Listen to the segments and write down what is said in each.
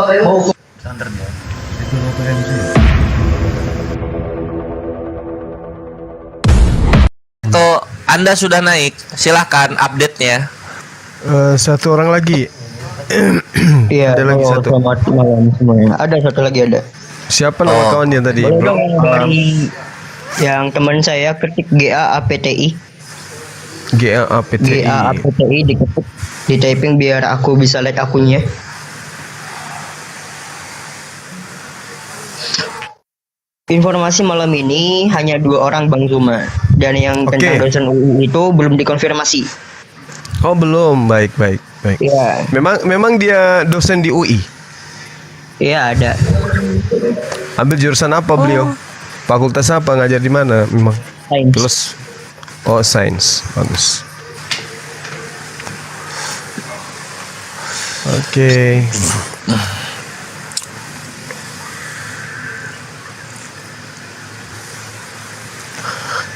Standar dia. Tuh, Anda sudah naik. Silahkan update-nya. Satu orang lagi. Iya, Ada lagi satu. selamat malam semuanya. Ada satu lagi ada. Siapa nama kawannya tadi? Boleh dong yang dari yang teman saya ketik GAAPTI. GAAPTI. GAAPTI diketik di typing biar aku bisa lihat akunnya. Informasi malam ini hanya 2 orang Bang Zuma, dan yang Oke. tentang dosen UI itu belum dikonfirmasi. Oh belum, baik. Iya, Memang dia dosen di UI. iya ada. Ambil jurusan apa beliau? Fakultas apa? Ngajar di mana? Memang. Sains. Terus, oh sains, bagus. Oke.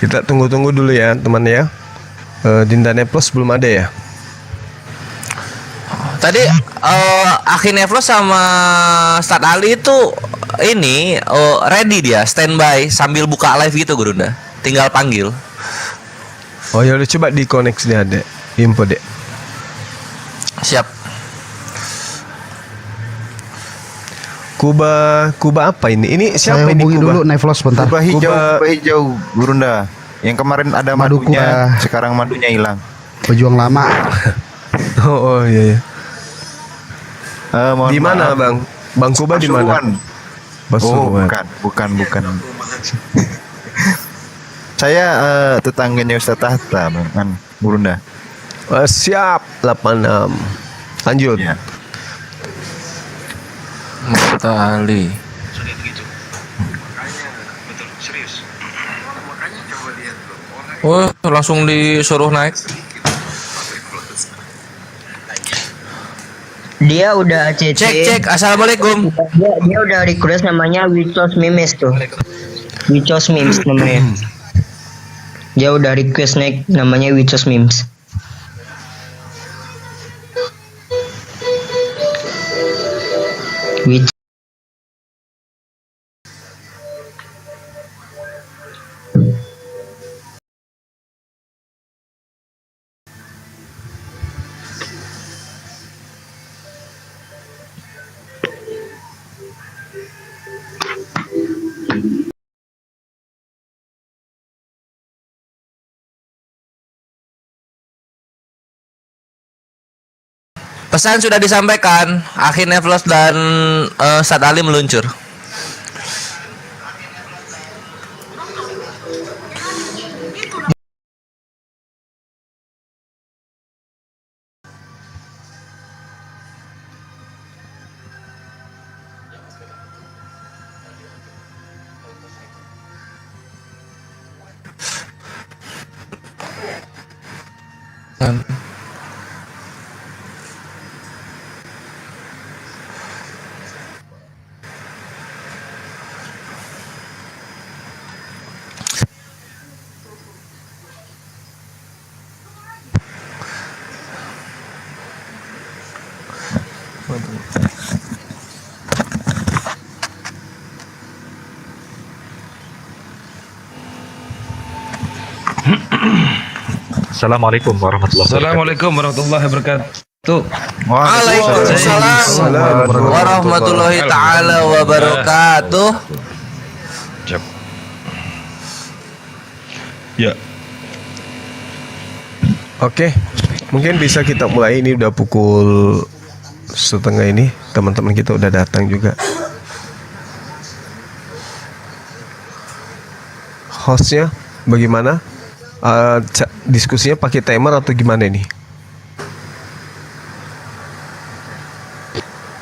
Kita tunggu-tunggu dulu ya teman ya. Dinda Neplos belum ada ya? Tadi Akhi Nevlos sama Stad Ali itu ini ready dia, standby sambil buka live gitu Gurunda. Tinggal panggil. Oh ya udah coba dikoneksi deh Dek. Info Dek. Siap. Kuba apa ini? Ini siapa Saya ini hubungi Kuba? dulu Nevlos bentar. Kubah hijau Gurunda. Yang kemarin ada Madu madunya, Kuba. sekarang madunya hilang. Pejuang lama. Oh iya. Mohon Di mana maaf. Bang? Bang Kuba di mana? Pasuruan. Pasuruan. Bukan. Saya tetangganya Ustaz Tahta, Bang Gurunda. Siap 86. Lanjut. Iya. Ali. Oh, langsung disuruh naik. Dia udah CC. Cek. Assalamualaikum. Dia udah request namanya Wicos Memes tuh. Wicos Memes namanya. Dia udah request naik namanya Wicos Memes. Wic- Pesan sudah disampaikan. Akhi Nevlos dan Stad Ali meluncur. Assalamualaikum warahmatullahi wabarakatuh. Assalamualaikum warahmatullahi wabarakatuh. Waalaikumsalam warahmatullahi taala wabarakatuh. Cep. Ya. Oke. Mungkin bisa kita mulai, ini udah pukul setengah ini. Teman-teman kita udah datang juga. Hostnya bagaimana? Diskusinya pakai timer atau gimana ini?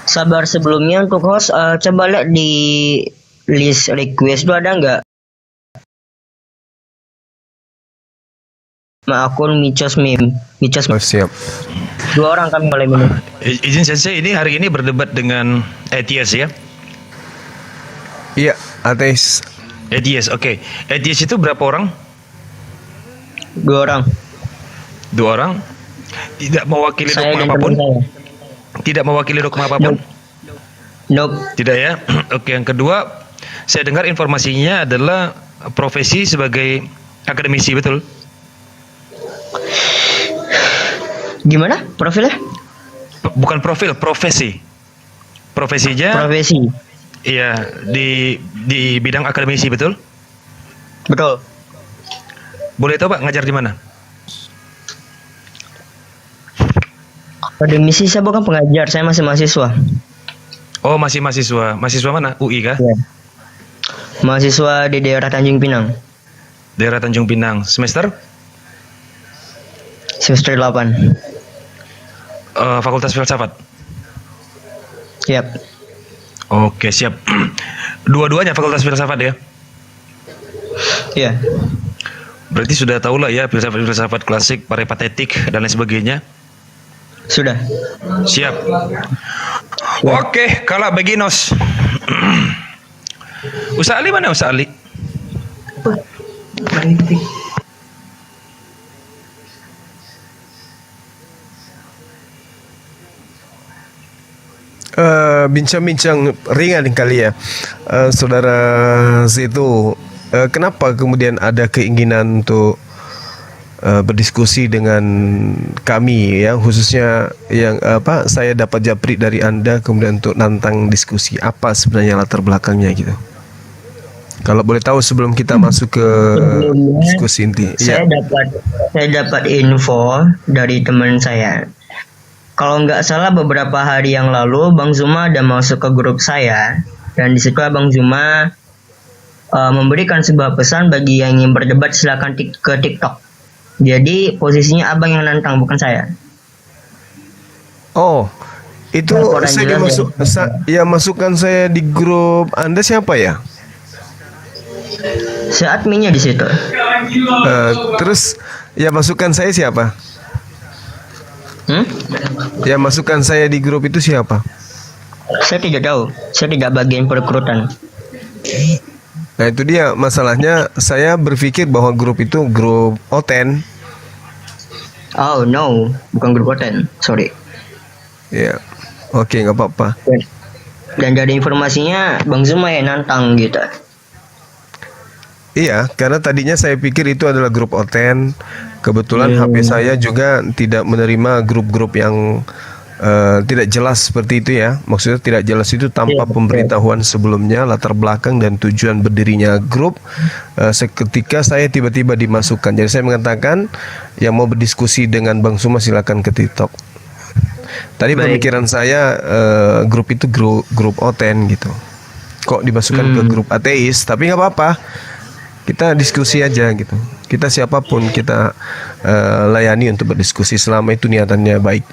Sabar sebelumnya untuk host, coba lihat di list request itu ada nggak? Akun Micos Meme. Oh, siap. 2 orang kami mulai ini. Izin sensei, ini hari ini berdebat dengan ATS ya? Iya, ateis. ATS, oke. ATS itu berapa orang? 2 orang. 2 orang? Tidak mewakili Saya dogma dan apapun? teman saya. Tidak mewakili dogma apapun? Nope. Tidak ya? Oke, yang kedua, saya dengar informasinya adalah profesi sebagai akademisi, betul? Gimana profilnya? Bukan profil, profesi. Profesinya, Profesi. iya, di bidang akademisi, betul? Betul. Boleh tahu Pak, ngajar di mana? Akademisi saya bukan pengajar, saya masih mahasiswa. Oh, masih mahasiswa. Mahasiswa mana? UI kah? Ya. Mahasiswa di daerah Tanjung Pinang. Daerah Tanjung Pinang. Semester? Semester 8. Fakultas Filsafat. Yap. Oke, siap. Dua-duanya Fakultas Filsafat ya? Iya. Berarti sudah tahu lah ya filsafat klasik, peripatetik, dan lain sebagainya. Sudah. Siap. Oke, kalau beginos. Ustaz Ali mana Ustaz Ali? Bincang-bincang ringan kali ya, saudara Zeto. Kenapa kemudian ada keinginan untuk berdiskusi dengan kami ya, khususnya yang saya dapat japri dari Anda kemudian untuk nantang diskusi apa sebenarnya latar belakangnya gitu. Kalau boleh tahu sebelum kita masuk ke Sebelumnya, diskusi inti. Saya dapat info dari teman saya. Kalau nggak salah beberapa hari yang lalu Bang Zuma ada masuk ke grup saya, dan di situ Bang Zuma memberikan sebuah pesan bagi yang ingin berdebat silakan ke TikTok. Jadi posisinya abang yang nantang, bukan saya. Oh, itu Laporan saya jelas ya masukkan saya di grup Anda siapa ya? Saya adminnya di situ. Terus ya masukkan saya siapa? Ya masukkan saya di grup itu siapa? Saya tidak tahu. Saya tidak bagian perekrutan. Nah itu dia masalahnya. Saya berpikir bahwa grup itu grup Oten. Oh no, bukan grup konten. Sorry. Ya, oke nggak apa-apa. Dan dari informasinya Bang Zuma yang nantang gitu. Iya, karena tadinya saya pikir itu adalah grup Oten. Kebetulan HP saya juga tidak menerima grup-grup yang tidak jelas seperti itu ya. Maksudnya tidak jelas itu tanpa pemberitahuan sebelumnya, latar belakang dan tujuan berdirinya grup. Seketika saya tiba-tiba dimasukkan. Jadi saya mengatakan yang mau berdiskusi dengan Bang Zuma silakan ke TikTok. Tadi pemikiran saya grup itu grup Oten gitu. Kok dimasukkan ke grup ateis? Tapi nggak apa-apa. Kita diskusi aja gitu. Kita siapapun kita layani untuk berdiskusi selama itu niatannya baik.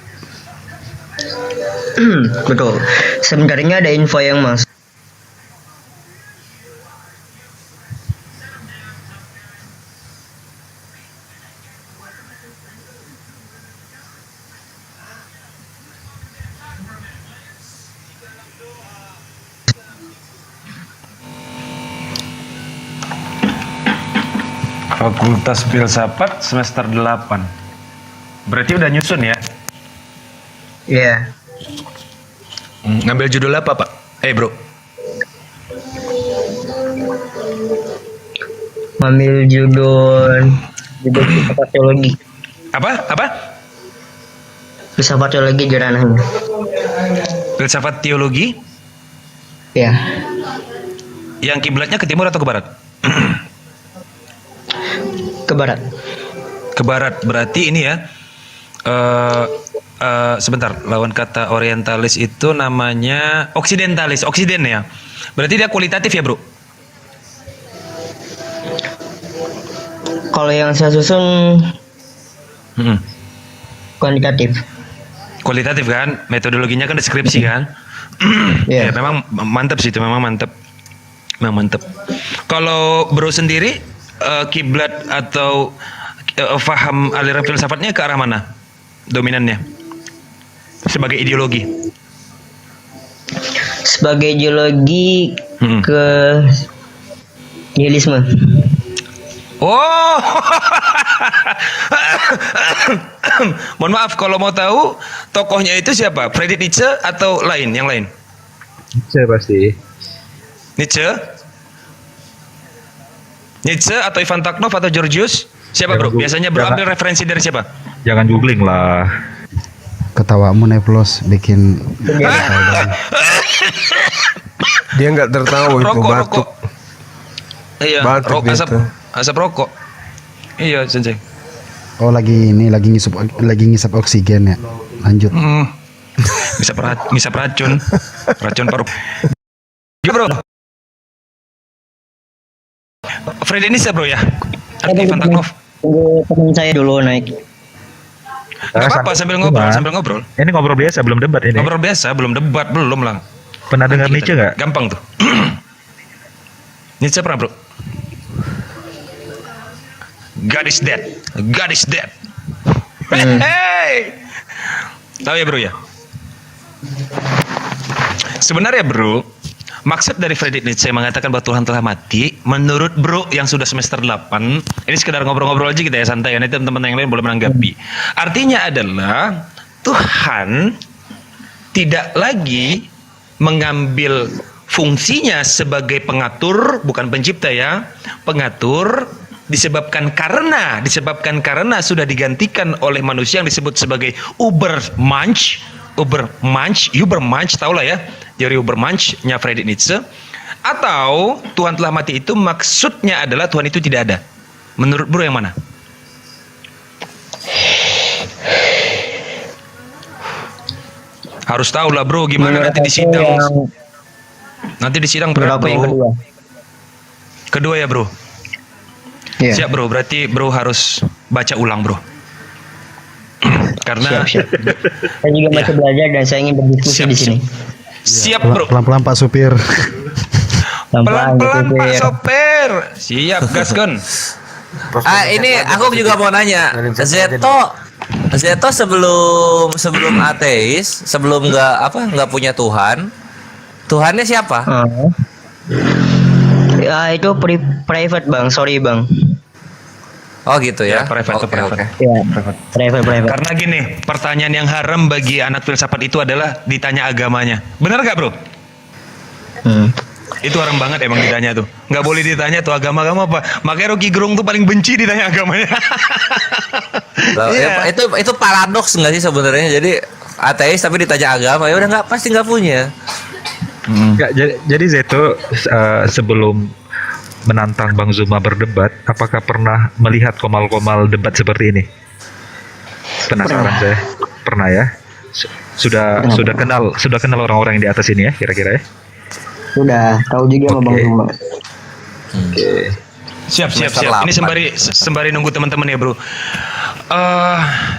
Betul. Sebenarnya ada info yang masuk. Fakultas Filsafat semester 8. Berarti udah nyusun ya? Iya. Ngambil judul apa, Pak? Bro. Ambil judul filsafat teologi. Apa? Filsafat teologi di ranahnya. Filsafat teologi Ya. yang kiblatnya ke timur atau ke barat? Ke barat. Ke barat. Berarti ini ya. Sebentar, lawan kata orientalis itu namanya oksidentalis, oksiden ya. Berarti dia kualitatif ya, Bro? Kalau yang saya susun kuantitatif. Kualitatif kan, metodologinya kan deskripsi kan. Iya. Ya, memang mantap sih itu, memang mantap. Kalau Bro sendiri kiblat atau faham aliran filsafatnya ke arah mana dominannya sebagai ideologi? Sebagai ideologi ke nihilisme. Oh, mohon maaf kalau mau tahu tokohnya itu siapa? Friedrich Nietzsche atau yang lain? Nietzsche pasti. Nietzsche atau Ivan Taknov atau Georgius? Siapa bro? Biasanya bro ambil referensi dari siapa? Jangan googling lah. Ketawamu Neplos bikin Dia nggak tertawa itu Rokok, batuk. rokok. Iya, Batuk dia asap, tuh. asap rokok. Iya, Sensei. oh lagi ngisap oksigen ya. Lanjut. Ngisap racun. Racun paru. Iya, bro. Freddy Nietzsche bro ya? Atau Ivan Taknov? Tunggu teman saya dulu naik. Gak apa-apa sambil ngobrol. Ini ngobrol biasa, belum debat ini. Ngobrol biasa, belum debat, belum lah. Pernah dengar Nietzsche nggak? Gampang tuh. Nietzsche pernah bro? God is dead. God is dead. Hey. Tahu ya bro ya? Sebenarnya bro, maksud dari Friedrich Nietzsche mengatakan bahwa Tuhan telah mati, menurut bro yang sudah semester 8, ini sekedar ngobrol-ngobrol aja kita ya, santai ya, nanti teman-teman yang lain boleh menanggapi. Artinya adalah Tuhan tidak lagi mengambil fungsinya sebagai pengatur, bukan pencipta ya, pengatur, disebabkan karena sudah digantikan oleh manusia yang disebut sebagai Übermensch, tahu lah ya, teori Übermensch-nya Friedrich Nietzsche. Atau Tuhan telah mati itu maksudnya adalah Tuhan itu tidak ada. Menurut bro yang mana? Harus tahu lah bro, gimana nanti di sidang. Nanti di sidang berat Berapa yang bro. kedua? Kedua ya bro. Iya. Siap bro, berarti bro harus baca ulang bro. Karena Siap. Saya juga masih belajar dan saya ingin berdiskusi Siap, di sini. siap bro. Pelan-pelan Pak Supir. Pelan-pelan Pak Supir. Sopir. Siap gaskan. Ini aku juga mau nanya. Zeto sebelum ateis, sebelum nggak punya Tuhan, Tuhannya siapa? Ya itu private bang, sorry bang. Oh gitu ya. Ya, private. Oke. Ya, private. Karena gini, pertanyaan yang haram bagi anak filsafat itu adalah ditanya agamanya. Benar nggak bro? Itu haram banget emang ditanya tuh. Nggak boleh ditanya tuh agama apa. Makanya Rocky Gerung tuh paling benci ditanya agamanya. Loh, Iya. itu paradoks nggak sih sebenarnya? Jadi ateis tapi ditanya agama, ya udah nggak, pasti nggak punya. Nggak, jadi Zeto sebelum menantang Bang Zuma berdebat, apakah pernah melihat komal-komal debat seperti ini? Penasaran saya. Pernah ya? Sudah kenal orang-orang yang di atas ini ya, kira-kira ya? Sudah tahu juga sama bang Zuma. Siap. Semester Ini 8. sembari nunggu teman-teman ya bro.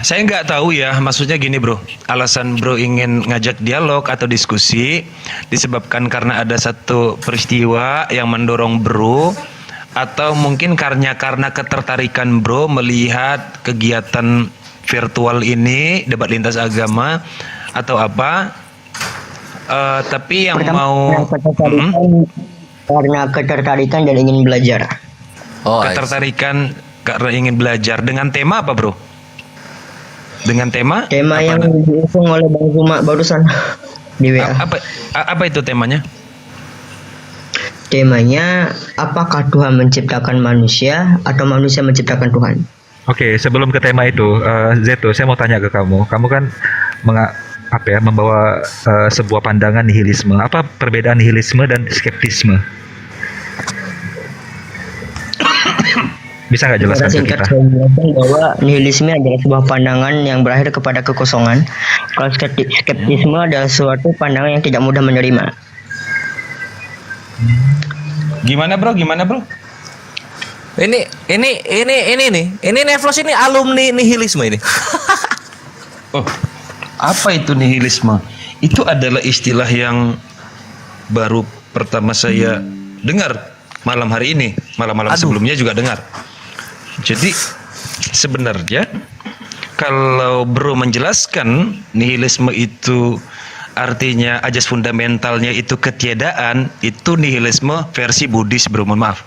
Saya nggak tahu ya, maksudnya gini bro. Alasan bro ingin ngajak dialog atau diskusi disebabkan karena ada satu peristiwa yang mendorong bro, atau mungkin karena ketertarikan bro melihat kegiatan virtual ini, debat lintas agama atau apa. Tapi yang mau Karena ketertarikan dan ingin belajar. Oh, ketertarikan karena ingin belajar dengan tema apa bro? Dengan tema apa Yang diusung oleh bang Zuma barusan di WA. apa itu temanya? Temanya, apakah Tuhan menciptakan manusia atau manusia menciptakan Tuhan? Oke, sebelum ke tema itu, Zeto, saya mau tanya ke kamu. Kamu kan membawa sebuah pandangan nihilisme. Apa perbedaan nihilisme dan skeptisme? Bisa nggak jelaskan Secara ke singkat kita? saya menjelaskan bahwa nihilisme adalah sebuah pandangan yang berakhir kepada kekosongan. Kalau skeptisme adalah suatu pandangan yang tidak mudah menerima. Gimana bro? Ini Nevlos ini alumni nihilisme ini. Oh, apa itu nihilisme? Itu adalah istilah yang baru pertama saya dengar malam hari ini. Malam-malam sebelumnya juga dengar. Jadi sebenarnya kalau bro menjelaskan nihilisme itu artinya ajas fundamentalnya itu ketiadaan, itu nihilisme versi Buddhis bro, mohon maaf.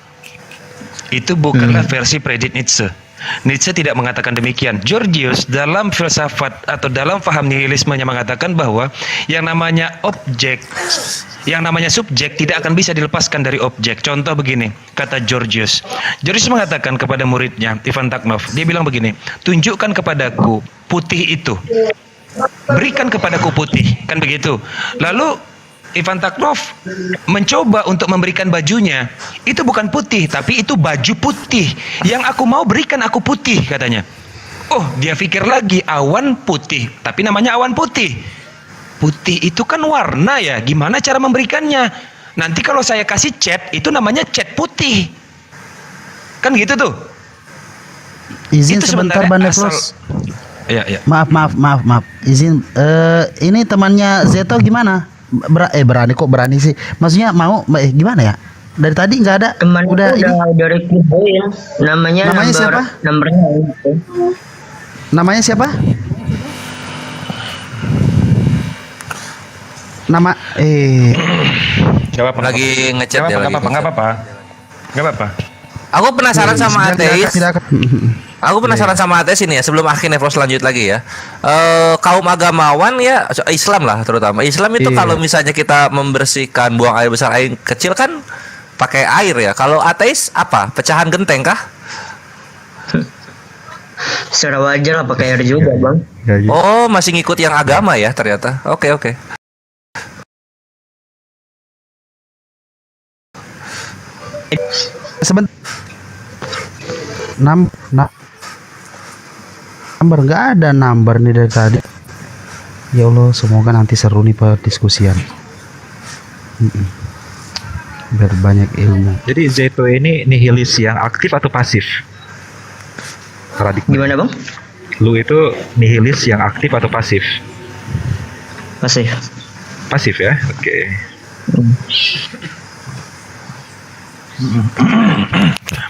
Itu bukanlah versi Friedrich Nietzsche. Nietzsche tidak mengatakan demikian. Georgius dalam filsafat atau dalam paham nihilismenya mengatakan bahwa yang namanya objek, yang namanya subjek tidak akan bisa dilepaskan dari objek. Contoh begini, kata Georgius. Georgius mengatakan kepada muridnya, Ivan Taknov, dia bilang begini, tunjukkan kepadaku putih itu. Berikan kepadaku putih, kan begitu. Lalu Ivan Taknov mencoba untuk memberikan bajunya. Itu bukan putih, tapi itu baju putih. Yang aku mau berikan aku putih, katanya. Oh, dia pikir lagi awan putih, tapi namanya awan putih. Putih itu kan warna ya, gimana cara memberikannya? Nanti kalau saya kasih cat, itu namanya cat putih. Kan gitu tuh. Izin Itu sebentar sebenarnya Bang Neplos. Ya, ya. Maaf. Izin, ini temannya Zeto gimana? Berani sih. Maksudnya mau gimana ya? Dari tadi nggak ada. Teman Udah ini. udah rekrut join. Namanya siapa? Nomornya gitu. Namanya siapa? Nama Gak apa-apa. Lagi ngechat ya, lagi Gak apa-apa. Gak apa-apa. Aku penasaran sama ateis. Tidak akan. Aku penasaran sama ateis ini ya, sebelum akhirnya Nevros lanjut lagi ya. Kaum agamawan ya, Islam lah terutama. Islam itu kalau misalnya kita membersihkan buang air besar, air kecil kan pakai air ya. Kalau ateis apa? Pecahan genteng kah? Secara wajar lah pakai air juga, Bang. Oh, masih ngikut yang agama ya ternyata. Oke. Sebentar. Number nggak ada number nih dari tadi. Ya Allah, semoga nanti seru nih pendiskusian. Biar banyak ilmu. Jadi Zeto ini nihilis yang aktif atau pasif? Paradigma. Gimana, Bang? Lu itu nihilis yang aktif atau pasif? Masih. Pasif ya? Oke.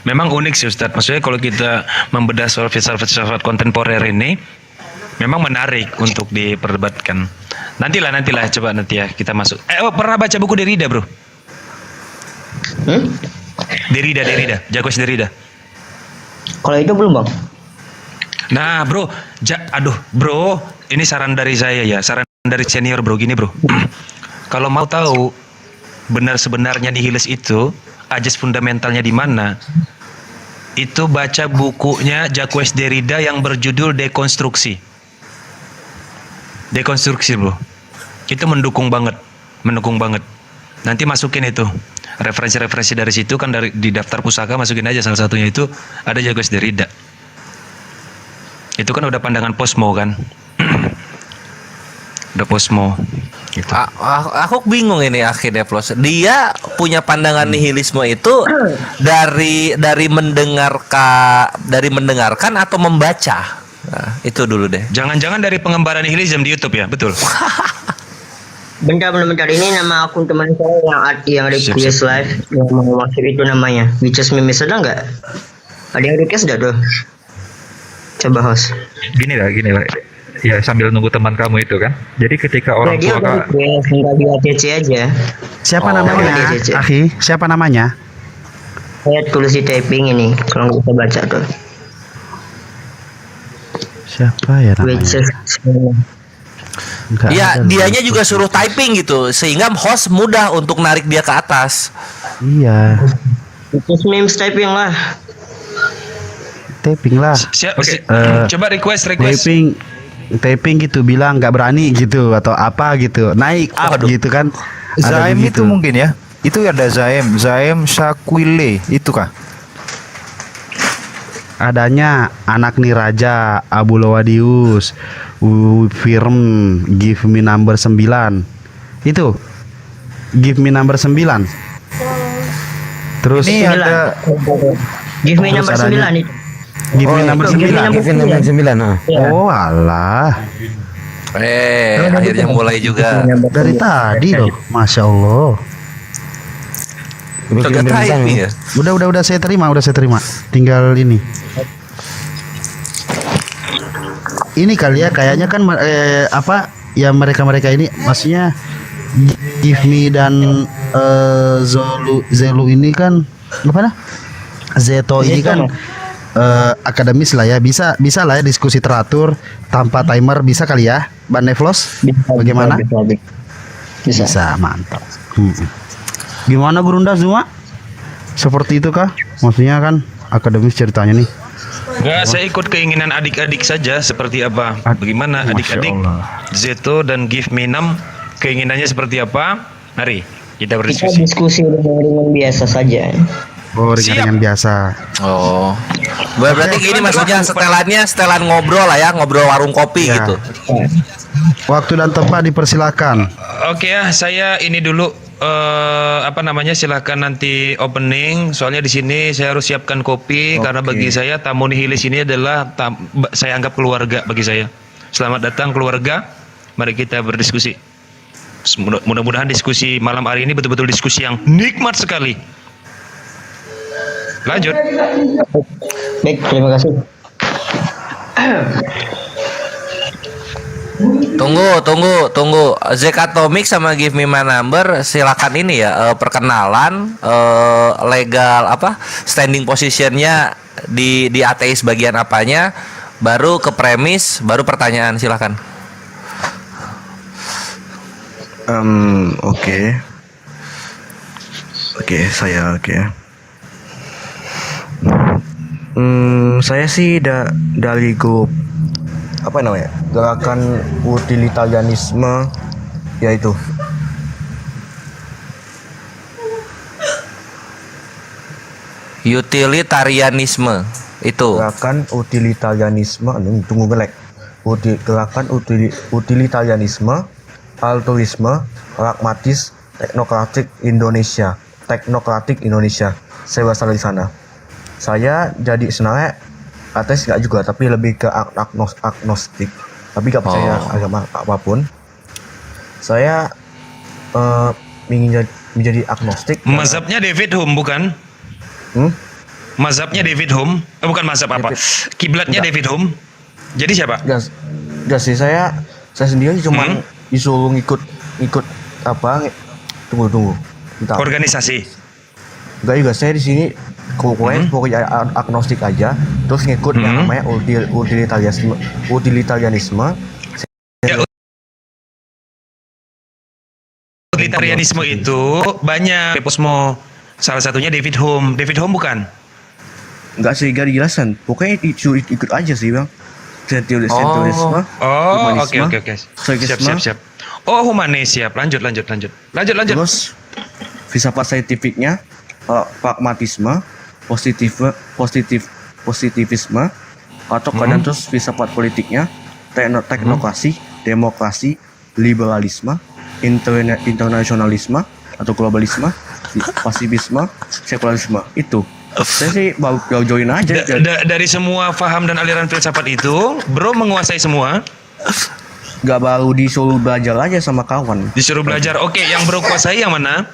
Memang unik sih Ustadz. Maksudnya kalau kita membedah soal filsafat kontemporer ini, memang menarik untuk diperdebatkan. Nantilah coba nanti ya kita masuk. Pernah baca buku Derrida, Bro? Derrida, Jacques Derrida. Kalau itu belum, Bang. Nah, Bro, Bro, ini saran dari saya ya, saran dari senior, Bro. Gini, Bro. Kalau mau tahu benar sebenarnya nihilis itu, ajas fundamentalnya di mana? Itu baca bukunya Jacques Derrida yang berjudul Dekonstruksi. Dekonstruksi, Bro. Itu mendukung banget. Nanti masukin itu. Referensi-referensi dari situ kan di daftar pusaka masukin aja salah satunya itu ada Jacques Derrida. Itu kan udah pandangan posmo kan. Udah posmo. Gitu. Aku bingung ini akhirnya Plus. Dia punya pandangan nihilisme itu dari mendengarkan atau membaca. Nah, itu dulu deh. Jangan-jangan dari pengembaraan nihilisme di YouTube ya, betul? Bentar. Ini nama akun teman saya yang request live yang mau masuk itu namanya. Bicara mimis ada nggak? Ada yang request dah tuh. Coba host. Gini lah. Ya sambil nunggu teman kamu itu kan. Jadi ketika orang tua tinggal di ACC aja. Siapa namanya? Akhi, siapa namanya? Saya tulis di typing ini. Kalau nggak bisa baca tuh. Siapa ya namanya? Ya, dianya juga suruh typing gitu, sehingga host mudah untuk narik dia ke atas. Iya. Itu memes typing lah. Coba request. Typing gitu, bilang nggak berani gitu atau apa gitu, naik up gitu kan. Zaim itu mungkin ya. Itu ada Zaim Shakwile itu kah? Adanya anak Niraja, Abu Lawadius, Firm, Give Me Number 9. Itu Give Me Number 9. Terus ini ada Give Me Number 9 itu. Give Me Number 9. Oh alah. Akhirnya mulai juga. Dari tadi loh, Masya Allah. Typing ya. Udah saya terima. Tinggal ini. Ini kali ya, kayaknya kan ya mereka ini maksudnya Give Me dan Zelu ini kan apa dah? Zeto ini kan akademis lah ya. Bisa lah ya diskusi teratur tanpa timer, bisa kali ya, Mbak Nevlos? Bagaimana? Bisa, mantap. Gimana Gurunda Zuma? Seperti itu kah? Maksudnya kan akademis ceritanya nih. Enggak, saya ikut keinginan adik-adik saja seperti apa. Bagaimana adik-adik Zeto dan Give Me 6 keinginannya seperti apa? Mari kita Kita berdiskusi. diskusi dengan biasa saja. Oh, ringan biasa. Oh. Berarti gini maksudnya setelan ngobrol lah ya, ngobrol warung kopi Ya. gitu. Waktu dan tempat dipersilakan. Oke ya, saya ini dulu silakan nanti opening. Soalnya di sini saya harus siapkan kopi karena bagi saya tamu nihilis ini adalah saya anggap keluarga bagi saya. Selamat datang keluarga. Mari kita berdiskusi. Mudah-mudahan diskusi malam hari ini betul-betul diskusi yang nikmat sekali. Lanjut. Baik, terima kasih. Tunggu. Zekatomic sama Give Me My Number silakan ini ya, perkenalan legal standing positionnya di ateis bagian apanya, baru ke premis, baru pertanyaan, silakan. Saya sih dari grup gerakan utilitarianisme, yaitu Utilitarianisme itu. gerakan utilitarianisme gerakan utilitarianisme, altruisme, pragmatis, teknokratik Indonesia. Saya berasal dari sana. Saya jadi sebenarnya ateis nggak juga, tapi lebih ke agnostik, tapi nggak percaya agama apapun. Saya ingin menjadi agnostik. Mazhabnya David Hume bukan? Mazhabnya David Hume? Bukan mazhab apa? Kiblatnya David Hume. Jadi siapa? Gak sih, saya sendiri cuma disuruh ngikut tunggu. Bentar. Organisasi. Enggak juga, saya di sini pokoknya agnostik aja, terus ngikut yang namanya utilitarianisme. Ya, utilitarianisme itu banyak. Posmo salah satunya David Hume. David Hume bukan? Enggak sih, gak dijelasin. Pokoknya ikut aja sih, Bang. Sentimentalisme. Oh, oke. Stoikisme. Siap. Oh, humanis, siap. Lanjut. Terus filsafat saintifiknya, pragmatisme, positivisme, atau kadang terus filsafat politiknya, teknokrasi, demokrasi, liberalisme, internasionalisme atau globalisme, pasifisme, sekularisme. Itu saya sih baru join aja. Dari semua faham dan aliran filsafat itu, bro menguasai semua. Gak baru disuruh belajar aja sama kawan. Disuruh belajar. Oke, yang bro kuasai yang mana?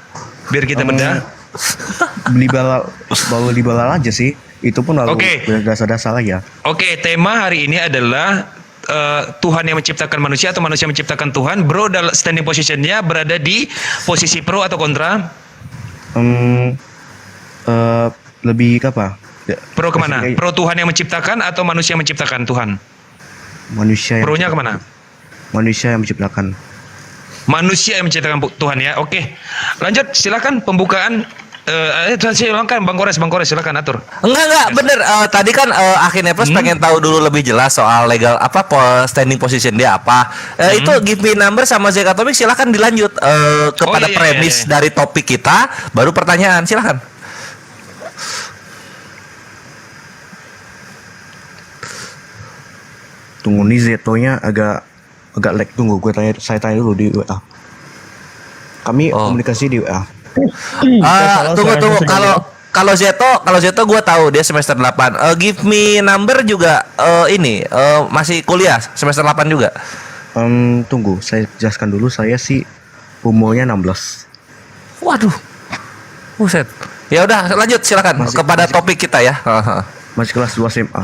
Biar kita bedah. Liberal aja sih. Itu pun baru dasar-dasar aja. Oke, tema hari ini adalah Tuhan yang menciptakan manusia atau manusia menciptakan Tuhan. Bro dalam standing positionnya berada di posisi pro atau kontra? Lebih apa? Pro kemana? Pro Tuhan yang menciptakan atau manusia yang menciptakan Tuhan? Manusia. Pro-nya kemana? Manusia yang menciptakan. Manusia yang menciptakan Tuhan ya. Oke. Lanjut, silakan pembukaan. Silakan Bang Kores silakan atur. Enggak bener. Tadi kan akhirnya plus pengen tahu dulu lebih jelas soal legal standing position dia apa. Itu Give Me Number sama Zekatomic silakan dilanjut kepada premis dari topik kita, baru pertanyaan, silakan. Tunggu nih, Zetonya agak lag. Tunggu, saya tanya dulu di WA. Kami komunikasi di WA. Tunggu kalau Zeto gue tahu dia semester 8. Give Me Number juga masih kuliah semester 8 juga. Tunggu, saya jelaskan dulu. Saya sih umurnya 16. Waduh. Buset. Ya udah, lanjut silakan kepada topik kita ya. Masih kelas 2 SMA.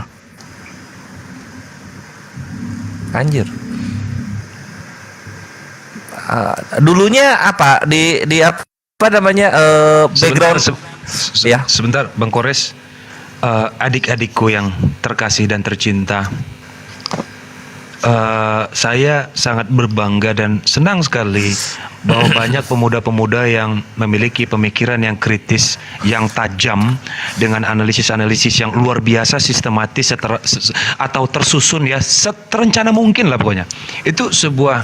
Anjir. Dulunya apa di apa namanya background Sebentar, Bang Kores. adik-adikku yang terkasih dan tercinta, saya sangat berbangga dan senang sekali bahwa banyak pemuda-pemuda yang memiliki pemikiran yang kritis, yang tajam, dengan analisis-analisis yang luar biasa, sistematis atau tersusun ya, seterencana mungkin lah pokoknya. Itu sebuah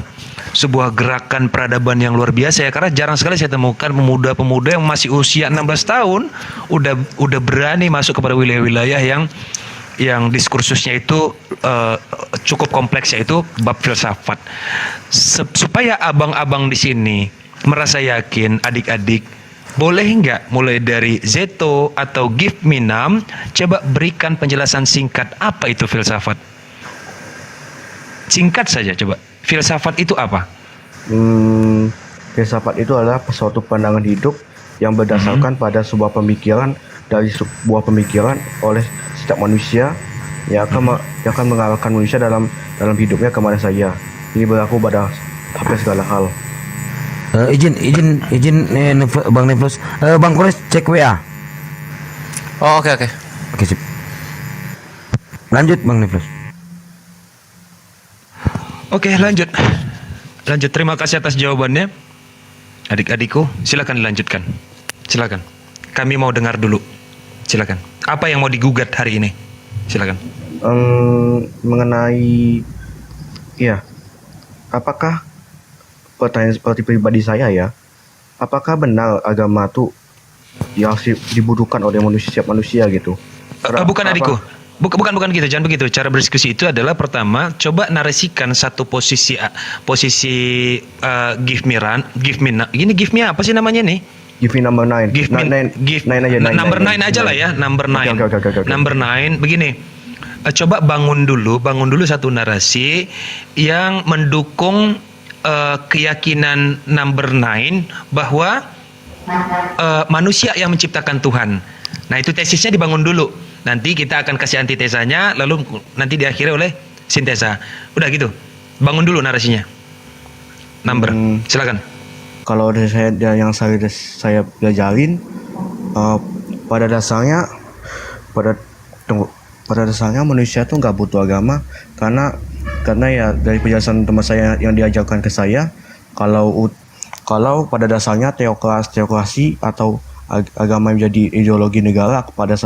gerakan peradaban yang luar biasa ya, karena jarang sekali saya temukan pemuda-pemuda yang masih usia 16 tahun udah berani masuk kepada wilayah-wilayah yang diskursusnya itu cukup kompleks, yaitu bab filsafat. Supaya abang-abang di sini merasa yakin, adik-adik, boleh nggak mulai dari Zeto atau Give Me Nam, coba berikan penjelasan singkat apa itu filsafat? Singkat saja coba. Filsafat itu apa? Filsafat itu adalah suatu pandangan hidup yang berdasarkan pada sebuah pemikiran, dari sebuah pemikiran oleh setiap manusia yang akan mengarahkan manusia dalam hidupnya kemana saja. Ini berlaku pada hampir segala hal. Izin Bang Neflos, Bang Kores cek WA. Oh, oke. Oke, sip. Lanjut Bang Neflos. Oke, lanjut. Terima kasih atas jawabannya. Adik-adikku, silakan dilanjutkan. Silakan. Kami mau dengar dulu. Silakan. Apa yang mau digugat hari ini? Silakan. Mengenai apakah, pertanyaan seperti pribadi saya ya, apakah benar agama itu yang dibutuhkan oleh setiap manusia gitu? Bukan adikku. Bukan gitu, jangan begitu. Cara berdiskusi itu adalah, pertama, coba narasikan satu posisi give me apa sih namanya nih? Give me number 9. Number 9 aja lah ya, number 9. Okay. Number 9 begini. Coba bangun dulu satu narasi yang mendukung keyakinan number 9 bahwa manusia yang menciptakan Tuhan. Nah, itu tesisnya dibangun dulu. Nanti kita akan kasih antitesanya, lalu nanti diakhiri oleh sintesa. Udah gitu. Bangun dulu narasinya. Number. Silakan. Kalau dari saya belajarin, pada dasarnya manusia tuh nggak butuh agama, karena ya dari penjelasan teman saya yang diajarkan ke saya, kalau pada dasarnya teokrasi atau agama menjadi ideologi negara, pada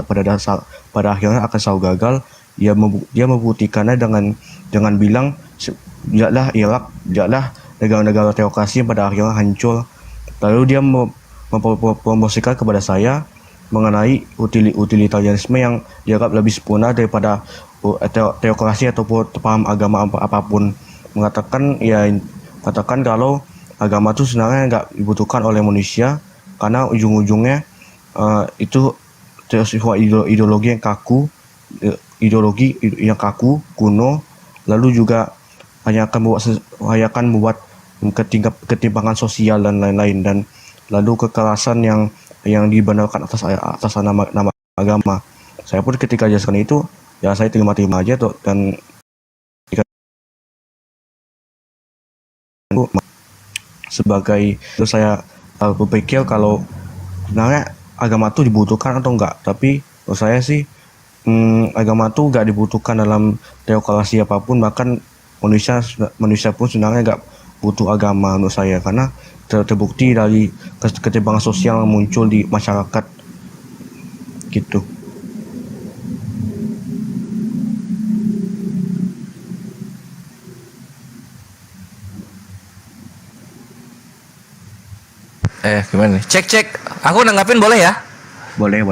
akhirnya akan selalu gagal. Dia membuktikannya dengan bilang tidaklah Irak, tidaklah negara-negara teokrasi yang pada akhirnya hancur. Lalu dia mempromosikan kepada saya mengenai utilitarianisme yang dianggap lebih sempurna daripada teokrasi ataupun paham agama apapun. Mengatakan kalau agama itu sebenarnya nggak dibutuhkan oleh manusia, karena ujung-ujungnya itu ideologi yang kaku, kuno, lalu juga hanya akan membuat ketimpangan sosial dan lain-lain, dan lalu kekerasan yang dibenarkan atas nama agama. Saya pun ketika jelaskan itu, ya saya terima aja tuh, dan sebagai itu saya berpikir kalau sebenarnya agama itu dibutuhkan atau enggak. Tapi menurut saya sih agama itu enggak dibutuhkan dalam teokrasi apapun, bahkan manusia pun sebenarnya enggak butuh agama menurut saya, karena terbukti dari ketimpangan sosial yang muncul di masyarakat gitu. Gimana nih? Cek. Aku nanggapin boleh ya? Boleh.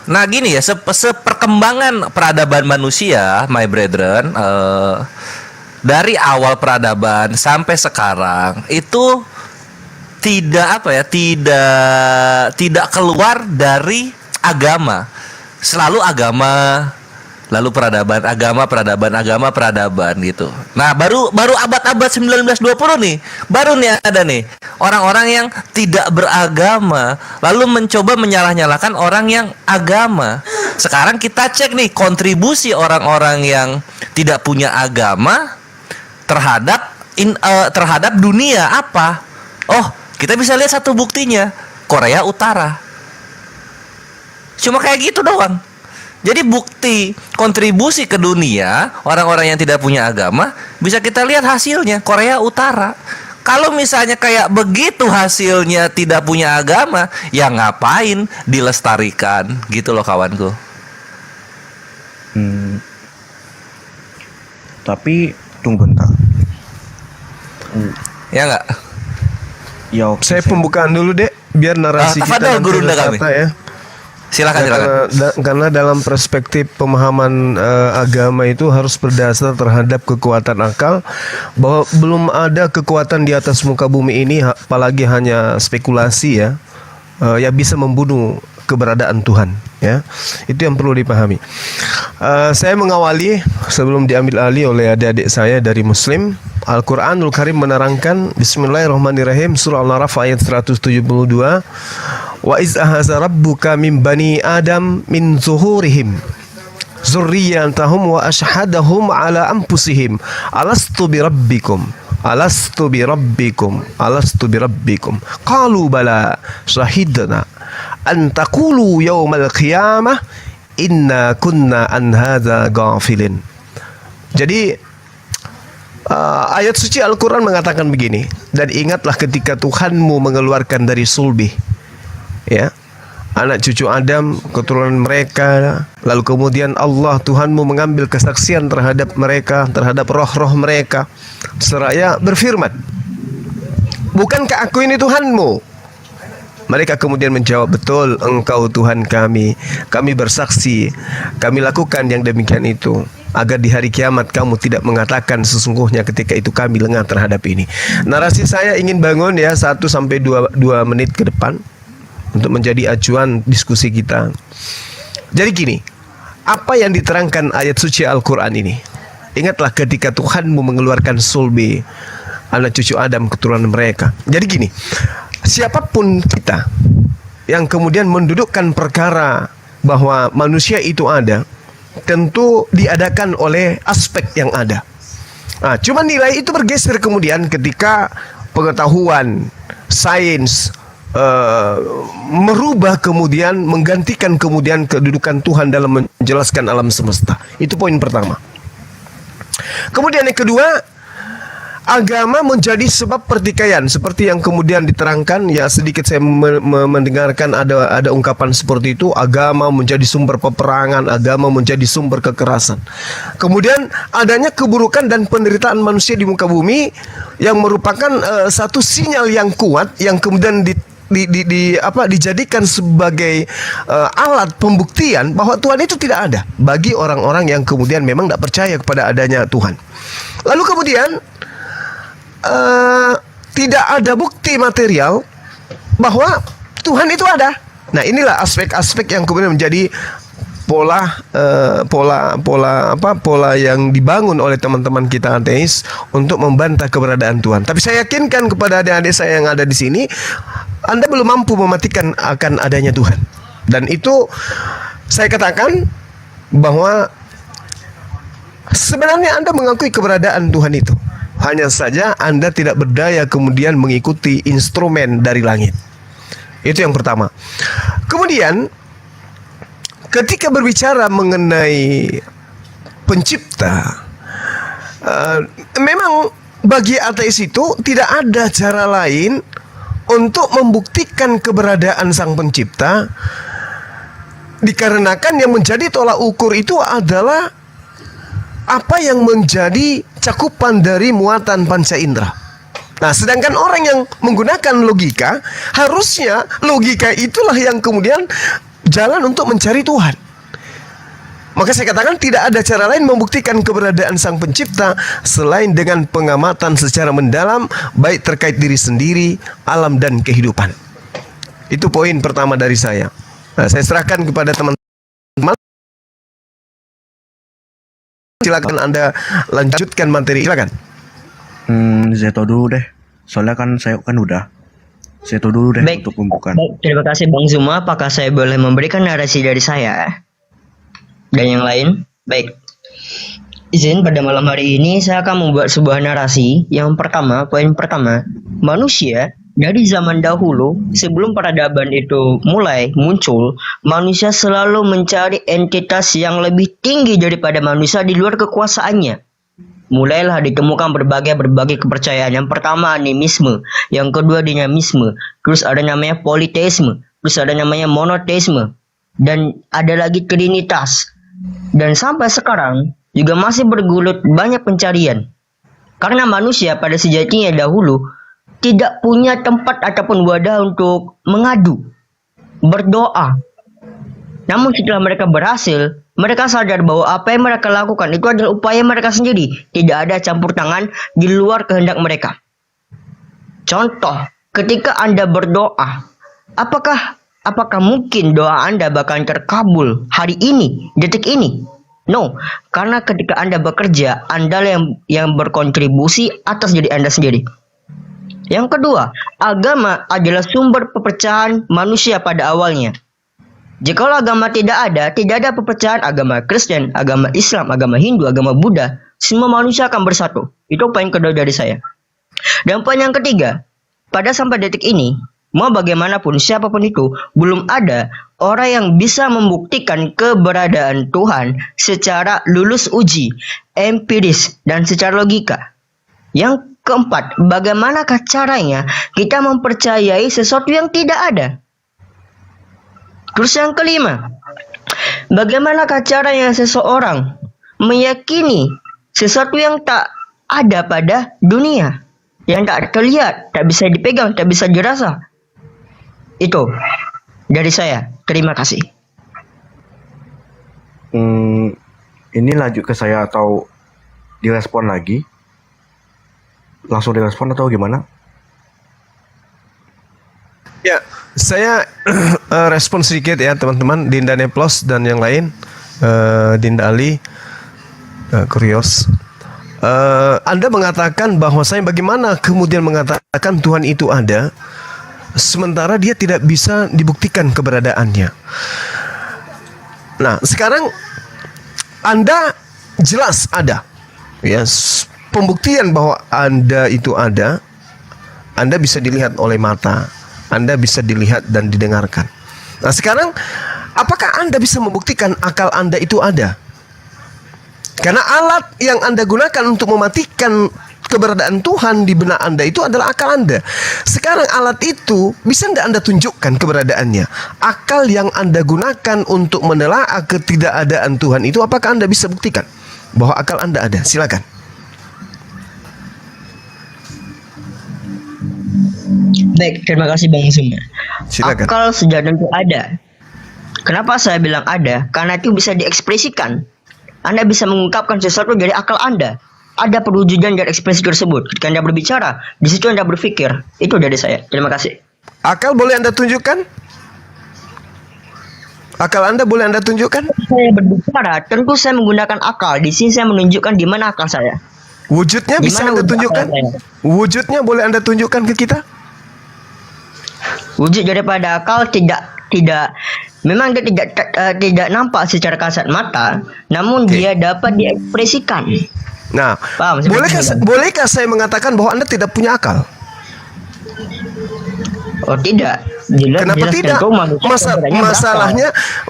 Nah gini ya, seperkembangan peradaban manusia, my brethren, dari awal peradaban sampai sekarang itu tidak keluar dari agama. Selalu agama, lalu peradaban gitu. Nah, baru abad-abad 19-20 nih, baru nih ada nih orang-orang yang tidak beragama lalu mencoba menyalah-nyalahkan orang yang agama. Sekarang kita cek nih kontribusi orang-orang yang tidak punya agama terhadap dunia apa? Oh, kita bisa lihat satu buktinya, Korea Utara. Cuma kayak gitu doang. Jadi bukti kontribusi ke dunia orang-orang yang tidak punya agama bisa kita lihat hasilnya Korea Utara. Kalau misalnya kayak begitu hasilnya tidak punya agama, ya ngapain dilestarikan gitu loh kawanku. Tapi tunggu bentar. Ya nggak? Ya oke. Saya pembukaan dulu deh, biar narasi kita Tafadhol, nanti Gurunda kami. tertata ya. Silakan. Karena dalam perspektif pemahaman agama itu harus berdasar terhadap kekuatan akal, bahwa belum ada kekuatan di atas muka bumi ini, apalagi hanya spekulasi ya, yang bisa membunuh keberadaan Tuhan ya. Itu yang perlu dipahami. Saya mengawali sebelum diambil alih oleh adik-adik saya dari Muslim. Al-Quranul Karim menerangkan, Bismillahirrahmanirrahim, surah Al-Araf ayat 172, wa iz ahaza rabbuka min bani adam min zuhurihim zurriyatahum wa ashhadahum ala anfusihim alastu birabbikum qalu bala syahidna an taqulu yaumal qiyamah inna kunna an hadza ghafilin. Jadi ayat suci Al-Quran mengatakan begini, dan ingatlah ketika Tuhanmu mengeluarkan dari sulbi, ya, anak cucu Adam, keturunan mereka, lalu kemudian Allah Tuhanmu mengambil kesaksian terhadap mereka, terhadap roh-roh mereka, seraya berfirman, bukankah aku ini Tuhanmu? Mereka kemudian menjawab, betul, engkau Tuhan kami bersaksi, kami lakukan yang demikian itu, agar di hari kiamat kamu tidak mengatakan sesungguhnya ketika itu kami lengah terhadap ini. Narasi saya ingin bangun ya 1-2 menit ke depan untuk menjadi acuan diskusi kita. Jadi gini, apa yang diterangkan ayat suci Al-Quran ini? Ingatlah ketika Tuhanmu mengeluarkan sulbi anak cucu Adam, keturunan mereka. Jadi gini, siapapun kita yang kemudian mendudukkan perkara bahwa manusia itu ada, tentu diadakan oleh aspek yang ada. Nah, cuma nilai itu bergeser kemudian ketika pengetahuan, sains merubah kemudian, menggantikan kemudian kedudukan Tuhan dalam menjelaskan alam semesta. Itu poin pertama. Kemudian yang kedua, agama menjadi sebab pertikaian, seperti yang kemudian diterangkan ya, sedikit saya mendengarkan ada ungkapan seperti itu, agama menjadi sumber peperangan, agama menjadi sumber kekerasan. Kemudian adanya keburukan dan penderitaan manusia di muka bumi yang merupakan satu sinyal yang kuat yang kemudian dijadikan sebagai alat pembuktian bahwa Tuhan itu tidak ada bagi orang-orang yang kemudian memang tidak percaya kepada adanya Tuhan. Lalu kemudian tidak ada bukti material bahwa Tuhan itu ada. Nah, inilah aspek-aspek yang kemudian menjadi pola yang dibangun oleh teman-teman kita ateis untuk membantah keberadaan Tuhan. Tapi saya yakinkan kepada adik-adik saya yang ada di sini, Anda belum mampu mematikan akan adanya Tuhan. Dan itu saya katakan bahwa sebenarnya Anda mengakui keberadaan Tuhan itu. Hanya saja Anda tidak berdaya kemudian mengikuti instrumen dari langit. Itu yang pertama. Kemudian ketika berbicara mengenai pencipta, memang bagi ateis itu tidak ada cara lain untuk membuktikan keberadaan sang pencipta, dikarenakan yang menjadi tolak ukur itu adalah apa yang menjadi cakupan dari muatan panca indera. Nah, sedangkan orang yang menggunakan logika, harusnya logika itulah yang kemudian jalan untuk mencari Tuhan. Maka saya katakan tidak ada cara lain membuktikan keberadaan sang pencipta selain dengan pengamatan secara mendalam, baik terkait diri sendiri, alam dan kehidupan. Itu poin pertama dari saya. Nah, saya serahkan kepada teman-teman. Silakan Anda lanjutkan materi, silakan. Zeto dulu deh. Soalnya kan saya kan udah. Zeto dulu deh untuk pembukaan. Baik, terima kasih Bang Zuma. Apakah saya boleh memberikan narasi dari saya dan yang lain? Baik. Izin, pada malam hari ini saya akan membuat sebuah narasi. Yang pertama, poin pertama, manusia Dari zaman dahulu, sebelum peradaban itu mulai muncul, manusia selalu mencari entitas yang lebih tinggi daripada manusia di luar kekuasaannya. Mulailah ditemukan berbagai kepercayaan. Yang pertama animisme, yang kedua dinamisme, terus ada namanya politeisme, terus ada namanya monoteisme, dan ada lagi trinitas. Dan sampai sekarang juga masih bergulut banyak pencarian. Karena manusia pada sejatinya dahulu tidak punya tempat ataupun wadah untuk mengadu, berdoa. Namun setelah mereka berhasil, mereka sadar bahwa apa yang mereka lakukan itu adalah upaya mereka sendiri. Tidak ada campur tangan di luar kehendak mereka. Contoh, ketika Anda berdoa, apakah mungkin doa Anda bakal terkabul hari ini, detik ini? No, karena ketika Anda bekerja, Anda yang berkontribusi atas diri Anda sendiri. Yang kedua, agama adalah sumber perpecahan manusia pada awalnya. Jikalau agama tidak ada perpecahan agama Kristen, agama Islam, agama Hindu, agama Buddha, semua manusia akan bersatu. Itu poin kedua dari saya. Dan poin yang ketiga, pada sampai detik ini, mau bagaimanapun siapapun itu, belum ada orang yang bisa membuktikan keberadaan Tuhan secara lulus uji, empiris, dan secara logika. Yang keempat, bagaimanakah caranya kita mempercayai sesuatu yang tidak ada? Terus yang kelima, bagaimanakah caranya seseorang meyakini sesuatu yang tak ada pada dunia, yang tak terlihat, tak bisa dipegang, tak bisa dirasa? Itu dari saya. Terima kasih. Ini lanjut ke saya atau direspon lagi? Langsung direspon atau gimana? Ya, saya respon sedikit ya teman-teman, Dinda Neplos dan yang lain, Dinda Ali, Kurios. Anda mengatakan bahwa saya bagaimana kemudian mengatakan Tuhan itu ada, sementara dia tidak bisa dibuktikan keberadaannya. Nah, sekarang Anda jelas ada, ya, pembuktian bahwa Anda itu ada. Anda bisa dilihat oleh mata, Anda bisa dilihat dan didengarkan. Nah, sekarang apakah Anda bisa membuktikan akal Anda itu ada? Karena alat yang Anda gunakan untuk mematikan keberadaan Tuhan di benak Anda itu adalah akal Anda. Sekarang alat itu bisa tidak Anda tunjukkan keberadaannya? Akal yang Anda gunakan untuk menelaah ketidakadaan Tuhan itu, apakah Anda bisa buktikan bahwa akal Anda ada? Silakan. Baik, terima kasih Bang Zuma. Silakan. Akal sudah tentu ada. Kenapa saya bilang ada? Karena itu bisa diekspresikan. Anda bisa mengungkapkan sesuatu dari akal Anda. Ada perwujudan dari ekspresi tersebut. Ketika Anda berbicara, di situ Anda berpikir. Itu dari saya. Terima kasih. Akal boleh Anda tunjukkan? Akal Anda boleh Anda tunjukkan? Saya berbicara, tentu saya menggunakan akal. Di sini saya menunjukkan di mana akal saya. Wujudnya bisa Anda tunjukkan? Wujudnya boleh Anda tunjukkan ke kita? Wujud daripada akal memang dia tidak nampak secara kasat mata, namun dia dapat diekspresikan. Nah, Paham, bolehkah saya mengatakan bahwa Anda tidak punya akal? Oh tidak. Kenapa tidak?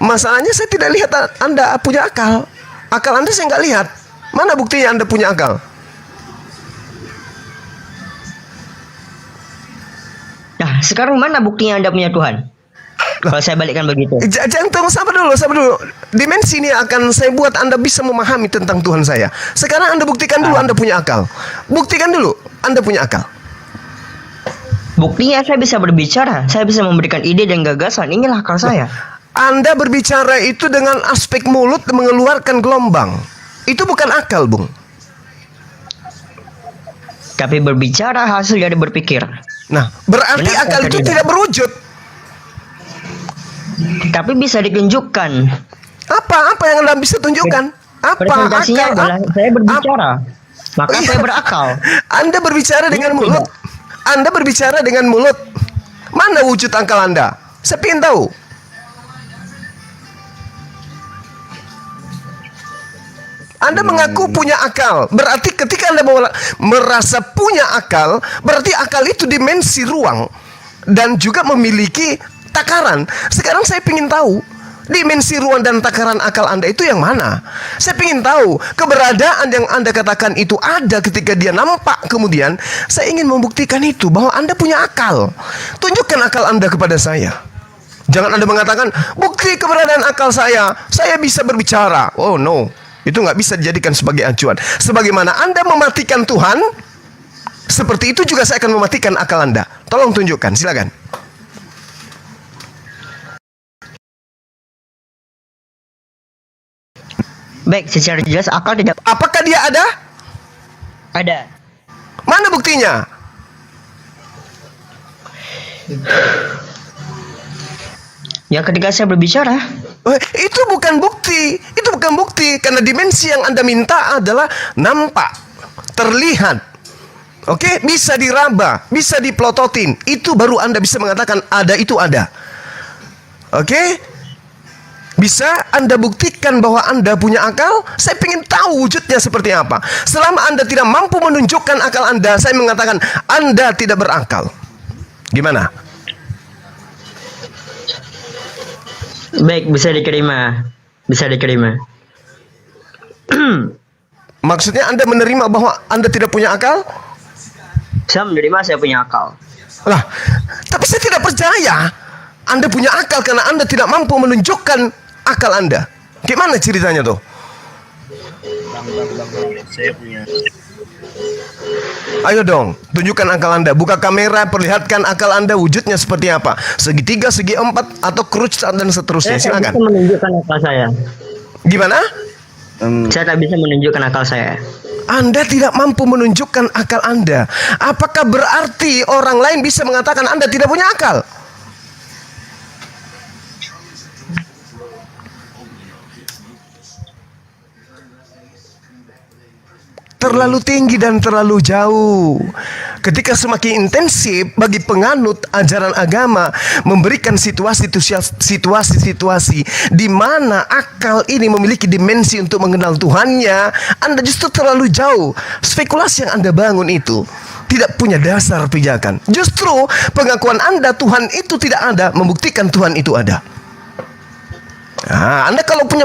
Masalahnya saya tidak lihat Anda punya akal. Akal Anda saya nggak lihat. Mana buktinya Anda punya akal? Nah, sekarang mana buktinya Anda punya Tuhan? Kalau saya balikkan begitu. Jangan tunggu, sabar dulu. Dimensi ini akan saya buat Anda bisa memahami tentang Tuhan saya. Sekarang Anda buktikan dulu Anda punya akal. Buktikan dulu Anda punya akal. Buktinya saya bisa berbicara, saya bisa memberikan ide dan gagasan. Inilah akal saya. Anda berbicara itu dengan aspek mulut mengeluarkan gelombang. Itu bukan akal, Bung. Tapi berbicara hasil dari berpikir. Nah, berarti Benar, akal itu tidak berwujud. Tapi bisa ditunjukkan. Apa yang Anda bisa tunjukkan? Apa Presentasinya akal? adalah saya berbicara. Maka Iya. saya berakal. Anda berbicara dengan mulut. Anda berbicara dengan mulut. Mana wujud akal Anda? Saya ingin tahu. Anda mengaku punya akal. Berarti ketika Anda merasa punya akal, berarti akal itu dimensi ruang. dan juga memiliki takaran. Sekarang saya ingin tahu dimensi ruang dan takaran akal Anda itu yang mana? Saya ingin tahu keberadaan yang Anda katakan itu ada ketika dia nampak. Kemudian saya ingin membuktikan itu bahwa Anda punya akal. Tunjukkan akal Anda kepada saya. Jangan Anda mengatakan bukti keberadaan akal saya bisa berbicara. Oh no, itu nggak bisa dijadikan sebagai acuan. Sebagaimana Anda mematikan Tuhan, seperti itu juga saya akan mematikan akal Anda. Tolong tunjukkan, silakan. Baik, secara jelas akal tidak Apakah dia ada? ada. Mana buktinya? Ya ketika saya berbicara, Itu bukan bukti. Itu bukan bukti. Karena dimensi yang Anda minta adalah nampak, terlihat. Oke, bisa diraba, bisa diplototin. Itu baru Anda bisa mengatakan ada itu ada. Oke? Bisa Anda buktikan bahwa Anda punya akal? Saya ingin tahu wujudnya seperti apa. Selama Anda tidak mampu menunjukkan akal Anda, saya mengatakan Anda tidak berakal. Gimana? baik, bisa diterima. Bisa diterima. Maksudnya Anda menerima bahwa Anda tidak punya akal? Saya menerima saya punya akal. Lah, tapi saya tidak percaya Anda punya akal karena Anda tidak mampu menunjukkan akal Anda. Gimana ceritanya tuh? Ayo dong, tunjukkan akal Anda. Buka kamera, perlihatkan akal Anda wujudnya seperti apa. Segitiga, segi empat, atau crude dan seterusnya. Saya tak bisa Silakan. menunjukkan akal saya. Gimana? Saya tak bisa menunjukkan akal saya. Anda tidak mampu menunjukkan akal Anda. Apakah berarti orang lain bisa mengatakan Anda tidak punya akal? Terlalu tinggi dan terlalu jauh. Ketika semakin intensif bagi penganut ajaran agama memberikan situasi-situasi di mana akal ini memiliki dimensi untuk mengenal Tuhannya, Anda justru terlalu jauh. Spekulasi yang Anda bangun itu tidak punya dasar pijakan. Justru pengakuan Anda Tuhan itu tidak ada membuktikan Tuhan itu ada. Nah, Anda kalau punya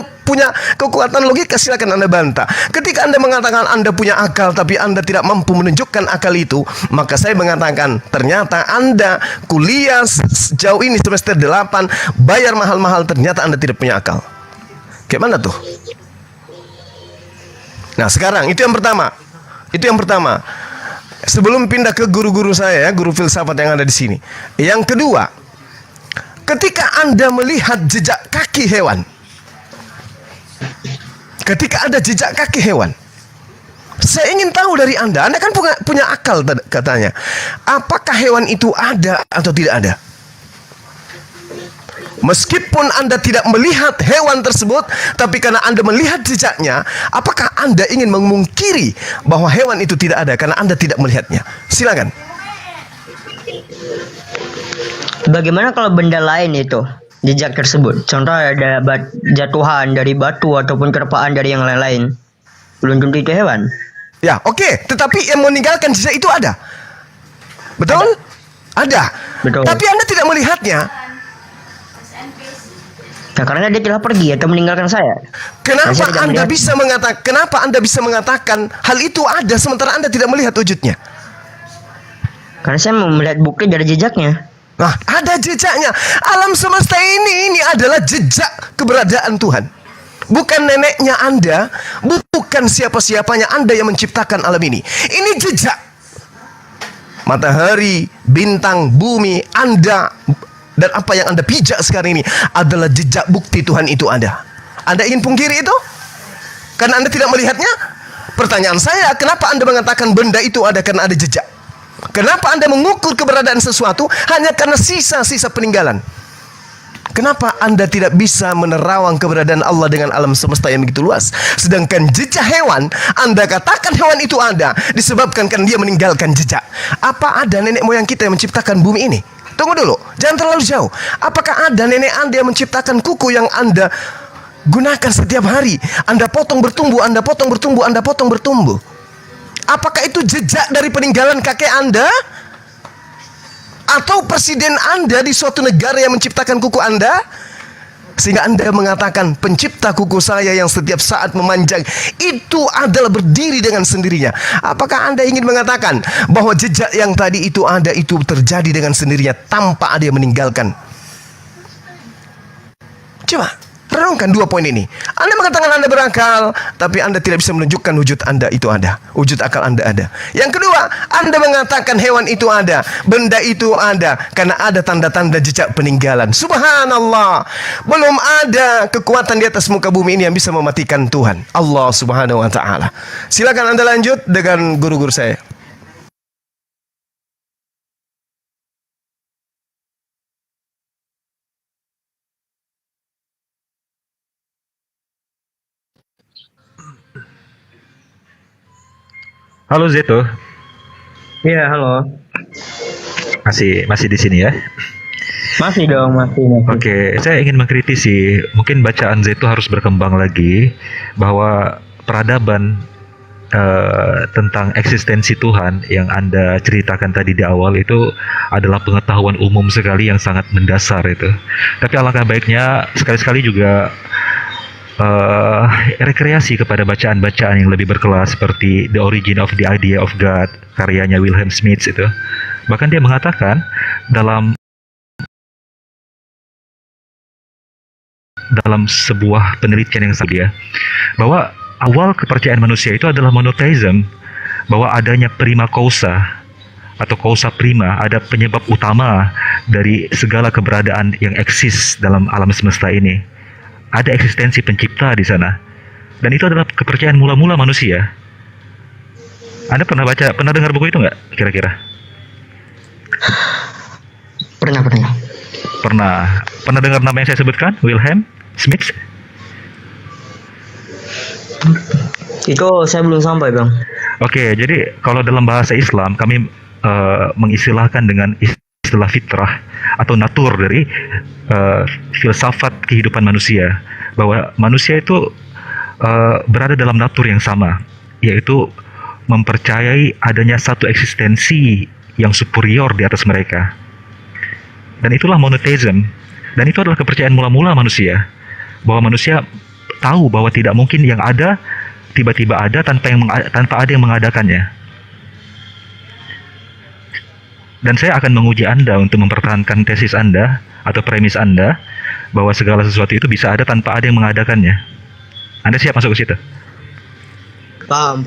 kekuatan logika silakan Anda bantah. Ketika Anda mengatakan Anda punya akal tapi Anda tidak mampu menunjukkan akal itu, maka saya mengatakan ternyata Anda kuliah sejauh ini semester 8 bayar mahal-mahal, ternyata Anda tidak punya akal. Gimana tuh? Nah, sekarang itu yang pertama. Itu yang pertama. Sebelum pindah ke guru-guru saya ya, guru filsafat yang ada di sini. Yang kedua, ketika Anda melihat jejak kaki hewan, ketika ada jejak kaki hewan, saya ingin tahu dari Anda kan punya akal katanya. Apakah hewan itu ada atau tidak ada? Meskipun Anda tidak melihat hewan tersebut, tapi karena Anda melihat jejaknya, apakah Anda ingin memungkiri bahwa hewan itu tidak ada karena Anda tidak melihatnya? Silakan. Bagaimana kalau benda lain itu jejak tersebut? Contoh ada jatuhan dari batu ataupun terpaan dari yang lain-lain. Belum tentu itu hewan. Ya, oke. Tetapi yang meninggalkan jejak itu ada. Betul? Ada. Betul. Tapi Anda tidak melihatnya. Nah, karena dia telah pergi atau meninggalkan saya. Kenapa tidak Anda melihat. bisa mengatakan? Kenapa Anda bisa mengatakan hal itu ada sementara Anda tidak melihat wujudnya? Karena saya melihat bukti dari jejaknya. Nah, ada jejaknya. Alam semesta ini adalah jejak keberadaan Tuhan. Bukan neneknya Anda, bukan siapa-siapanya Anda yang menciptakan alam ini. Ini jejak. Matahari, bintang, bumi, Anda dan apa yang Anda pijak sekarang ini adalah jejak bukti Tuhan itu ada. Anda ingin pungkiri itu? Karena Anda tidak melihatnya? Pertanyaan saya, kenapa Anda mengatakan benda itu ada karena ada jejak? Kenapa Anda mengukur keberadaan sesuatu hanya karena sisa-sisa peninggalan? Kenapa Anda tidak bisa menerawang keberadaan Allah dengan alam semesta yang begitu luas? Sedangkan jejak hewan, Anda katakan hewan itu ada disebabkan kan dia meninggalkan jejak. Apa ada nenek moyang kita yang menciptakan bumi ini? Tunggu dulu, jangan terlalu jauh. Apakah ada nenek Anda yang menciptakan kuku yang Anda gunakan setiap hari? Anda potong bertumbuh, Anda potong bertumbuh, Anda potong bertumbuh. Apakah itu jejak dari peninggalan kakek Anda? Atau presiden Anda di suatu negara yang menciptakan kuku Anda? Sehingga Anda mengatakan pencipta kuku saya yang setiap saat memanjang itu adalah berdiri dengan sendirinya. Apakah Anda ingin mengatakan bahwa jejak yang tadi itu ada itu terjadi dengan sendirinya tanpa ada yang meninggalkan? Coba renungkan dua poin ini. Anda mengatakan Anda berakal, tapi Anda tidak bisa menunjukkan wujud Anda itu ada. Wujud akal Anda ada. Yang kedua, Anda mengatakan hewan itu ada, benda itu ada, karena ada tanda-tanda jejak peninggalan. Subhanallah. Belum ada kekuatan di atas muka bumi ini yang bisa mematikan Tuhan, Allah Subhanahu wa Ta'ala. Silakan Anda lanjut dengan guru-guru saya. Halo Zeto, Iya, halo. masih di sini ya? Masih dong, masih. Oke, saya ingin mengkritisi, mungkin bacaan Zeto harus berkembang lagi bahwa peradaban tentang eksistensi Tuhan yang Anda ceritakan tadi di awal itu adalah pengetahuan umum sekali yang sangat mendasar itu. Tapi alangkah baiknya sekali-sekali juga rekreasi kepada bacaan-bacaan yang lebih berkelas seperti The Origin of the Idea of God karyanya Wilhelm Smith itu. Bahkan dia mengatakan dalam sebuah penelitian yang dia bahwa awal kepercayaan manusia itu adalah monotheism, bahwa adanya prima causa atau causa prima, ada penyebab utama dari segala keberadaan yang eksis dalam alam semesta ini. Ada eksistensi pencipta di sana. Dan itu adalah kepercayaan mula-mula manusia. Anda pernah dengar buku itu nggak kira-kira? Pernah. Pernah dengar nama yang saya sebutkan? Wilhelm Smith? Itu saya belum sampai, Bang. Oke, jadi kalau dalam bahasa Islam kami mengistilahkan dengan istilah fitrah atau natur dari filsafat kehidupan manusia, bahwa manusia itu berada dalam natur yang sama, yaitu mempercayai adanya satu eksistensi yang superior di atas mereka. Dan itulah monotheism. Dan itu adalah kepercayaan mula-mula manusia, bahwa manusia tahu bahwa tidak mungkin yang ada tiba-tiba ada tanpa ada yang mengadakannya. Dan saya akan menguji Anda untuk mempertahankan tesis Anda atau premis Anda bahwa segala sesuatu itu bisa ada tanpa ada yang mengadakannya. Anda siap masuk ke situ? Paham.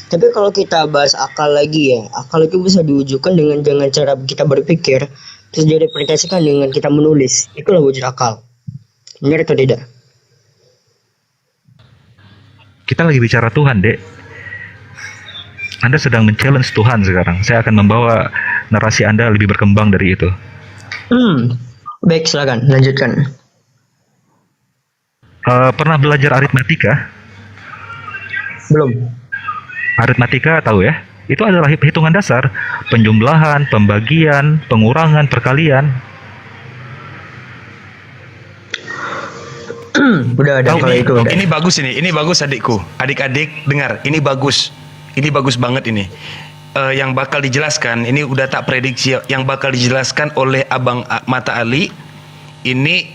Tapi kalau kita bahas akal lagi ya, akal itu bisa diwujudkan dengan cara kita berpikir, terus diaplikasikan dengan kita menulis. Itulah wujud akal. Benar atau tidak? Kita lagi bicara Tuhan, Dek. Anda sedang men-challenge Tuhan sekarang. Saya akan membawa narasi Anda lebih berkembang dari itu. Baik, silakan lanjutkan. Pernah belajar aritmatika? Belum. Aritmatika tahu ya? Itu adalah hitungan dasar, penjumlahan, pembagian, pengurangan, perkalian. Udah ada kalau itu. Ini bagus ini bagus adikku. Adik-adik dengar, ini bagus. Ini bagus banget ini. Yang bakal dijelaskan, ini udah tak prediksi, yang bakal dijelaskan oleh Abang Mata Ali ini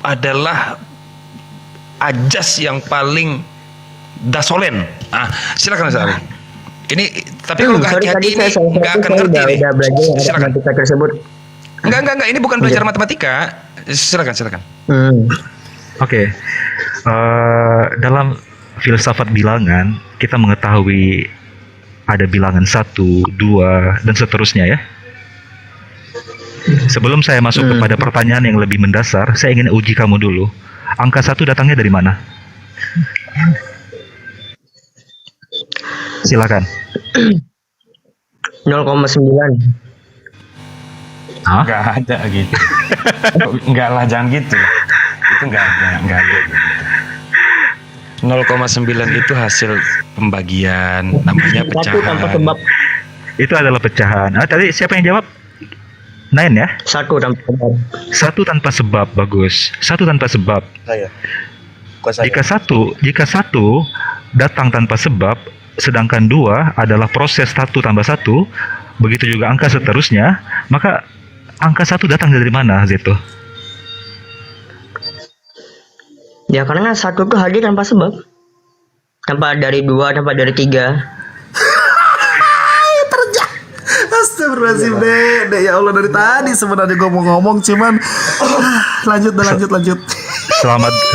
adalah ajas yang paling dasolen. Silakan Mas Ali. Ini tapi kalau hati-hati ini nggak akan ngerti nih. Silakan. Tersebut. Enggak, ini bukan belajar matematika. Silakan. Oke. Dalam filsafat bilangan kita mengetahui ada bilangan 1, 2 dan seterusnya ya. Sebelum saya masuk kepada pertanyaan yang lebih mendasar, saya ingin uji kamu dulu. Angka 1 datangnya dari mana? Silakan. 0,9. Hah? Enggak ada gitu. Enggak lah, jangan gitu. Itu enggak ada. 0,9 itu hasil pembagian, namanya pecahan. Itu adalah pecahan. Tadi siapa yang jawab? 9 ya? 1 tanpa sebab. 1 tanpa sebab, bagus. 1 tanpa sebab. Saya. Jika satu datang tanpa sebab, sedangkan 2 adalah proses 1 tambah 1, begitu juga angka seterusnya, maka angka 1 datang dari mana, Zeto? Ya karena 1 tuh hadir tanpa sebab. Tanpa dari 2, tanpa dari 3. Astagfirullahaladzim, Dek. Ya Allah, dari tadi sebenarnya gue mau ngomong, cuman lanjut.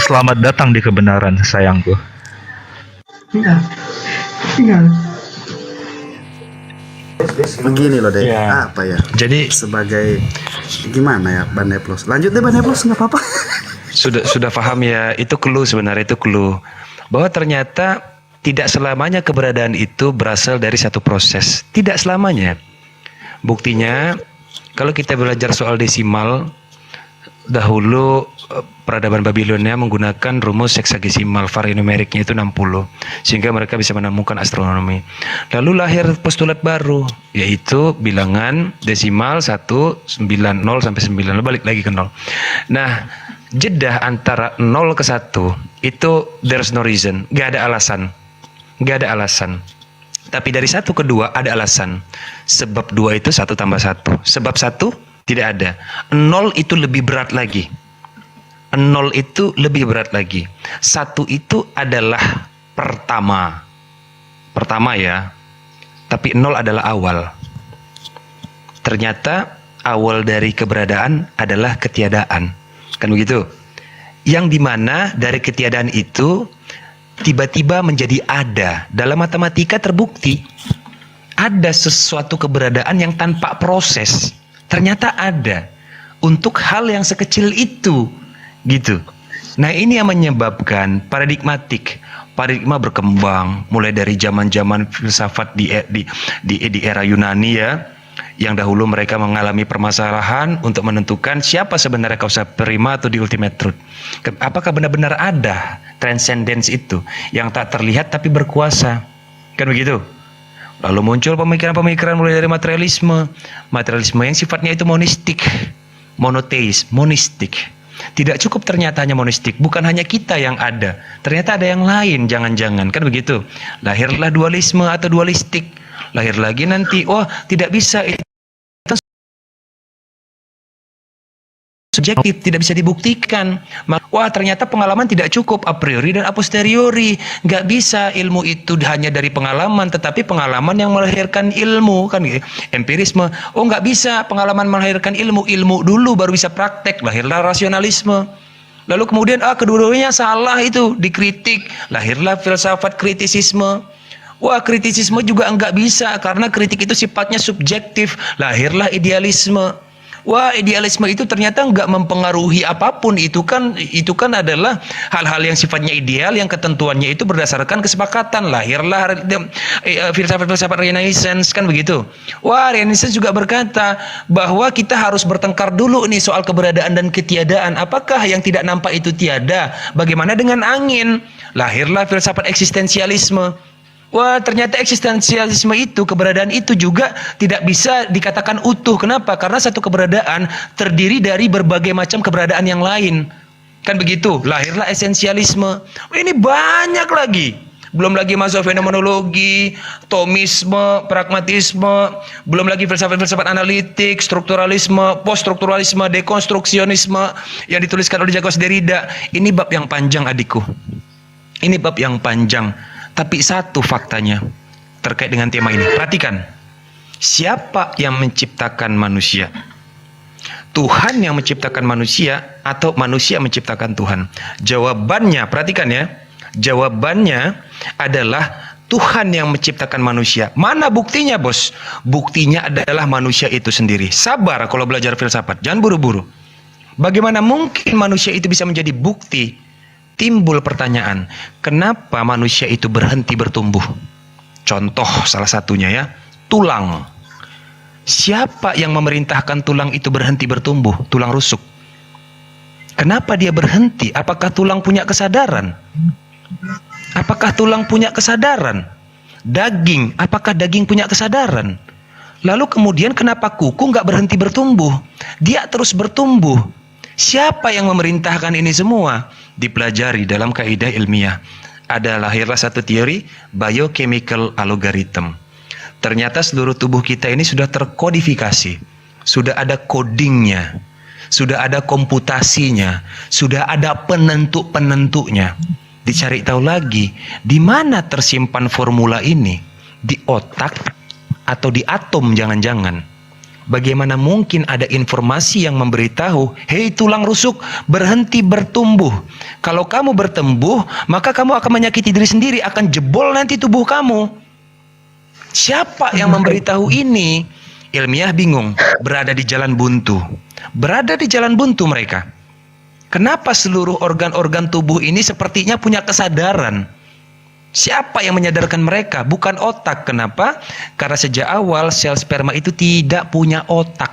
Selamat datang di kebenaran, sayangku. Tinggal. Begini loh, Dek. Ya. Apa ya? Jadi Sebagai gimana ya, Ban Neplos? Lanjut deh, Ban Neplos, nggak apa-apa. sudah paham ya, itu clue sebenarnya, itu clue bahwa ternyata tidak selamanya keberadaan itu berasal dari satu proses, tidak selamanya. Buktinya kalau kita belajar soal desimal, dahulu peradaban Babilonia menggunakan rumus heksagesimal, varinumeriknya itu 60, sehingga mereka bisa menemukan astronomi. Lalu lahir postulat baru, yaitu bilangan desimal 1, 9, 0 sampai 9, lalu balik lagi ke 0. Nah, jeda antara 0 ke 1 itu there's no reason, gak ada alasan. Tapi dari 1 ke 2 ada alasan. Sebab 2 itu 1 tambah 1. Sebab 1 tidak ada. 0 itu lebih berat lagi. 0 itu lebih berat lagi. 1 itu adalah pertama. Pertama ya. Tapi 0 adalah awal. Ternyata awal dari keberadaan adalah ketiadaan. Kan begitu? Yang dimana dari ketiadaan itu tiba-tiba menjadi ada. Dalam matematika terbukti ada sesuatu keberadaan yang tanpa proses. Ternyata ada untuk hal yang sekecil itu, gitu. Nah, ini yang menyebabkan paradigma berkembang mulai dari zaman-zaman filsafat di era Yunani ya, yang dahulu mereka mengalami permasalahan untuk menentukan siapa sebenarnya kausa prima atau di ultimate truth. Apakah benar-benar ada transcendence itu yang tak terlihat tapi berkuasa? Kan begitu? Lalu muncul pemikiran-pemikiran mulai dari materialisme yang sifatnya itu monistik, monoteis, monistik. Tidak cukup ternyata hanya monistik, bukan hanya kita yang ada. Ternyata ada yang lain, jangan-jangan. Kan begitu? Lahirlah dualisme atau dualistik. Lahir lagi nanti, tidak bisa itu subjektif, tidak bisa dibuktikan. Wah, ternyata pengalaman tidak cukup, a priori dan a posteriori. Nggak bisa ilmu itu hanya dari pengalaman, tetapi pengalaman yang melahirkan ilmu, kan gitu. Empirisme. Nggak bisa pengalaman melahirkan ilmu dulu baru bisa praktek. Lahirlah rasionalisme. Lalu kemudian kedua-duanya salah, itu dikritik. Lahirlah filsafat kritisisme. Wah, kritisisme juga enggak bisa karena kritik itu sifatnya subjektif. Lahirlah idealisme. Wah, idealisme itu ternyata enggak mempengaruhi apapun. Itu kan adalah hal-hal yang sifatnya ideal, yang ketentuannya itu berdasarkan kesepakatan. Lahirlah filsafat-filsafat Renaissance, kan begitu. Wah, Renaissance juga berkata bahwa kita harus bertengkar dulu nih soal keberadaan dan ketiadaan. Apakah yang tidak nampak itu tiada? Bagaimana dengan angin? Lahirlah filsafat eksistensialisme. Wah, ternyata eksistensialisme itu, keberadaan itu juga tidak bisa dikatakan utuh. Kenapa? Karena satu keberadaan terdiri dari berbagai macam keberadaan yang lain. Kan begitu? Lahirlah esensialisme. Ini banyak lagi. Belum lagi masuk fenomenologi, Thomisme, pragmatisme, belum lagi filsafat-filsafat analitik, strukturalisme, poststrukturalisme, dekonstruksionisme yang dituliskan oleh Jacques Derrida. Ini bab yang panjang, adikku. Ini bab yang panjang. Tapi satu faktanya terkait dengan tema ini. Perhatikan. Siapa yang menciptakan manusia? Tuhan yang menciptakan manusia atau manusia menciptakan Tuhan? Jawabannya, perhatikan ya. Jawabannya adalah Tuhan yang menciptakan manusia. Mana buktinya, bos? Buktinya adalah manusia itu sendiri. Sabar kalau belajar filsafat. Jangan buru-buru. Bagaimana mungkin manusia itu bisa menjadi bukti? Timbul pertanyaan, kenapa manusia itu berhenti bertumbuh? Contoh salah satunya ya, tulang. Siapa yang memerintahkan tulang itu berhenti bertumbuh? Tulang rusuk. Kenapa dia berhenti? Apakah tulang punya kesadaran? Apakah tulang punya kesadaran? Daging, apakah daging punya kesadaran? Lalu kemudian kenapa kuku nggak berhenti bertumbuh? Dia terus bertumbuh. Siapa yang memerintahkan ini semua? Dipelajari dalam kaidah ilmiah. Lahirlah satu teori, biochemical algorithm. Ternyata seluruh tubuh kita ini sudah terkodifikasi, sudah ada codingnya, sudah ada komputasinya, sudah ada penentu-penentunya. Dicari tahu lagi, di mana tersimpan formula ini? Di otak atau di atom jangan-jangan. Bagaimana mungkin ada informasi yang memberitahu, hei tulang rusuk, berhenti bertumbuh. Kalau kamu bertumbuh, maka kamu akan menyakiti diri sendiri, akan jebol nanti tubuh kamu. Siapa yang memberitahu ini? Ilmiah bingung, berada di jalan buntu. Berada di jalan buntu mereka. Kenapa seluruh organ-organ tubuh ini sepertinya punya kesadaran? Siapa yang menyadarkan mereka? Bukan otak. Kenapa? Karena sejak awal sel sperma itu tidak punya otak.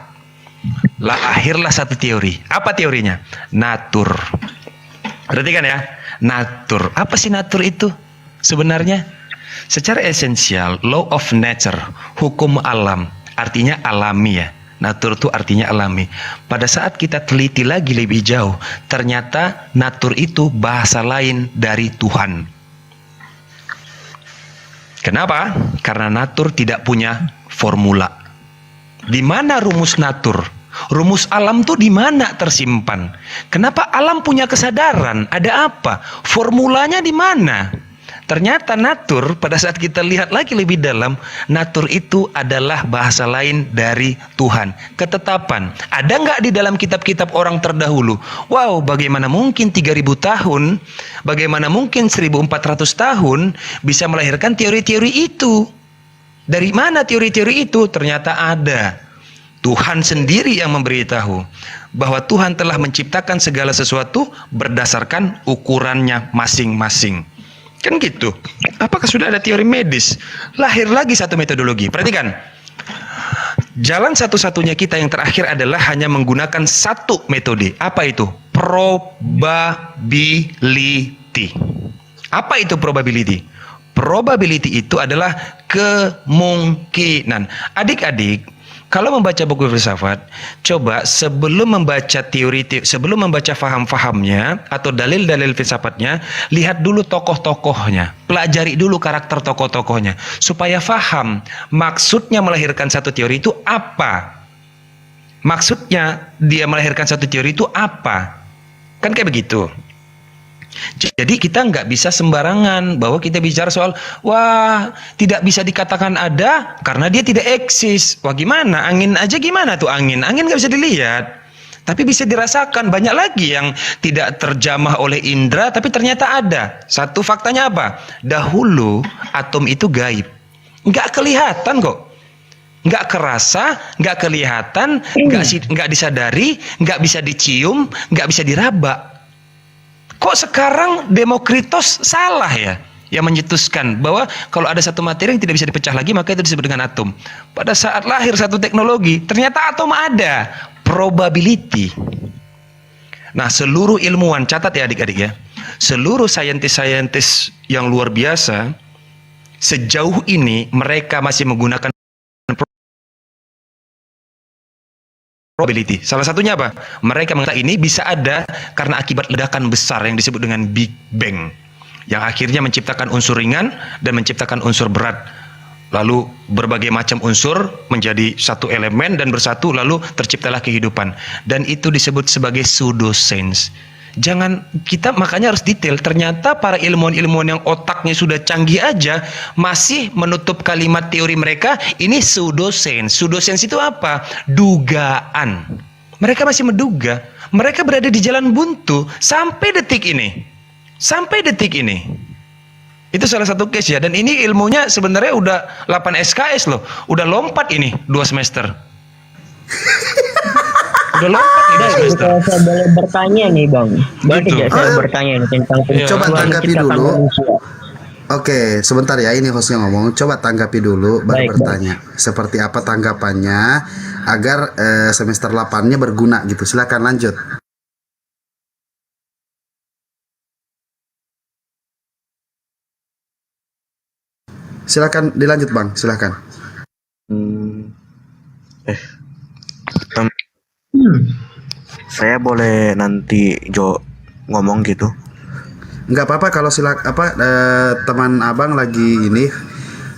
Lahirlah satu teori. Apa teorinya? Natur. Perhatikan ya. Natur. Apa sih natur itu? Sebenarnya secara esensial, law of nature, hukum alam, artinya alami ya. Natur itu artinya alami. Pada saat kita teliti lagi lebih jauh, ternyata natur itu bahasa lain dari Tuhan. Kenapa? Karena natur tidak punya formula. Di mana rumus natur? Rumus alam tuh di mana tersimpan? Kenapa alam punya kesadaran? Ada apa? Formulanya di mana? Ternyata natur, pada saat kita lihat lagi lebih dalam, natur itu adalah bahasa lain dari Tuhan. Ketetapan. Ada nggak di dalam kitab-kitab orang terdahulu? Wow, bagaimana mungkin 3000 tahun, bagaimana mungkin 1400 tahun bisa melahirkan teori-teori itu? Dari mana teori-teori itu? Ternyata ada. Tuhan sendiri yang memberitahu bahwa Tuhan telah menciptakan segala sesuatu berdasarkan ukurannya masing-masing. Kan gitu. Apakah sudah ada teori medis? Lahir lagi satu metodologi. Perhatikan. Jalan satu-satunya kita yang terakhir adalah hanya menggunakan satu metode. Apa itu? Probability. Apa itu probability? Probability itu adalah kemungkinan. Adik-adik, kalau membaca buku filsafat, coba sebelum membaca sebelum membaca faham-fahamnya atau dalil-dalil filsafatnya, lihat dulu tokoh-tokohnya, pelajari dulu karakter tokoh-tokohnya, supaya faham maksudnya melahirkan satu teori itu apa. Maksudnya dia melahirkan satu teori itu apa? Kan kayak begitu. Jadi kita nggak bisa sembarangan bahwa kita bicara soal wah tidak bisa dikatakan ada karena dia tidak eksis. Wah gimana? Angin aja gimana tuh angin? Angin nggak bisa dilihat, tapi bisa dirasakan. Banyak lagi yang tidak terjamah oleh indera tapi ternyata ada. Satu faktanya apa? Dahulu atom itu gaib, nggak kelihatan kok. Nggak kerasa, nggak kelihatan, nggak disadari, nggak bisa dicium, nggak bisa diraba. Kok sekarang Demokritos salah ya? Yang mencetuskan bahwa kalau ada satu materi yang tidak bisa dipecah lagi maka itu disebut dengan atom. Pada saat lahir satu teknologi, ternyata atom ada. Probability. Nah, seluruh ilmuwan, catat ya adik-adik ya. Seluruh saintis-saintis yang luar biasa, sejauh ini mereka masih menggunakan probability. Salah satunya apa? Mereka mengatakan ini bisa ada karena akibat ledakan besar yang disebut dengan Big Bang, yang akhirnya menciptakan unsur ringan dan menciptakan unsur berat. Lalu berbagai macam unsur menjadi satu elemen dan bersatu, lalu terciptalah kehidupan. Dan itu disebut sebagai pseudoscience. Jangan, kita makanya harus detail. Ternyata para ilmuwan-ilmuwan yang otaknya sudah canggih aja masih menutup kalimat teori mereka ini pseudoscience. Pseudoscience itu apa? Dugaan. Mereka masih menduga. Mereka berada di jalan buntu sampai detik ini. Sampai detik ini. Itu salah satu case ya. Dan ini ilmunya sebenarnya udah 8 SKS loh. Udah lompat ini 2 semester. Udah lompat nih 2 semester. Saya boleh bertanya nih Bang. Boleh tidak saya bertanya nih tentang Coba tanggapi dulu. Oke, sebentar ya, ini hostnya ngomong. Coba tanggapi dulu, baru bertanya. Seperti apa tanggapannya agar semester 8-nya berguna gitu. Silakan lanjut. Silakan dilanjut Bang, silakan. Saya boleh nanti ngomong gitu? Nggak apa-apa kalau teman abang lagi ini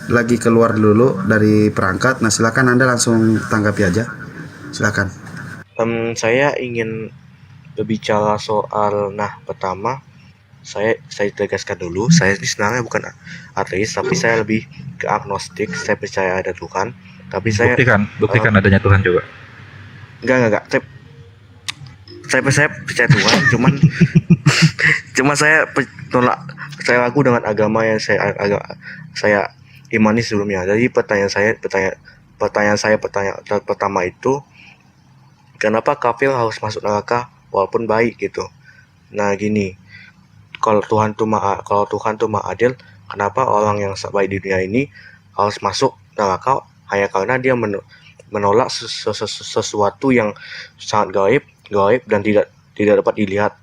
lagi keluar dulu dari perangkat. Nah, silakan Anda langsung tanggapi aja. Silakan. Saya ingin berbicara soal, pertama saya tegaskan dulu, saya ini sebenarnya bukan ateis, tapi saya lebih ke agnostik. Saya percaya ada Tuhan, tapi saya Buktikan adanya Tuhan juga. enggak. Saya percaya Tuhan, cuma saya tolak, saya ragu dengan agama yang saya imani sebelumnya. Jadi pertanyaan saya pertama itu, kenapa kafir harus masuk neraka walaupun baik gitu? Nah gini, kalau Tuhan tuh maha adil, kenapa orang yang baik di dunia ini harus masuk neraka hanya karena dia menolak sesuatu yang sangat gaib dan tidak dapat dilihat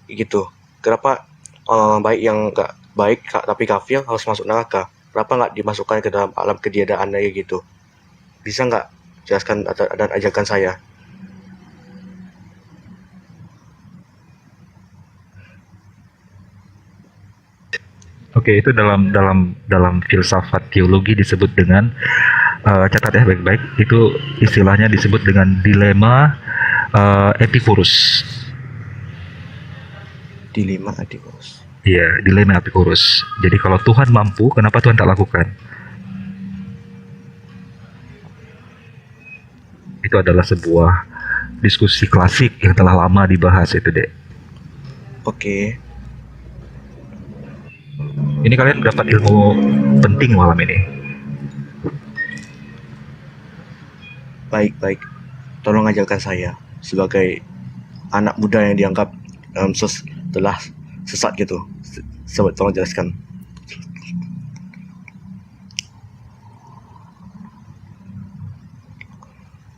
gitu? Kenapa orang baik yang nggak baik tapi kafir harus masuk neraka? Kenapa nggak dimasukkan ke dalam alam ketiadaan aja gitu? Bisa nggak jelaskan dan ajarkan saya? Oke, itu dalam filsafat teologi disebut dengan catat ya baik-baik, itu istilahnya disebut dengan dilema Epikurus. Dilema Epikurus. Iya, dilema Epikurus. Jadi kalau Tuhan mampu, kenapa Tuhan tak lakukan? Itu adalah sebuah diskusi klasik yang telah lama dibahas itu, Dek. Oke. Ini kalian dapat ilmu penting malam ini. Baik. Tolong ajarkan saya sebagai anak muda yang dianggap telah sesat gitu. Tolong jelaskan.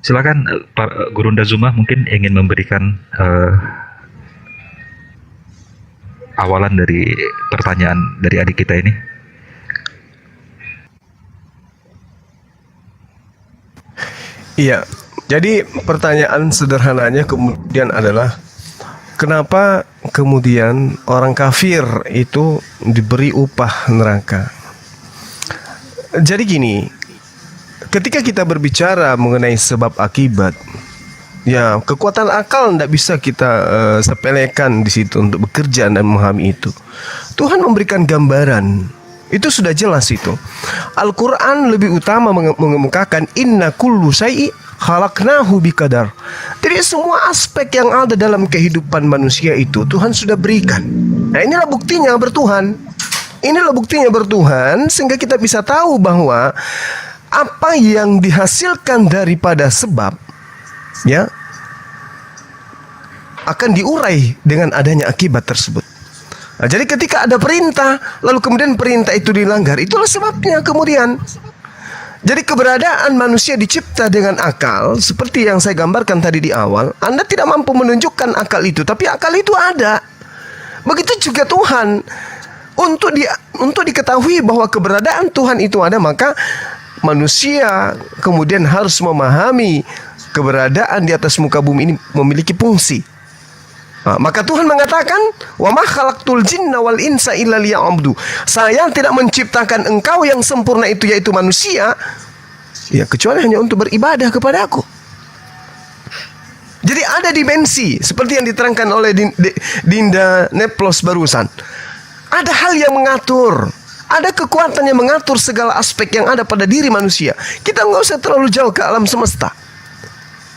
Silakan Pak Gurunda Zuma mungkin ingin memberikan awalan dari pertanyaan dari adik kita ini. Iya, jadi pertanyaan sederhananya kemudian adalah, kenapa kemudian orang kafir itu diberi upah neraka? Jadi gini, ketika kita berbicara mengenai sebab akibat, ya kekuatan akal tidak bisa kita sepelekan di situ untuk bekerja dan memahami itu. Tuhan memberikan gambaran, itu sudah jelas itu. Al-Quran lebih utama mengemukakan inna kullu syai'i khalaqnahu biqadar. Jadi semua aspek yang ada dalam kehidupan manusia itu Tuhan sudah berikan. Nah inilah buktinya bertuhan. Sehingga kita bisa tahu bahwa apa yang dihasilkan daripada sebab, ya, akan diurai dengan adanya akibat tersebut. Nah, jadi ketika ada perintah, lalu kemudian perintah itu dilanggar, itulah sebabnya kemudian. Jadi keberadaan manusia dicipta dengan akal, seperti yang saya gambarkan tadi di awal. Anda tidak mampu menunjukkan akal itu, tapi akal itu ada. Begitu juga Tuhan. Untuk diketahui bahwa keberadaan Tuhan itu ada, maka manusia kemudian harus memahami keberadaan di atas muka bumi ini memiliki fungsi. Nah, maka Tuhan mengatakan, "Wa ma khalaqtul jinna wal insa illa liya'budu." Saya tidak menciptakan engkau yang sempurna itu, yaitu manusia, ya kecuali hanya untuk beribadah kepada Aku. Jadi ada dimensi seperti yang diterangkan oleh Dinda Neplos barusan. Ada hal yang mengatur, ada kekuatan yang mengatur segala aspek yang ada pada diri manusia. Kita nggak usah terlalu jauh ke alam semesta.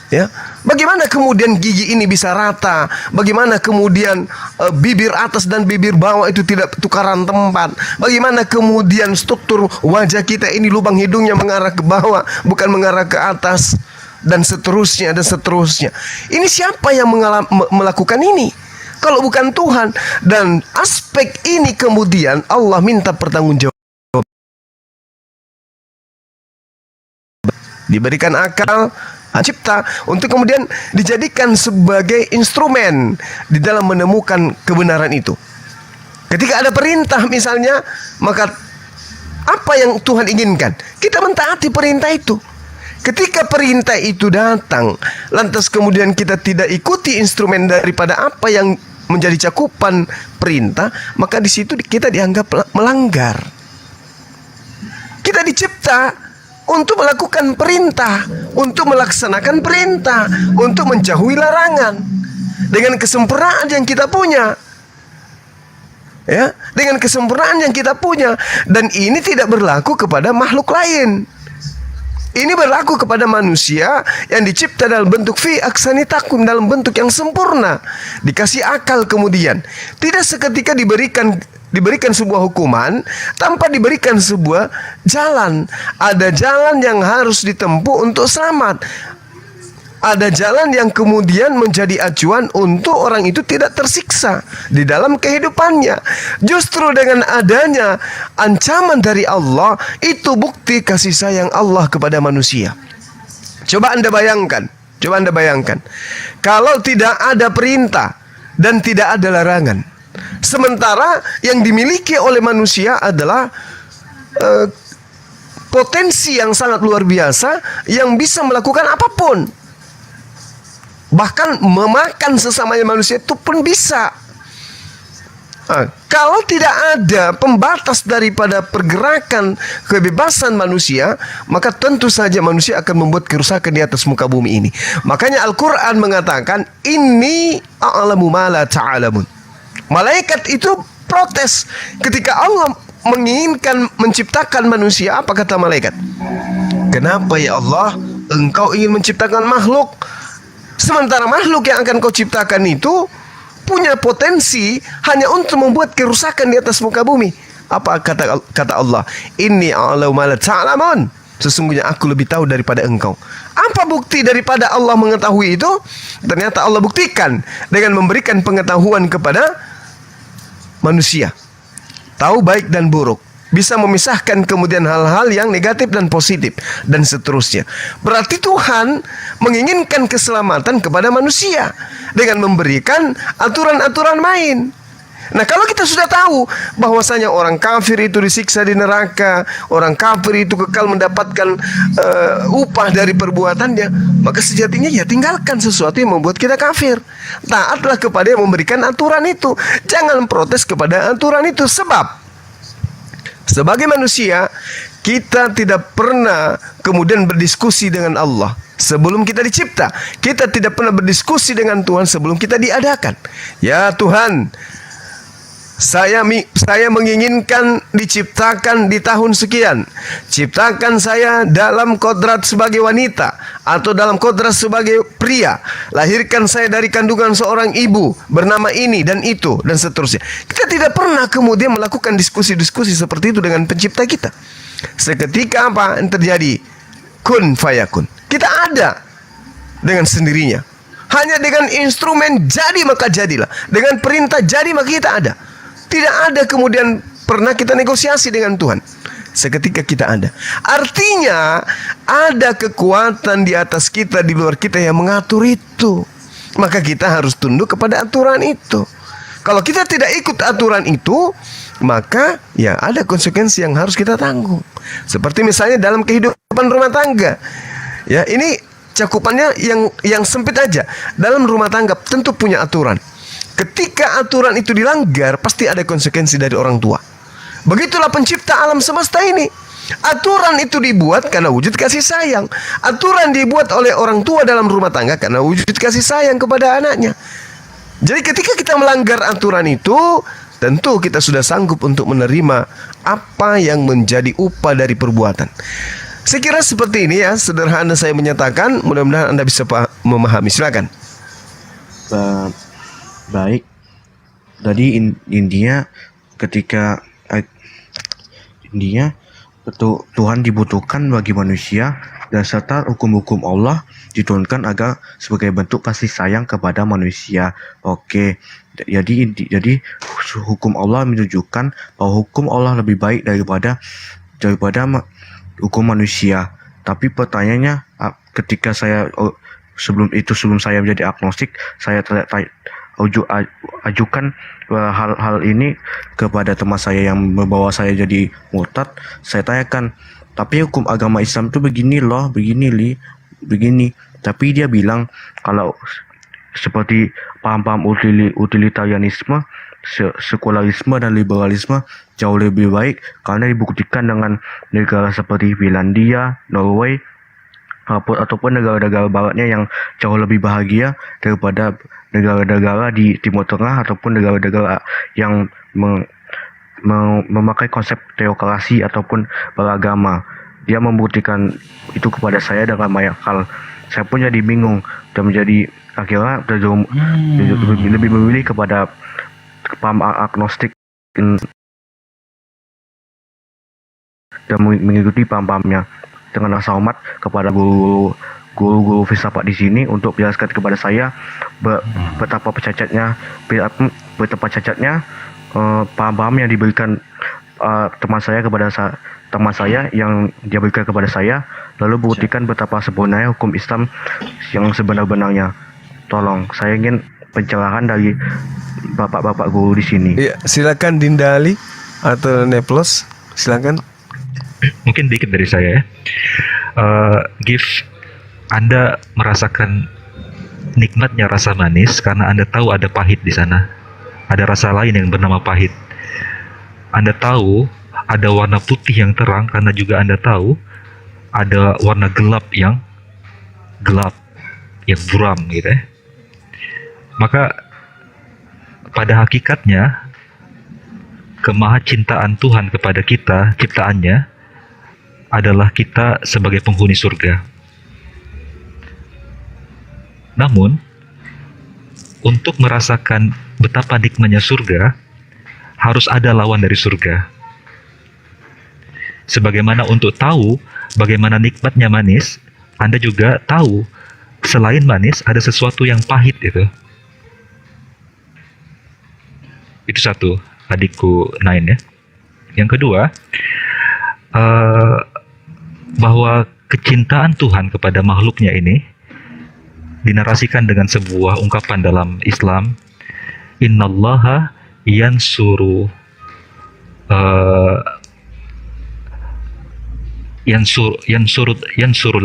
Ya, bagaimana kemudian gigi ini bisa rata? Bagaimana kemudian bibir atas dan bibir bawah itu tidak tukaran tempat? Bagaimana kemudian struktur wajah kita ini, lubang hidungnya mengarah ke bawah, bukan mengarah ke atas, dan seterusnya dan seterusnya. Ini siapa yang melakukan ini? Kalau bukan Tuhan. Dan aspek ini kemudian Allah minta pertanggungjawaban. Diberikan akal cipta untuk kemudian dijadikan sebagai instrumen di dalam menemukan kebenaran itu. Ketika ada perintah misalnya, maka apa yang Tuhan inginkan? Kita mentaati perintah itu. Ketika perintah itu datang, lantas kemudian kita tidak ikuti instrumen daripada apa yang menjadi cakupan perintah, maka di situ kita dianggap melanggar. Kita dicipta untuk melakukan perintah, untuk melaksanakan perintah, untuk menjauhi larangan dengan kesempurnaan yang kita punya. Ya, dengan kesempurnaan yang kita punya, dan ini tidak berlaku kepada makhluk lain. Ini berlaku kepada manusia yang dicipta dalam bentuk fi aksani takum, dalam bentuk yang sempurna, dikasih akal, kemudian tidak seketika diberikan sebuah hukuman tanpa diberikan sebuah jalan. Ada jalan yang harus ditempuh untuk selamat. Ada jalan yang kemudian menjadi acuan untuk orang itu tidak tersiksa di dalam kehidupannya. Justru dengan adanya ancaman dari Allah, itu bukti kasih sayang Allah kepada manusia. Coba Anda bayangkan, kalau tidak ada perintah dan tidak ada larangan, sementara yang dimiliki oleh manusia adalah potensi yang sangat luar biasa yang bisa melakukan apapun. Bahkan memakan sesamanya manusia itu pun bisa. Kalau tidak ada pembatas daripada pergerakan kebebasan manusia, maka tentu saja manusia akan membuat kerusakan di atas muka bumi ini. Makanya Al-Quran mengatakan, Inni a'lamu ma la ta'alamun. Malaikat itu protes ketika Allah menginginkan menciptakan manusia. Apa kata malaikat? Kenapa ya Allah Engkau ingin menciptakan makhluk, sementara makhluk yang akan kau ciptakan itu punya potensi hanya untuk membuat kerusakan di atas muka bumi? Apa kata Allah? Inni a'lamu ma la ta'lamun. Sesungguhnya aku lebih tahu daripada engkau. Apa bukti daripada Allah mengetahui itu? Ternyata Allah buktikan dengan memberikan pengetahuan kepada manusia. Tahu baik dan buruk, bisa memisahkan kemudian hal-hal yang negatif dan positif, dan seterusnya. Berarti Tuhan menginginkan keselamatan kepada manusia dengan memberikan aturan-aturan main. Nah, kalau kita sudah tahu bahwasanya orang kafir itu disiksa di neraka, orang kafir itu kekal mendapatkan upah dari perbuatannya, maka sejatinya ya tinggalkan sesuatu yang membuat kita kafir. Taatlah kepada yang memberikan aturan itu. Jangan protes kepada aturan itu, sebab sebagai manusia, kita tidak pernah kemudian berdiskusi dengan Allah sebelum kita dicipta. Kita tidak pernah berdiskusi dengan Tuhan sebelum kita diadakan. Ya Tuhan, saya menginginkan diciptakan di tahun sekian. Ciptakan saya dalam kodrat sebagai wanita atau dalam kodrat sebagai pria. Lahirkan saya dari kandungan seorang ibu bernama ini dan itu dan seterusnya. Kita tidak pernah kemudian melakukan diskusi-diskusi seperti itu dengan pencipta kita. Seketika apa yang terjadi? Kun fayakun. Kita ada dengan sendirinya. Hanya dengan instrumen jadi maka jadilah. Dengan perintah jadi maka kita ada. Tidak ada kemudian pernah kita negosiasi dengan Tuhan. Seketika kita ada. Artinya ada kekuatan di atas kita, di luar kita yang mengatur itu. Maka kita harus tunduk kepada aturan itu. Kalau kita tidak ikut aturan itu, maka ya ada konsekuensi yang harus kita tanggung. Seperti misalnya dalam kehidupan rumah tangga. Ya, ini cakupannya yang sempit aja. Dalam rumah tangga tentu punya aturan. Ketika aturan itu dilanggar, pasti ada konsekuensi dari orang tua. Begitulah pencipta alam semesta ini. Aturan itu dibuat karena wujud kasih sayang. Aturan dibuat oleh orang tua dalam rumah tangga karena wujud kasih sayang kepada anaknya. Jadi ketika kita melanggar aturan itu, tentu kita sudah sanggup untuk menerima apa yang menjadi upah dari perbuatan. Saya kira seperti ini ya, sederhana saya menyatakan. Mudah-mudahan Anda bisa memahami. Silakan. Baik. Jadi intinya ketika Tuhan dibutuhkan bagi manusia, dan serta hukum-hukum Allah diturunkan agar sebagai bentuk kasih sayang kepada manusia. Oke. Jadi hukum Allah menunjukkan bahwa hukum Allah lebih baik daripada hukum manusia. Tapi pertanyaannya, ketika saya sebelum saya menjadi agnostik, saya ajukan hal ini kepada teman saya yang membawa saya jadi murtad. Saya tanyakan, tapi hukum agama Islam itu begini loh, begini. Tapi dia bilang kalau seperti paham-paham utilitarianisme, sekularisme dan liberalisme jauh lebih baik karena dibuktikan dengan negara seperti Finlandia, Norway, ataupun negara-negara baratnya yang jauh lebih bahagia daripada negara-negara di Timur Tengah ataupun negara-negara yang memakai konsep teokrasi ataupun beragama. Dia membuktikan itu kepada saya dengan banyak hal. Saya pun jadi bingung dan menjadi akhirnya lebih memilih kepada paham agnostik dan mengikuti paham-pahamnya dengan rasa hormat kepada guru-guru filsafat di sini untuk menjelaskan kepada saya betapa cacatnya paham-paham yang diberikan teman saya kepada teman saya yang dia berikan kepada saya, lalu buktikan betapa sempurnanya hukum Islam yang sebenar-benarnya. Tolong, saya ingin pencerahan dari bapak-bapak guru di sini. Ya, silakan Dinda Ali atau Neplos, silakan. Mungkin dikit dari saya ya. Anda merasakan nikmatnya rasa manis karena Anda tahu ada pahit di sana. Ada rasa lain yang bernama pahit. Anda tahu ada warna putih yang terang karena juga Anda tahu ada warna gelap yang buram gitu ya. Maka pada hakikatnya kemahacintaan Tuhan kepada kita, ciptaannya adalah kita sebagai penghuni surga. Namun untuk merasakan betapa nikmatnya surga harus ada lawan dari surga. Sebagaimana untuk tahu bagaimana nikmatnya manis, Anda juga tahu selain manis ada sesuatu yang pahit itu. Itu satu, adikku Nain ya. Yang kedua, bahwa kecintaan Tuhan kepada makhluknya ini dinarasikan dengan sebuah ungkapan dalam Islam, innallaha yansurul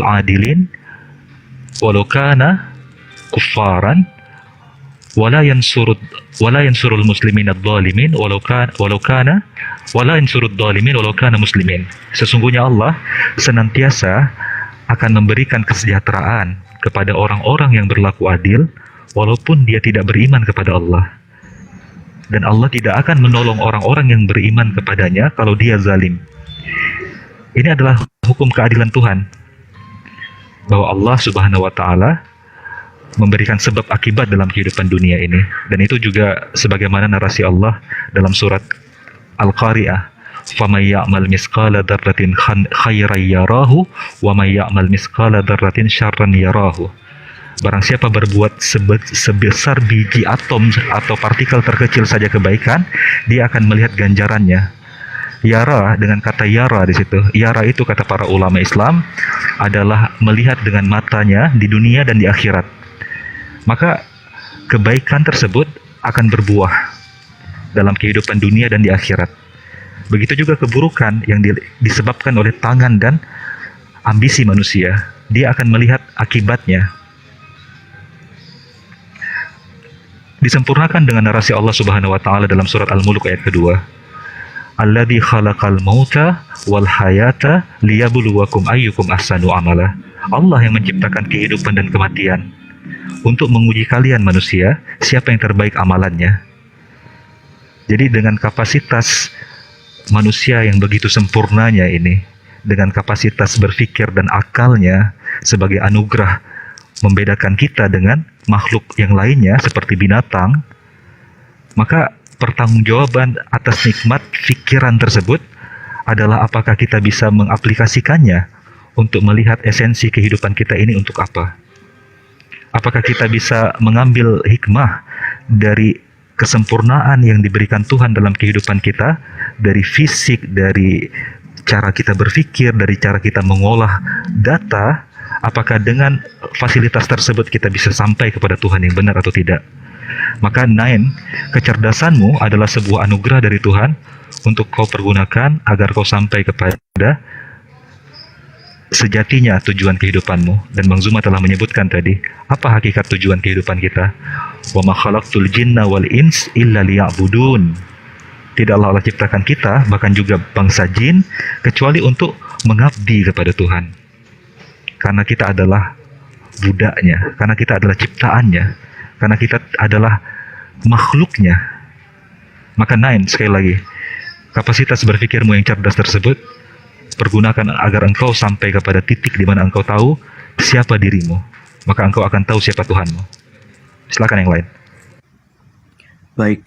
adilin walau kana kuffaran wala yansurul muslimin adh-dhalimin walau kana muslimin. Sesungguhnya Allah senantiasa akan memberikan kesejahteraan kepada orang-orang yang berlaku adil walaupun dia tidak beriman kepada Allah. Dan Allah tidak akan menolong orang-orang yang beriman kepadanya kalau dia zalim. Ini adalah hukum keadilan Tuhan, bahwa Allah Subhanahu wa Ta'ala memberikan sebab akibat dalam kehidupan dunia ini. Dan itu juga sebagaimana narasi Allah dalam surat Al-Qari'ah, faman ya'mal misqala dzarratin khairan yarahu wa man ya'mal misqala dzarratin syarran yarahu. Barang siapa berbuat sebesar biji atom atau partikel terkecil saja kebaikan, dia akan melihat ganjarannya. Yara, dengan kata yara di situ. Yara itu kata para ulama Islam adalah melihat dengan matanya di dunia dan di akhirat. Maka kebaikan tersebut akan berbuah dalam kehidupan dunia dan di akhirat. Begitu juga keburukan yang disebabkan oleh tangan dan ambisi manusia, dia akan melihat akibatnya. Disempurnakan dengan narasi Allah Subhanahu wa Ta'ala dalam surat Al-Mulk ayat kedua. Alladzi khalaqal mauta wal hayata liyabluwakum ayyukum ahsanu amala. Allah yang menciptakan kehidupan dan kematian untuk menguji kalian manusia, siapa yang terbaik amalannya. Jadi dengan kapasitas manusia yang begitu sempurnanya ini, dengan kapasitas berpikir dan akalnya sebagai anugerah membedakan kita dengan makhluk yang lainnya seperti binatang, maka pertanggungjawaban atas nikmat pikiran tersebut adalah apakah kita bisa mengaplikasikannya untuk melihat esensi kehidupan kita ini untuk apa. Apakah kita bisa mengambil hikmah dari kesempurnaan yang diberikan Tuhan dalam kehidupan kita, dari fisik, dari cara kita berpikir, dari cara kita mengolah data, apakah dengan fasilitas tersebut kita bisa sampai kepada Tuhan yang benar atau tidak. Maka Nain, kecerdasanmu adalah sebuah anugerah dari Tuhan untuk kau pergunakan agar kau sampai kepada sejatinya tujuan kehidupanmu. Dan Bang Zuma telah menyebutkan tadi, apa hakikat tujuan kehidupan kita? Wa ma khalaqtul jinna wal ins illa liya'budun. Tidaklah Allah ciptakan kita, bahkan juga bangsa jin, kecuali untuk mengabdi kepada Tuhan. Karena kita adalah budaknya, karena kita adalah ciptaannya, karena kita adalah makhluknya. Maka sekali lagi, kapasitas berpikirmu yang cerdas tersebut pergunakan agar engkau sampai kepada titik di mana engkau tahu siapa dirimu, maka engkau akan tahu siapa Tuhanmu. Silakan yang lain. Baik,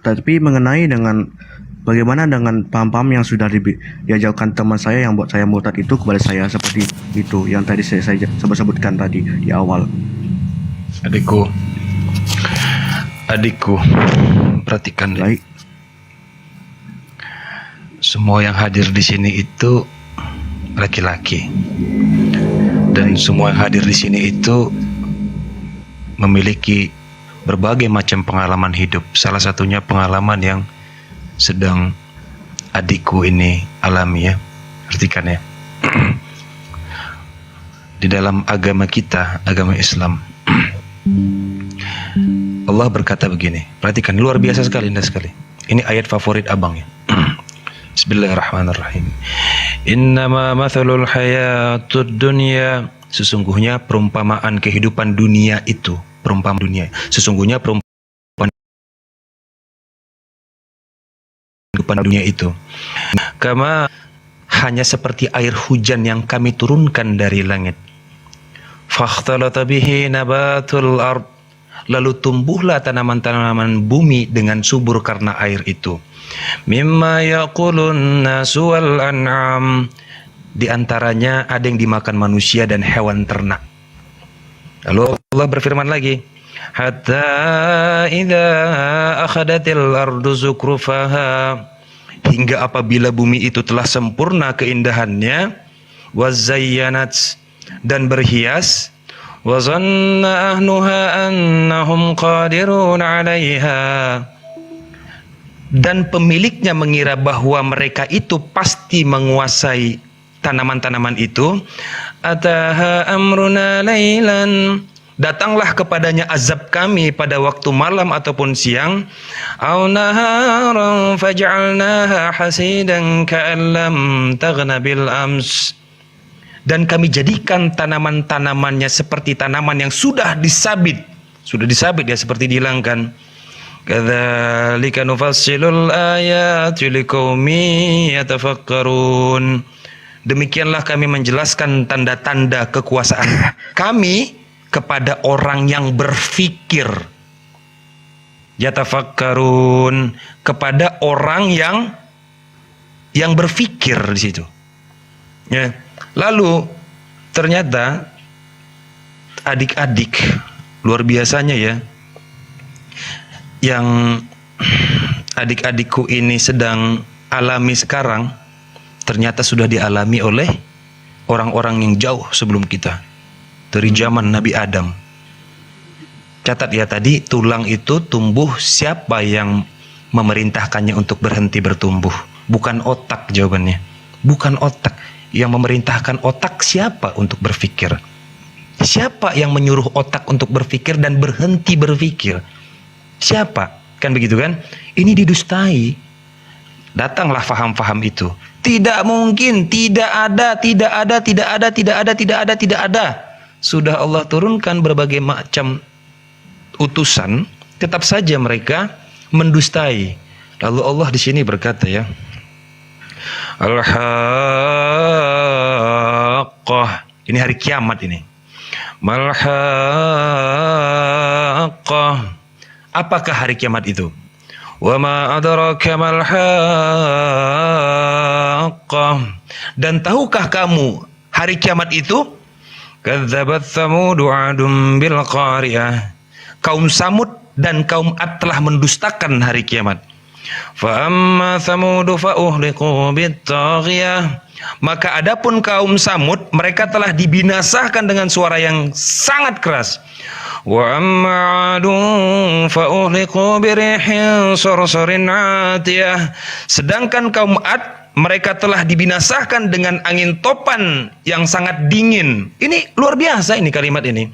tapi mengenai dengan bagaimana dengan paham-paham yang sudah diajarkan teman saya yang buat saya murtad itu kepada saya seperti itu yang tadi saya sebutkan tadi di awal. Adikku, perhatikan deh. Baik. Semua yang hadir di sini itu laki-laki, dan semua yang hadir di sini itu memiliki berbagai macam pengalaman hidup. Salah satunya pengalaman yang sedang adikku ini alami, ya. Perhatikan ya. Di dalam agama kita, agama Islam, Allah berkata begini. Perhatikan, luar biasa sekali, indah sekali. Ini ayat favorit abang, ya. Bismillahirrahmanirrahim. Innama mathalul hayatud dunya. Sesungguhnya perumpamaan kehidupan dunia itu, perumpamaan dunia. Sesungguhnya perumpamaan kehidupan dunia itu, kama, hanya seperti air hujan yang kami turunkan dari langit. Fakhtalata bihi nabatul ard. Lalu tumbuhlah tanaman-tanaman bumi dengan subur karena air itu. Mimma yaqulun nasu wal an'am. Di antaranya ada yang dimakan manusia dan hewan ternak. Lalu Allah berfirman lagi, hatta idza akhadatil ardu zukrufaha, hingga apabila bumi itu telah sempurna keindahannya, wazayyanat, dan berhias, wa zanna ahluha annahum qadirun 'alaiha, dan pemiliknya mengira bahwa mereka itu pasti menguasai tanaman-tanaman itu, ataha amruna lailan, datanglah kepadanya azab kami pada waktu malam ataupun siang, aw naharan faj'alnaha hasidan ka'an lam taghna bil ams, dan kami jadikan tanaman-tanamannya seperti tanaman yang sudah disabit ya, seperti dihilangkan. Kadzalika nufassilul ayati liqaumi yatafakkarun. Demikianlah kami menjelaskan tanda-tanda kekuasaan kami kepada orang yang berfikir. Yatafakkarun, kepada orang yang berfikir di situ. Ya. Lalu ternyata adik-adik luar biasanya, ya, yang adik-adikku ini sedang alami sekarang, ternyata sudah dialami oleh orang-orang yang jauh sebelum kita, dari zaman Nabi Adam. Catat ya, tadi tulang itu tumbuh siapa yang memerintahkannya untuk berhenti bertumbuh? Bukan otak, jawabannya. Bukan otak. Yang memerintahkan otak siapa untuk berpikir? Siapa yang menyuruh otak untuk berpikir dan berhenti berpikir? Siapa? Kan begitu kan? Ini didustai. Datanglah faham-faham itu. Tidak mungkin, tidak ada. Sudah Allah turunkan berbagai macam utusan, tetap saja mereka mendustai. Lalu Allah di sini berkata, ya, Al-Haqqah. Ini hari kiamat ini. Mal-Haqqah. Apakah hari kiamat itu? Wa ma adraka mal haqqah. Dan tahukah kamu hari kiamat itu? Kadzabat Tsamud 'adun bil qariyah. Kaum Samud dan kaum Ad telah mendustakan hari kiamat. Fa amma Tsamud fa uhliqu bit taghiyah. Maka adapun kaum Samud, mereka telah dibinasakan dengan suara yang sangat keras. Wa amma 'adun fa uhliqu bi rihin sarsarin 'atiyah. Sedangkan kaum Ad, mereka telah dibinasakan dengan angin topan yang sangat dingin. Ini luar biasa ini kalimat ini.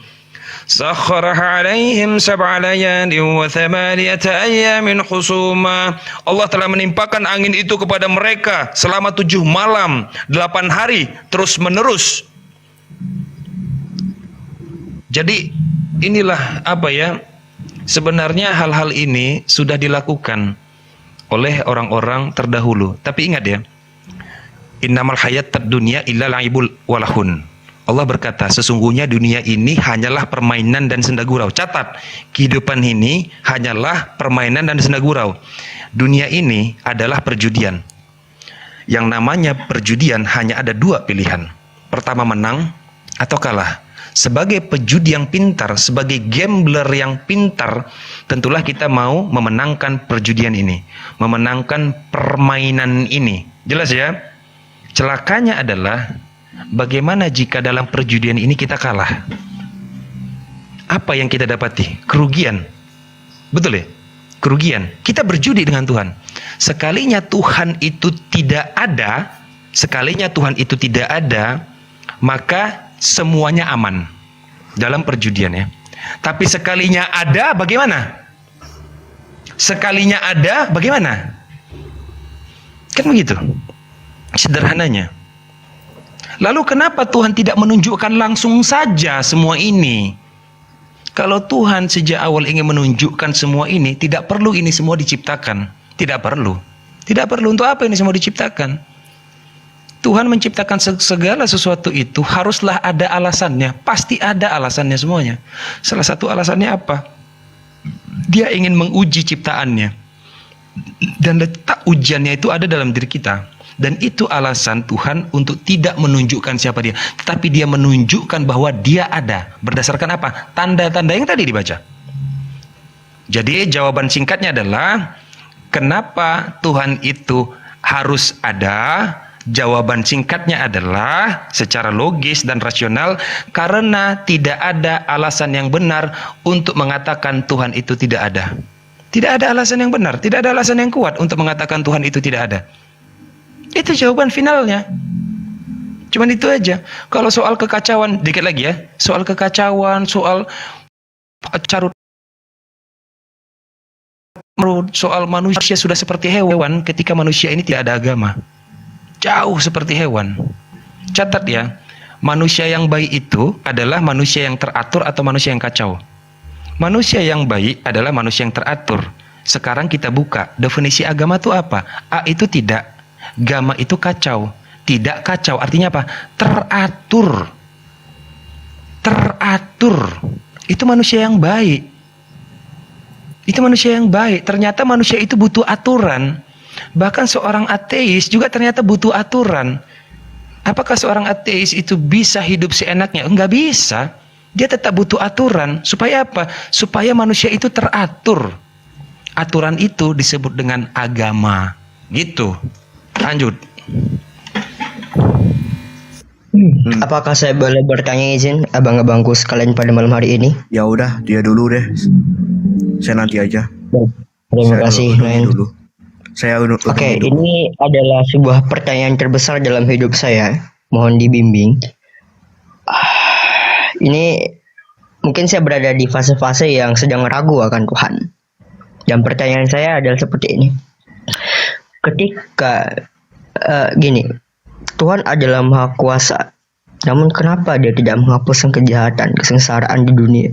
Sakharaha alaihim sab'a layalin wa thamaniyata ayyamin husuma. Allah telah menimpakan angin itu kepada mereka selama 7 malam, 8 hari terus menerus. Jadi inilah apa ya? Sebenarnya hal-hal ini sudah dilakukan oleh orang-orang terdahulu. Tapi ingat ya, innamal hayatad dunya illa la'ibul walahun. Allah berkata, sesungguhnya dunia ini hanyalah permainan dan senda gurau. Catat, kehidupan ini hanyalah permainan dan senda gurau. Dunia ini adalah perjudian. Yang namanya perjudian hanya ada 2 pilihan. Pertama, menang atau kalah. Sebagai pejudi yang pintar, sebagai gambler yang pintar, tentulah kita mau memenangkan perjudian ini, memenangkan permainan ini. Jelas ya? Celakanya adalah bagaimana jika dalam perjudian ini kita kalah? Apa yang kita dapati? Kerugian. Betul ya? Kerugian. Kita berjudi dengan Tuhan. Sekalinya Tuhan itu tidak ada, maka semuanya aman dalam perjudian ya. Tapi sekalinya ada, bagaimana? Sekalinya ada, bagaimana? Kan begitu sederhananya. Lalu kenapa Tuhan tidak menunjukkan langsung saja semua ini? Kalau Tuhan sejak awal ingin menunjukkan semua ini, tidak perlu ini semua diciptakan. Tidak perlu. Tidak perlu. Untuk apa ini semua diciptakan? Tuhan menciptakan segala sesuatu itu haruslah ada alasannya. Pasti ada alasannya semuanya. Salah satu alasannya apa? Dia ingin menguji ciptaannya. Dan letak ujiannya itu ada dalam diri kita. Dan itu alasan Tuhan untuk tidak menunjukkan siapa dia. Tetapi dia menunjukkan bahwa dia ada. Berdasarkan apa? Tanda-tanda yang tadi dibaca. Jadi jawaban singkatnya adalah, kenapa Tuhan itu harus ada? Jawaban singkatnya adalah secara logis dan rasional, karena tidak ada alasan yang benar untuk mengatakan Tuhan itu tidak ada. Tidak ada alasan yang benar, tidak ada alasan yang kuat untuk mengatakan Tuhan itu tidak ada. Itu jawaban finalnya. Cuman itu aja. Kalau soal kekacauan, dikit lagi ya. Soal kekacauan, soal carut, soal manusia sudah seperti hewan ketika manusia ini tidak ada agama. Jauh seperti hewan. Catat ya, manusia yang baik itu adalah manusia yang teratur atau manusia yang kacau. Manusia yang baik adalah manusia yang teratur. Sekarang kita buka, definisi agama itu apa? A itu tidak, gama itu kacau. Tidak kacau, artinya apa? Teratur. Teratur. Itu manusia yang baik. Itu manusia yang baik. Ternyata manusia itu butuh aturan. Bahkan seorang ateis juga ternyata butuh aturan. Apakah seorang ateis itu bisa hidup seenaknya? Enggak bisa. Dia tetap butuh aturan. Supaya apa? Supaya manusia itu teratur. Aturan itu disebut dengan agama. Gitu. Lanjut. Apakah saya boleh bertanya, izin abang-abangku sekalian pada malam hari ini? Ya udah, dia dulu deh. Saya nanti aja. Terima kasih, Len. Dulu. Oke, ini adalah sebuah pertanyaan terbesar dalam hidup saya. Mohon dibimbing. Ini mungkin saya berada di fase-fase yang sedang ragu akan Tuhan. Dan pertanyaan saya adalah seperti ini. Ketika gini, Tuhan adalah Maha Kuasa. Namun kenapa Dia tidak menghapuskan kejahatan, kesengsaraan di dunia?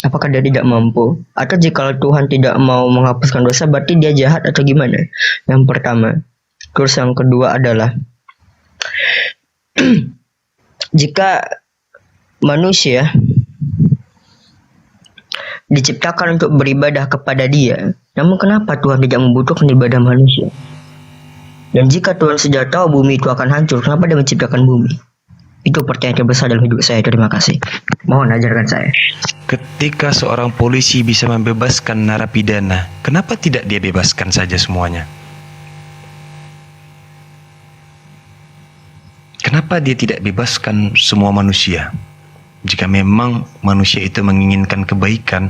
Apakah Dia tidak mampu? Atau jika Tuhan tidak mau menghapuskan dosa, berarti Dia jahat atau gimana? Yang pertama. Terus yang kedua adalah, jika manusia diciptakan untuk beribadah kepada Dia, namun kenapa Tuhan tidak membutuhkan ibadah manusia? Dan jika Tuhan sudah tahu bumi itu akan hancur, kenapa Dia menciptakan bumi? Itu pertanyaan terbesar dalam hidup saya. Terima kasih. Mohon ajarkan saya. Ketika seorang polisi bisa membebaskan narapidana, kenapa tidak dia bebaskan saja semuanya? Kenapa dia tidak bebaskan semua manusia? Jika memang manusia itu menginginkan kebaikan,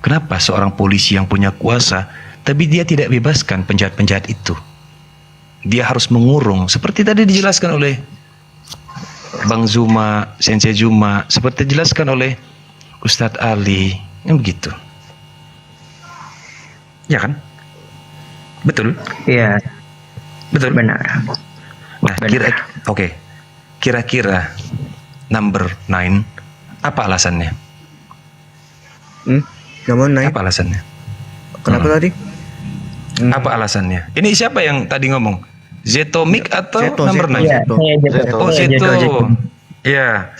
kenapa seorang polisi yang punya kuasa, tapi dia tidak bebaskan penjahat-penjahat itu? dia harus mengurung. Seperti tadi dijelaskan oleh Bang Zuma, Sensei Zuma, seperti dijelaskan oleh Ustadz Ali, yang begitu. Ya kan? Betul? Iya, Betul? benar. Nah, kira-kira number 9, apa alasannya? Nomor 9. Apa alasannya? Kenapa tadi? Apa alasannya? Ini siapa yang tadi ngomong? Zetomic atau number 9? Iya, saya Zeto. Oh, Saya Zeto. Zeto. Iya.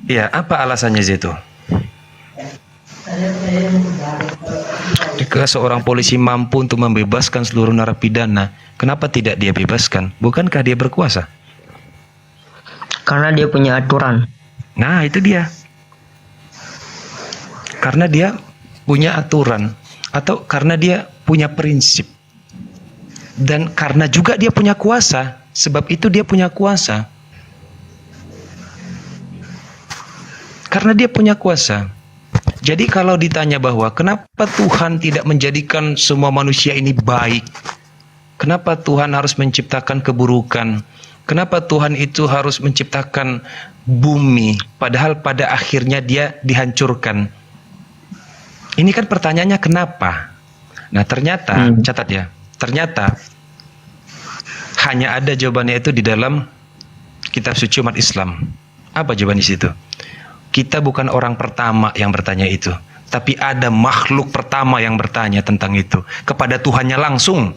Iya, apa alasannya Zeto? Jika seorang polisi mampu untuk membebaskan seluruh narapidana, kenapa tidak dia bebaskan? Bukankah dia berkuasa? Karena dia punya aturan. Nah, itu dia. Karena dia punya aturan atau karena dia punya prinsip. Dan karena juga dia punya kuasa, sebab itu dia punya kuasa. Karena dia punya kuasa. Jadi kalau ditanya bahwa kenapa Tuhan tidak menjadikan semua manusia ini baik? Kenapa Tuhan harus menciptakan keburukan? Kenapa Tuhan itu harus menciptakan bumi padahal pada akhirnya dia dihancurkan? Ini kan pertanyaannya kenapa? Nah, ternyata catat ya. Ternyata hanya ada jawabannya itu di dalam kitab suci umat Islam. Apa jawaban di situ? Kita bukan orang pertama yang bertanya itu, tapi ada makhluk pertama yang bertanya tentang itu kepada Tuhannya langsung.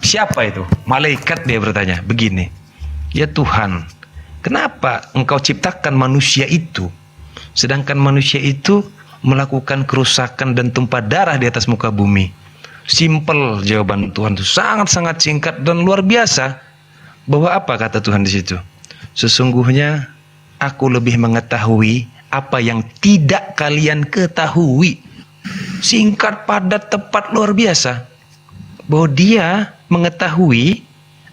Siapa itu? Malaikat dia bertanya begini. Ya Tuhan, kenapa engkau ciptakan manusia itu, sedangkan manusia itu melakukan kerusakan dan tumpah darah di atas muka bumi? Simple jawaban Tuhan itu, sangat-sangat singkat dan luar biasa. Bahwa apa kata Tuhan di situ? Sesungguhnya aku lebih mengetahui apa yang tidak kalian ketahui. Singkat, padat, tepat, luar biasa. Bahwa dia mengetahui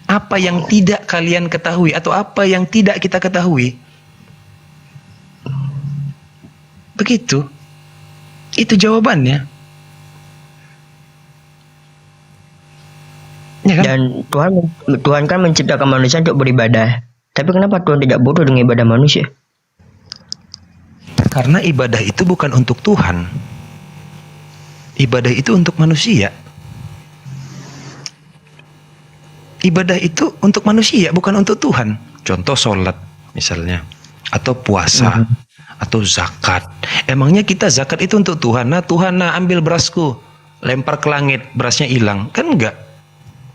apa yang tidak kalian ketahui atau apa yang tidak kita ketahui. Begitu. Itu jawabannya. Ya kan? Dan Tuhan kan menciptakan manusia untuk beribadah. Tapi kenapa Tuhan tidak bodoh dengan ibadah manusia? Karena ibadah itu bukan untuk Tuhan. Ibadah itu untuk manusia. Ibadah itu untuk manusia, bukan untuk Tuhan. Contoh sholat misalnya, atau puasa, atau zakat. Emangnya kita zakat itu untuk Tuhan? Nah Tuhan, nah ambil berasku, lempar ke langit, berasnya hilang. Kan enggak.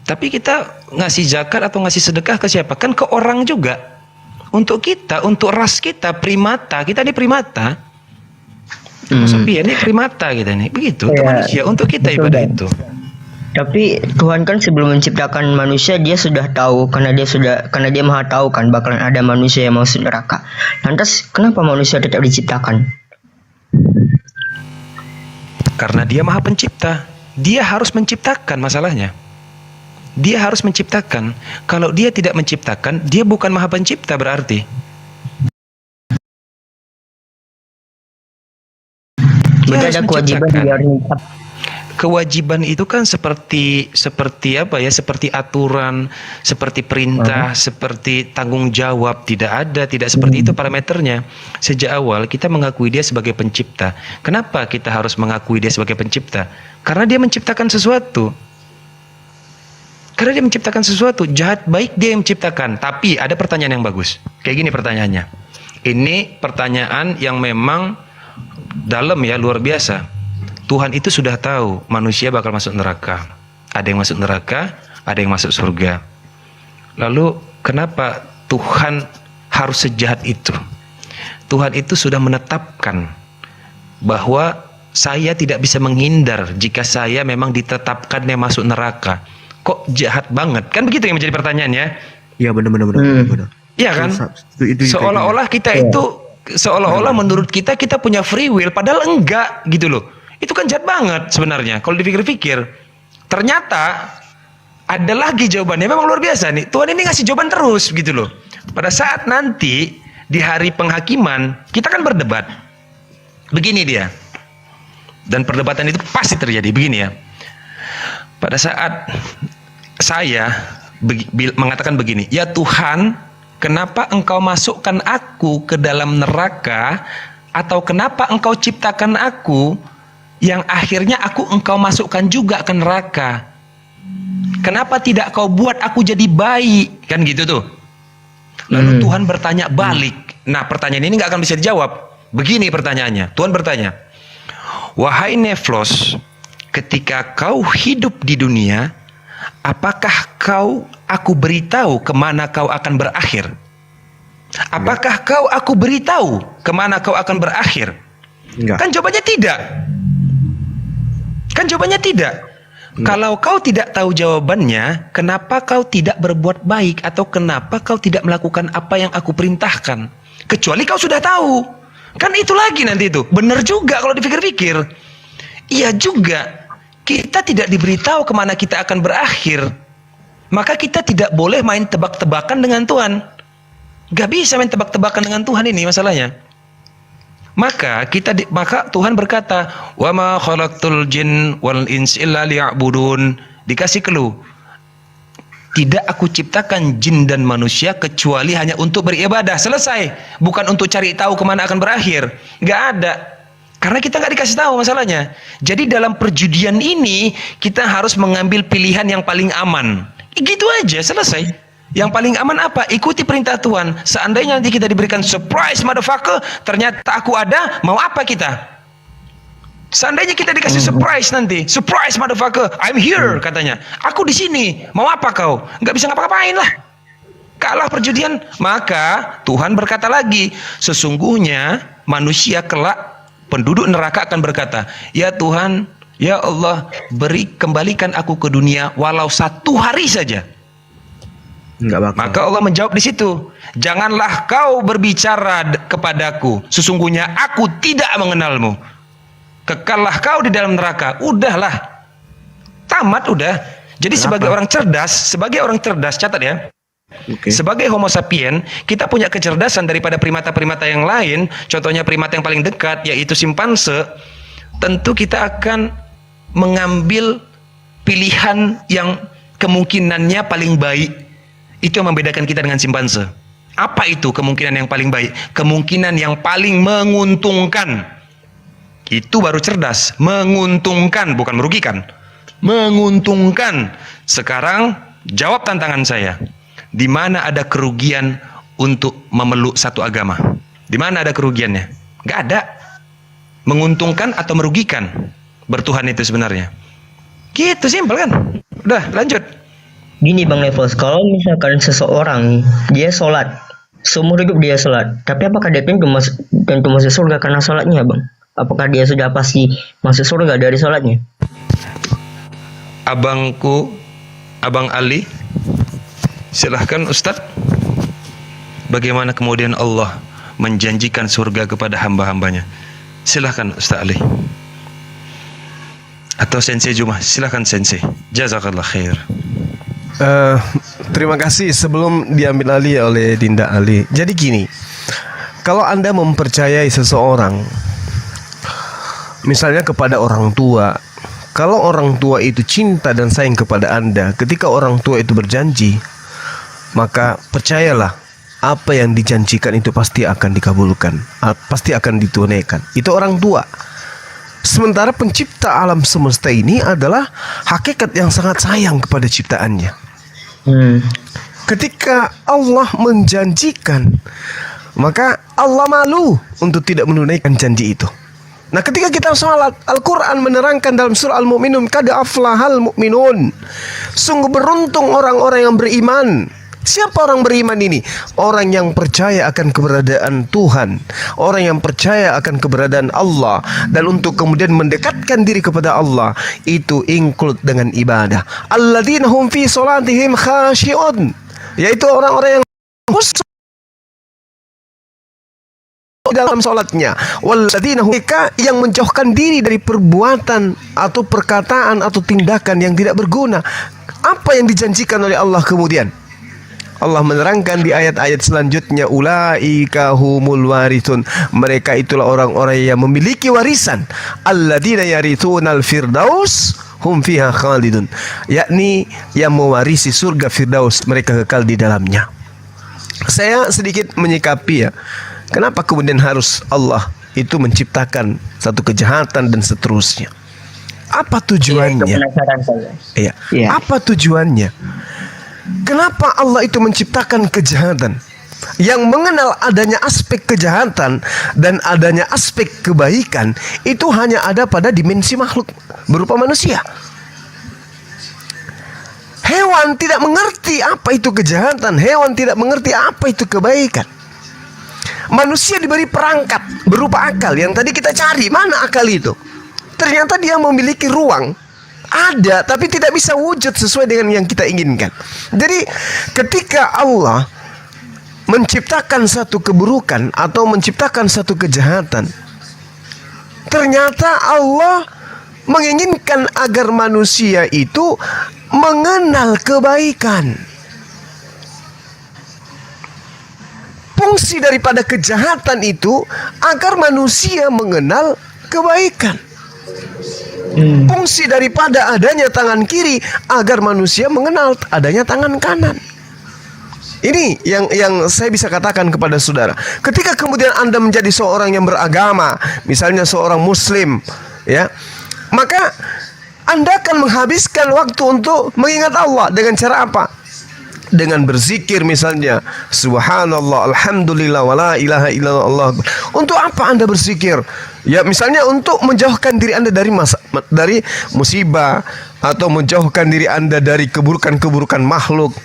Tapi kita ngasih zakat atau ngasih sedekah ke siapa? Kan ke orang juga. Untuk kita, untuk ras kita, primata. Kita ini primata. Maksudnya ini primata kita ini. Begitu, untuk manusia. Untuk kita ibadah itu. Tapi Tuhan kan sebelum menciptakan manusia dia sudah tahu karena dia maha tahu kan bakalan ada manusia yang masuk neraka. Lantas kenapa manusia tetap diciptakan? Karena dia maha pencipta. Dia harus menciptakan masalahnya. Dia harus menciptakan. Kalau dia tidak menciptakan, dia bukan maha pencipta berarti. Dia Berarti ada kewajiban dia harus menciptakan. Kewajiban itu kan seperti apa ya? Seperti aturan, seperti perintah, seperti tanggung jawab. Tidak seperti itu parameternya. Sejak awal kita mengakui dia sebagai pencipta. Kenapa kita harus mengakui dia sebagai pencipta? Karena dia menciptakan sesuatu. Karena dia menciptakan sesuatu, jahat baik dia yang menciptakan. Tapi ada pertanyaan yang bagus. Kayak gini pertanyaannya. Ini pertanyaan yang memang dalam ya, luar biasa. Tuhan itu sudah tahu manusia bakal masuk neraka. Ada yang masuk neraka, ada yang masuk surga. Lalu kenapa Tuhan harus sejahat itu? Tuhan itu sudah menetapkan bahwa saya tidak bisa menghindar jika saya memang ditetapkannya masuk neraka. Kok jahat banget? Kan begitu yang menjadi pertanyaannya. Iya benar. Iya kan? Seolah-olah kita itu seolah-olah menurut kita punya free will, padahal enggak gitu loh. Itu kan jahat banget sebenarnya kalau dipikir-pikir. Ternyata ada lagi jawabannya, memang luar biasa nih. Tuhan ini ngasih jawaban terus gitu loh. Pada saat nanti di hari penghakiman kita kan berdebat. Begini dia. Dan perdebatan itu pasti terjadi begini ya. Pada saat saya mengatakan begini, ya Tuhan, kenapa Engkau masukkan aku ke dalam neraka, atau kenapa Engkau ciptakan aku yang akhirnya Engkau masukkan juga ke neraka? Kenapa tidak Kau buat aku jadi baik? Kan gitu tuh. Lalu Tuhan bertanya balik. Nah, pertanyaan ini nggak akan bisa dijawab. Begini pertanyaannya. Tuhan bertanya, wahai Neflos, ketika kau hidup di dunia, apakah aku beritahu kemana kau akan berakhir? Apakah aku beritahu kemana kau akan berakhir? Enggak. Kan jawabannya tidak. Kalau kau tidak tahu jawabannya, kenapa kau tidak berbuat baik, atau kenapa kau tidak melakukan apa yang aku perintahkan? Kecuali kau sudah tahu. Kan itu lagi nanti itu. Benar juga kalau dipikir-pikir. Iya juga. Kita tidak diberitahu kemana kita akan berakhir. Maka kita tidak boleh main tebak-tebakan dengan Tuhan. Gak bisa main tebak-tebakan dengan Tuhan, ini masalahnya. Maka Tuhan berkata, wa ma khalaqtul jin wal ins illa liya'budun. Dikasih clue. Tidak aku ciptakan jin dan manusia kecuali hanya untuk beribadah. Selesai. Bukan untuk cari tahu kemana akan berakhir. Gak ada. Karena kita nggak dikasih tahu masalahnya. Jadi dalam perjudian ini kita harus mengambil pilihan yang paling aman. Gitu aja, selesai. Yang paling aman apa? Ikuti perintah Tuhan. Seandainya nanti kita diberikan surprise motherfucker, ternyata aku ada, mau apa kita? Seandainya kita dikasih surprise nanti, surprise motherfucker, I'm here katanya. Aku di sini, mau apa kau? Nggak bisa ngapa-ngapain lah. Kalah perjudian. Maka Tuhan berkata lagi, sesungguhnya manusia kelak, penduduk neraka akan berkata, ya Tuhan, ya Allah, kembalikan aku ke dunia walau 1 hari saja. Enggak bakal. Maka Allah menjawab di situ, janganlah kau berbicara kepadaku, sesungguhnya aku tidak mengenalmu. Kekallah kau di dalam neraka. Udahlah, tamat udah. Jadi sebagai orang cerdas, catat ya. Okay. Sebagai Homo sapien, kita punya kecerdasan daripada primata-primata yang lain. Contohnya primata yang paling dekat, yaitu simpanse. Tentu kita akan mengambil pilihan yang kemungkinannya paling baik. Itu yang membedakan kita dengan simpanse. Apa itu kemungkinan yang paling baik? Kemungkinan yang paling menguntungkan. Itu baru cerdas. Menguntungkan, bukan merugikan. Menguntungkan. Sekarang jawab tantangan saya. Di mana ada kerugian untuk memeluk satu agama? Di mana ada kerugiannya? Gak ada. Menguntungkan atau merugikan bertuhan itu sebenarnya. Gitu, simpel kan? Udah, lanjut. Gini Bang Levos, kalau misalkan seseorang dia sholat, seumur hidup dia sholat, tapi apakah dia tentu masuk surga karena sholatnya Bang? Apakah dia sudah pasti masuk surga dari sholatnya? Abang Ali, silahkan Ustadz. Bagaimana kemudian Allah menjanjikan surga kepada hamba-hambanya? Silahkan Ustadz Ali. Atau Sensei Juma, silahkan Sensei. Jazakallah khair. Terima kasih sebelum diambil alih oleh Dinda Ali. Jadi gini, kalau Anda mempercayai seseorang, misalnya kepada orang tua, kalau orang tua itu cinta dan sayang kepada Anda, ketika orang tua itu berjanji, maka percayalah apa yang dijanjikan itu pasti akan dikabulkan, pasti akan ditunaikan. Itu orang tua. Sementara pencipta alam semesta ini adalah hakikat yang sangat sayang kepada ciptaannya. Ketika Allah menjanjikan, maka Allah malu untuk tidak menunaikan janji itu. Nah, ketika kita sholat, Al-Quran menerangkan dalam surah Al-Mu'minun, qad aflahal mu'minun. Sungguh beruntung orang-orang yang beriman. Siapa orang beriman ini? Orang yang percaya akan keberadaan Tuhan, orang yang percaya akan keberadaan Allah, dan untuk kemudian mendekatkan diri kepada Allah itu include dengan ibadah. Alladzina hum fi sholatihim khashi'un, yaitu orang-orang yang khusyuk dalam sholatnya. Walladzina hum yang menjauhkan diri dari perbuatan atau perkataan atau tindakan yang tidak berguna. Apa yang dijanjikan oleh Allah kemudian? Allah menerangkan di ayat-ayat selanjutnya, ulaika humul warithun, mereka itulah orang-orang yang memiliki warisan, alladzina yarithunal firdaus hum fiha khalidun, yakni yang mewarisi surga Firdaus, mereka kekal di dalamnya. Saya sedikit menyikapi ya, kenapa kemudian harus Allah itu menciptakan satu kejahatan dan seterusnya. Apa tujuannya? Penasaran saya. Iya. Iya. Apa tujuannya? Kenapa Allah itu menciptakan kejahatan? Yang mengenal adanya aspek kejahatan dan adanya aspek kebaikan itu hanya ada pada dimensi makhluk berupa manusia. Hewan tidak mengerti apa itu kejahatan, hewan tidak mengerti apa itu kebaikan. Manusia diberi perangkat berupa akal yang tadi kita cari, mana akal itu? Ternyata dia memiliki ruang, ada tapi tidak bisa wujud sesuai dengan yang kita inginkan. Jadi ketika Allah menciptakan satu keburukan atau menciptakan satu kejahatan, ternyata Allah menginginkan agar manusia itu mengenal kebaikan. Fungsi daripada kejahatan itu agar manusia mengenal kebaikan. Fungsi daripada adanya tangan kiri agar manusia mengenal adanya tangan kanan. Ini yang saya bisa katakan kepada saudara. Ketika kemudian Anda menjadi seorang yang beragama, misalnya seorang muslim, ya, maka Anda akan menghabiskan waktu untuk mengingat Allah dengan cara apa? Dengan berzikir misalnya, subhanallah, alhamdulillah, wala ilaha illallah. Untuk apa Anda berzikir? Ya, misalnya untuk menjauhkan diri Anda dari dari musibah, atau menjauhkan diri Anda dari keburukan-keburukan makhluk.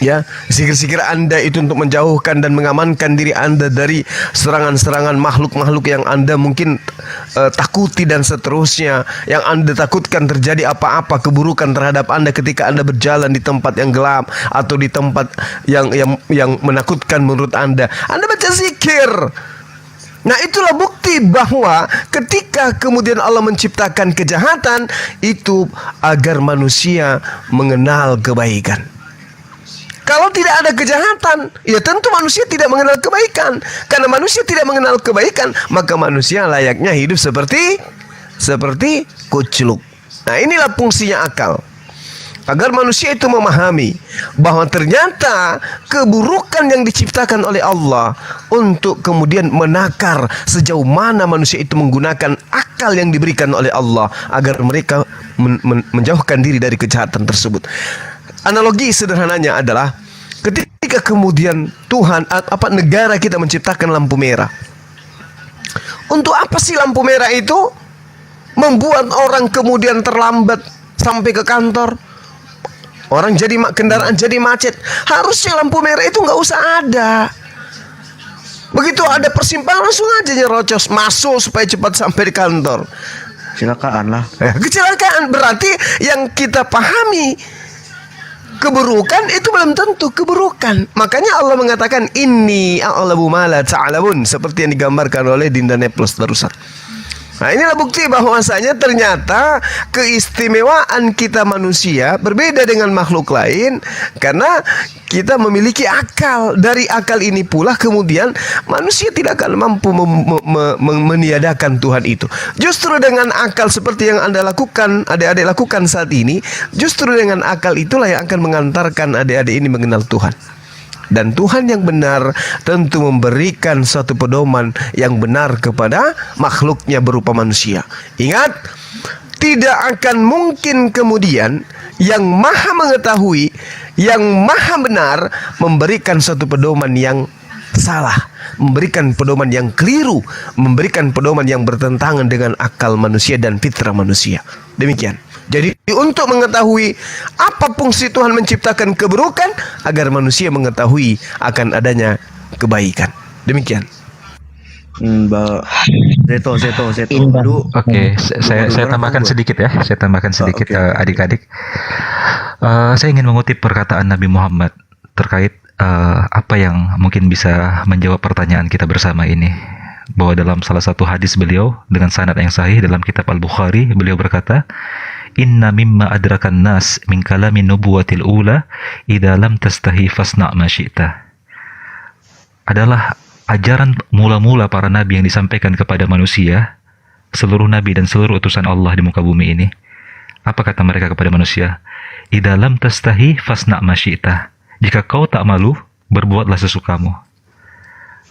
Ya, zikir-zikir Anda itu untuk menjauhkan dan mengamankan diri Anda dari serangan-serangan makhluk-makhluk yang Anda mungkin takuti dan seterusnya. Yang Anda takutkan terjadi apa-apa keburukan terhadap Anda ketika Anda berjalan di tempat yang gelap atau di tempat yang menakutkan menurut Anda. Anda baca zikir. Nah, itulah bukti bahwa ketika kemudian Allah menciptakan kejahatan itu agar manusia mengenal kebaikan. Kalau tidak ada kejahatan, ya tentu manusia tidak mengenal kebaikan. Karena manusia tidak mengenal kebaikan, maka manusia layaknya hidup seperti kucluk. Nah, inilah fungsinya akal. Agar manusia itu memahami bahwa ternyata keburukan yang diciptakan oleh Allah untuk kemudian menakar sejauh mana manusia itu menggunakan akal yang diberikan oleh Allah agar mereka menjauhkan diri dari kejahatan tersebut. Analogi sederhananya adalah ketika kemudian Tuhan negara kita menciptakan lampu merah. Untuk apa sih lampu merah itu? Membuat orang kemudian terlambat sampai ke kantor. Orang kendaraan jadi macet. Harusnya lampu merah itu nggak usah ada. Begitu ada persimpangan langsung aja nyerocos masuk supaya cepat sampai di kantor. Kecelakaan lah. Kecelakaan berarti yang kita pahami keburukan itu belum tentu keburukan. Makanya Allah mengatakan inni a'lamu ma la ta'lamun, seperti yang digambarkan oleh Dinda Neplos barusan. Nah, inilah bukti bahwasanya ternyata keistimewaan kita manusia berbeda dengan makhluk lain karena kita memiliki akal. Dari akal ini pula kemudian manusia tidak akan mampu meniadakan Tuhan itu. Justru dengan akal seperti yang Anda lakukan, adik-adik lakukan saat ini, justru dengan akal itulah yang akan mengantarkan adik-adik ini mengenal Tuhan. Dan Tuhan yang benar tentu memberikan suatu pedoman yang benar kepada makhluknya berupa manusia. Ingat, tidak akan mungkin kemudian yang maha mengetahui, yang maha benar memberikan suatu pedoman yang salah, memberikan pedoman yang keliru, memberikan pedoman yang bertentangan dengan akal manusia dan fitrah manusia. Demikian. Jadi untuk mengetahui apa fungsi Tuhan menciptakan keburukan agar manusia mengetahui akan adanya kebaikan. Demikian. Mbak Zeto. Oke, saya tambahkan sedikit ya. Saya tambahkan sedikit adik-adik. Saya ingin mengutip perkataan Nabi Muhammad terkait apa yang mungkin bisa menjawab pertanyaan kita bersama ini. Bahwa dalam salah satu hadis beliau dengan sanad yang sahih dalam kitab Al-Bukhari, beliau berkata, Inna mimma adrakan nas min kalamin nubuwatil ula idza lam tastahi fasna' ma syi'ta. Adalah ajaran mula-mula para nabi yang disampaikan kepada manusia, seluruh nabi dan seluruh utusan Allah di muka bumi ini Apa kata mereka kepada manusia? Idza lam tastahi fasna ma syi'ta. Jika kau tak malu, berbuatlah sesukamu.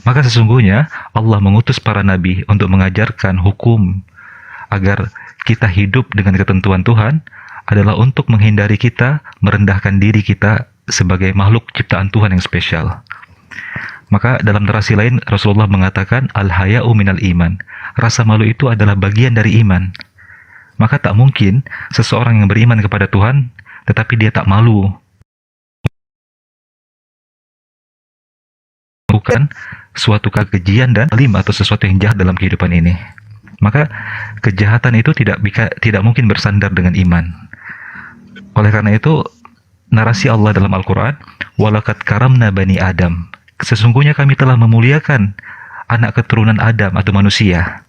Maka sesungguhnya Allah mengutus para nabi untuk mengajarkan hukum agar kita hidup dengan ketentuan Tuhan adalah untuk menghindari kita merendahkan diri kita sebagai makhluk ciptaan Tuhan yang spesial. Maka dalam narasi lain Rasulullah mengatakan al-haya'u minal iman. Rasa malu itu adalah bagian dari iman. Maka tak mungkin seseorang yang beriman kepada Tuhan tetapi dia tak malu. Bukan suatu kekejian dan zalim atau sesuatu yang jahat dalam kehidupan ini. Maka kejahatan itu tidak mungkin bersandar dengan iman. Oleh karena itu narasi Allah dalam Al-Quran, walaqad karamna bani Adam. Sesungguhnya kami telah memuliakan anak keturunan Adam atau manusia.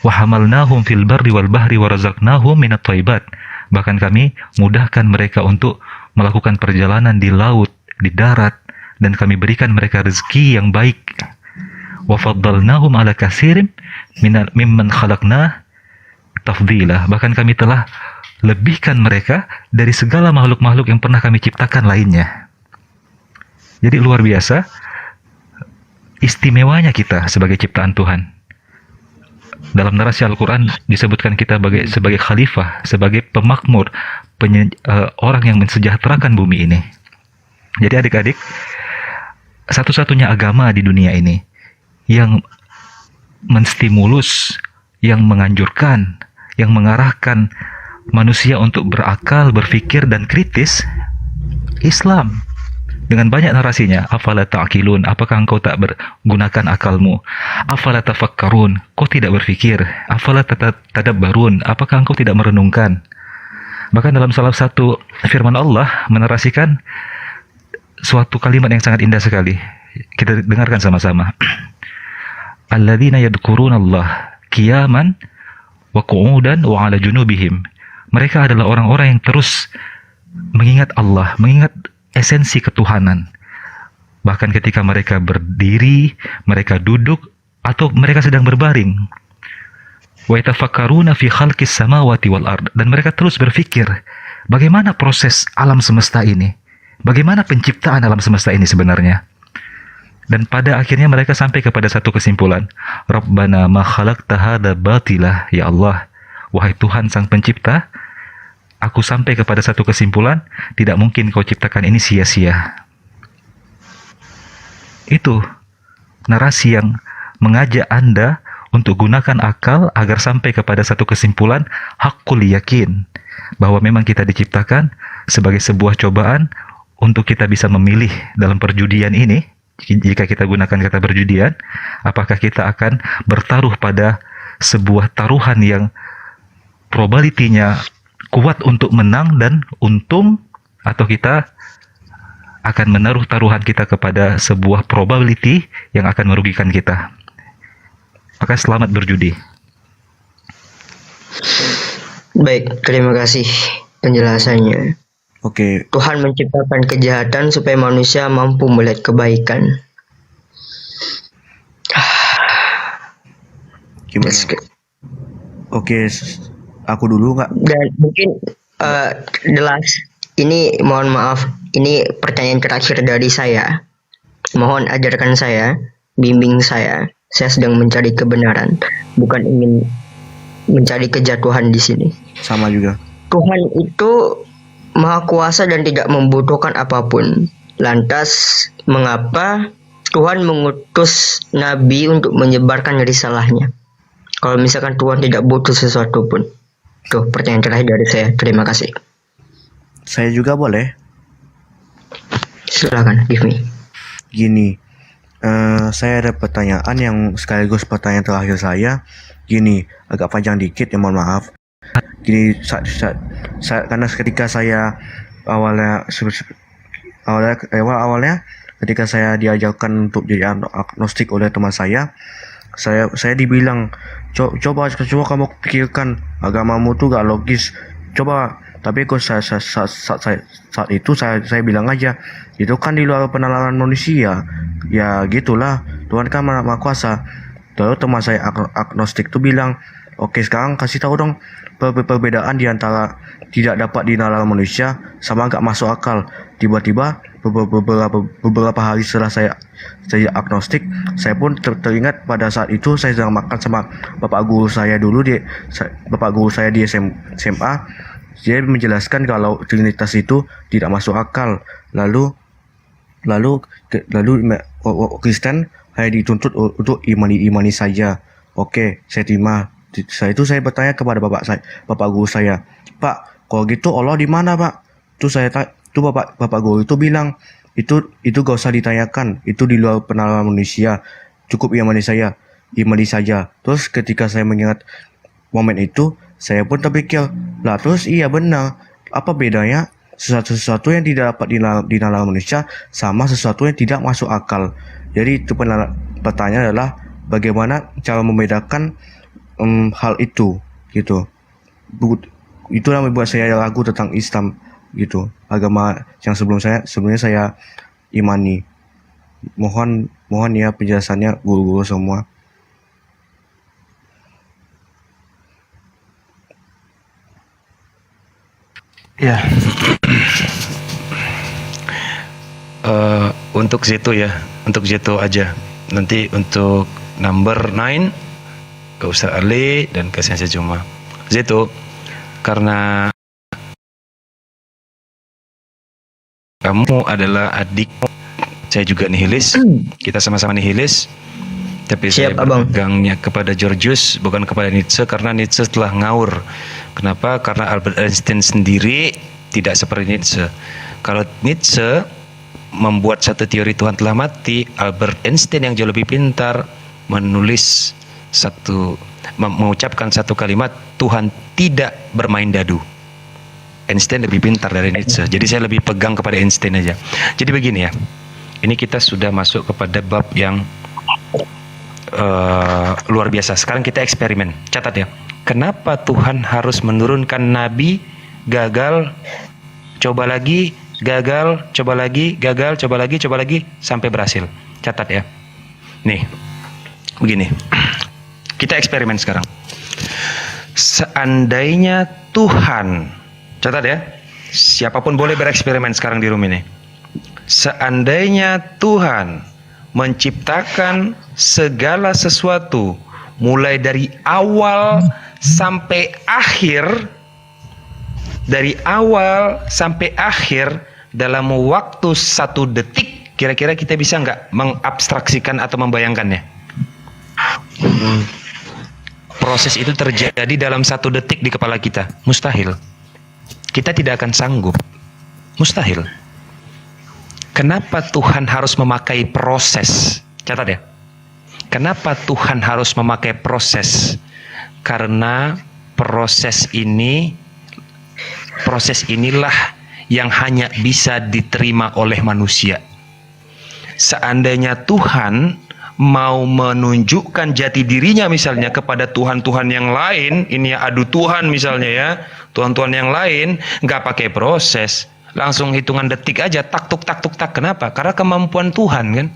Wa hamalnahum fil barri wal bahri wa razaqnahum minat thayyibat. Bahkan kami mudahkan mereka untuk melakukan perjalanan di laut, di darat, dan kami berikan mereka rezeki yang baik. Wa faddalnahum ala katsirin mimman khalaqna tafdila. Bahkan kami telah lebihkan mereka dari segala makhluk-makhluk yang pernah kami ciptakan lainnya. Jadi luar biasa istimewanya kita sebagai ciptaan Tuhan. Dalam narasi Al-Quran disebutkan kita sebagai khalifah, sebagai pemakmur, orang yang mensejahterakan bumi ini. Jadi adik-adik, satu-satunya agama di dunia ini yang menstimulus, yang menganjurkan, yang mengarahkan manusia untuk berakal, berpikir, dan kritis, Islam. Dengan banyak narasinya, afala ta'qilun, apakah engkau tak menggunakan akalmu? Afala tafakkarun, kau tidak berpikir? Afala tadabbarun, apakah engkau tidak merenungkan? Bahkan dalam salah satu firman Allah menarasikan suatu kalimat yang sangat indah sekali. Kita dengarkan sama-sama. Alladzina yadhkurunallah qiyaman wa qu'udan wa 'ala junubihim. Mereka adalah orang-orang yang terus mengingat Allah, mengingat esensi ketuhanan. Bahkan ketika mereka berdiri, mereka duduk, atau mereka sedang berbaring. Wa yatafakkaruna fi khalqis samawati wal ard. Dan mereka terus berpikir, bagaimana proses alam semesta ini? Bagaimana penciptaan alam semesta ini sebenarnya? Dan pada akhirnya mereka sampai kepada satu kesimpulan. Rabbana ma khalaqta hadza batilah, ya Allah, wahai Tuhan sang pencipta, aku sampai kepada satu kesimpulan, tidak mungkin kau ciptakan ini sia-sia. Itu narasi yang mengajak Anda untuk gunakan akal agar sampai kepada satu kesimpulan haqqul yakin, bahwa memang kita diciptakan sebagai sebuah cobaan untuk kita bisa memilih dalam perjudian ini. Jika kita gunakan kata perjudian, apakah kita akan bertaruh pada sebuah taruhan yang probability-nya kuat untuk menang dan untung, atau kita akan menaruh taruhan kita kepada sebuah probability yang akan merugikan kita. Maka selamat berjudi. Baik, terima kasih penjelasannya. Oke, Tuhan menciptakan kejahatan supaya manusia mampu melihat kebaikan. gimana? Oke, aku dulu nggak? Dan mungkin jelas ini, mohon maaf, ini pertanyaan terakhir dari saya. Mohon ajarkan saya, bimbing saya. Saya sedang mencari kebenaran, bukan ingin mencari kejatuhan di sini. Sama juga. Tuhan itu Maha Kuasa dan tidak membutuhkan apapun. Lantas, mengapa Tuhan mengutus Nabi untuk menyebarkan risalahnya? Kalau misalkan Tuhan tidak butuh sesuatu pun. Tuh, pertanyaan terakhir dari saya. Terima kasih. Saya juga boleh? Silakan, give me. Gini, saya ada pertanyaan yang sekaligus pertanyaan terakhir saya. Gini, agak panjang dikit ya, mohon maaf. Gini, karena ketika saya awalnya ketika saya diajarkan untuk jadi agnostik oleh teman saya dibilang coba kamu pikirkan, agamamu tuh gak logis, coba. Tapi kok saat itu saya bilang aja, itu kan di luar penalaran manusia. Ya gitulah, Tuhan kan Maha Kuasa. Terus teman saya agnostik tuh bilang, Oke, sekarang kasih tahu dong perbedaan di antara tidak dapat dinalar manusia sama nggak masuk akal. Tiba-tiba beberapa hari setelah saya agnostik, saya pun teringat pada saat itu saya sedang makan sama bapak guru saya di SMA. Dia menjelaskan kalau Trinitas itu tidak masuk akal. Lalu Kristen hanya dituntut untuk imani saja. Oke, saya terima. Saya bertanya kepada bapak guru saya, Pak, kalau gitu Allah di mana, Pak? Bapak guru itu bilang, itu gak usah ditanyakan, itu di luar penalaran manusia, cukup imani saja. Terus ketika saya mengingat momen itu, saya pun terpikir, lah terus iya benar, apa bedanya sesuatu yang tidak dapat dinalar manusia sama sesuatu yang tidak masuk akal. Jadi itu pertanyaan adalah bagaimana cara membedakan hal itu gitu. Itulah yang membuat saya ragu tentang Islam gitu, agama yang sebelumnya saya imani. Mohon ya penjelasannya guru-guru semua. Ya. Untuk situ aja. Nanti untuk number 9 ke Ustaz Ali dan ke Sensei Juma. Situ karena kamu adalah adik, saya juga nihilis, kita sama-sama nihilis. Tapi saya berpegangnya kepada Georgius, bukan kepada Nietzsche, karena Nietzsche telah ngaur. Kenapa? Karena Albert Einstein sendiri tidak seperti Nietzsche. Kalau Nietzsche membuat satu teori Tuhan telah mati, Albert Einstein yang jauh lebih pintar mengucapkan satu kalimat, Tuhan tidak bermain dadu. Einstein lebih pintar dari Nietzsche. Jadi saya lebih pegang kepada Einstein aja. Jadi begini ya, ini kita sudah masuk kepada bab yang luar biasa. Sekarang kita eksperimen. Catat ya. Kenapa Tuhan harus menurunkan nabi, gagal, coba lagi, gagal, coba lagi, gagal, coba lagi sampai berhasil. Catat ya. Nih. Begini. Kita eksperimen sekarang. Seandainya Tuhan, catat ya. Siapapun boleh bereksperimen sekarang di room ini. Seandainya Tuhan menciptakan segala sesuatu mulai dari awal sampai akhir, dalam waktu 1 detik, kira-kira kita bisa nggak mengabstraksikan atau membayangkannya? Proses itu terjadi dalam 1 detik di kepala kita. Mustahil. Kita tidak akan sanggup. Mustahil. Kenapa Tuhan harus memakai proses? Catat ya. Kenapa Tuhan harus memakai proses? Karena proses inilah yang hanya bisa diterima oleh manusia. Seandainya Tuhan mau menunjukkan jati dirinya misalnya kepada Tuhan-Tuhan yang lain, ini ya adu Tuhan misalnya ya, Tuhan-Tuhan yang lain, nggak pakai proses, langsung hitungan detik aja, tak tuk tak tuk tak. Kenapa? Karena kemampuan Tuhan kan.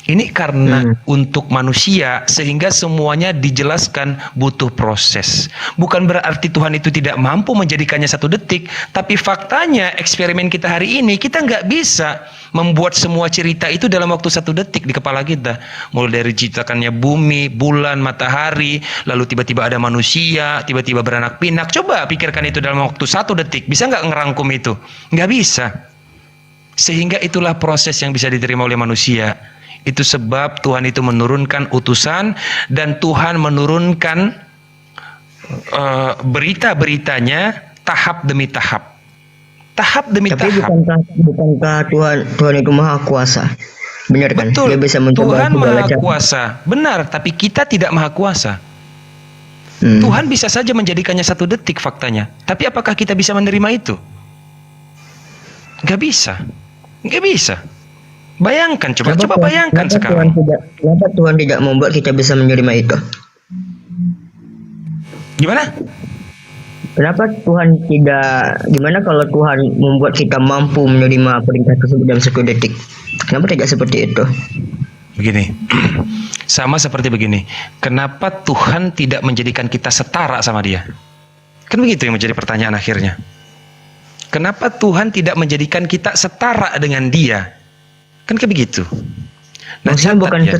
Ini karena untuk manusia, sehingga semuanya dijelaskan butuh proses. Bukan berarti Tuhan itu tidak mampu menjadikannya 1 detik, tapi faktanya eksperimen kita hari ini, kita nggak bisa membuat semua cerita itu dalam waktu 1 detik di kepala kita. Mulai dari ciptakannya bumi, bulan, matahari, lalu tiba-tiba ada manusia, tiba-tiba beranak pinak. Coba pikirkan itu dalam waktu 1 detik. Bisa nggak ngerangkum itu? Nggak bisa. Sehingga itulah proses yang bisa diterima oleh manusia. Itu sebab Tuhan itu menurunkan utusan, dan Tuhan menurunkan berita-beritanya tahap demi tahap. Tahap demi tahap. Tapi bukankah Tuhan itu maha kuasa? Benar kan? Betul. Dia bisa mencoba Tuhan maha kuasa. Benar, tapi kita tidak maha kuasa. Tuhan bisa saja menjadikannya 1 detik faktanya. Tapi apakah kita bisa menerima itu? Gak bisa. Gak bisa. Bayangkan, coba bayangkan sekarang. Kenapa Tuhan tidak membuat kita bisa menerima itu? Gimana? Kenapa Tuhan tidak? Gimana kalau Tuhan membuat kita mampu menerima perintah tersebut dalam 1 detik? Kenapa tidak seperti itu? Begini, Sama seperti begini, kenapa Tuhan tidak menjadikan kita setara sama Dia? Kan begitu yang menjadi pertanyaan akhirnya. Kenapa Tuhan tidak menjadikan kita setara dengan Dia? Kan kayak begitu. Nah, Maksudnya bukan ya.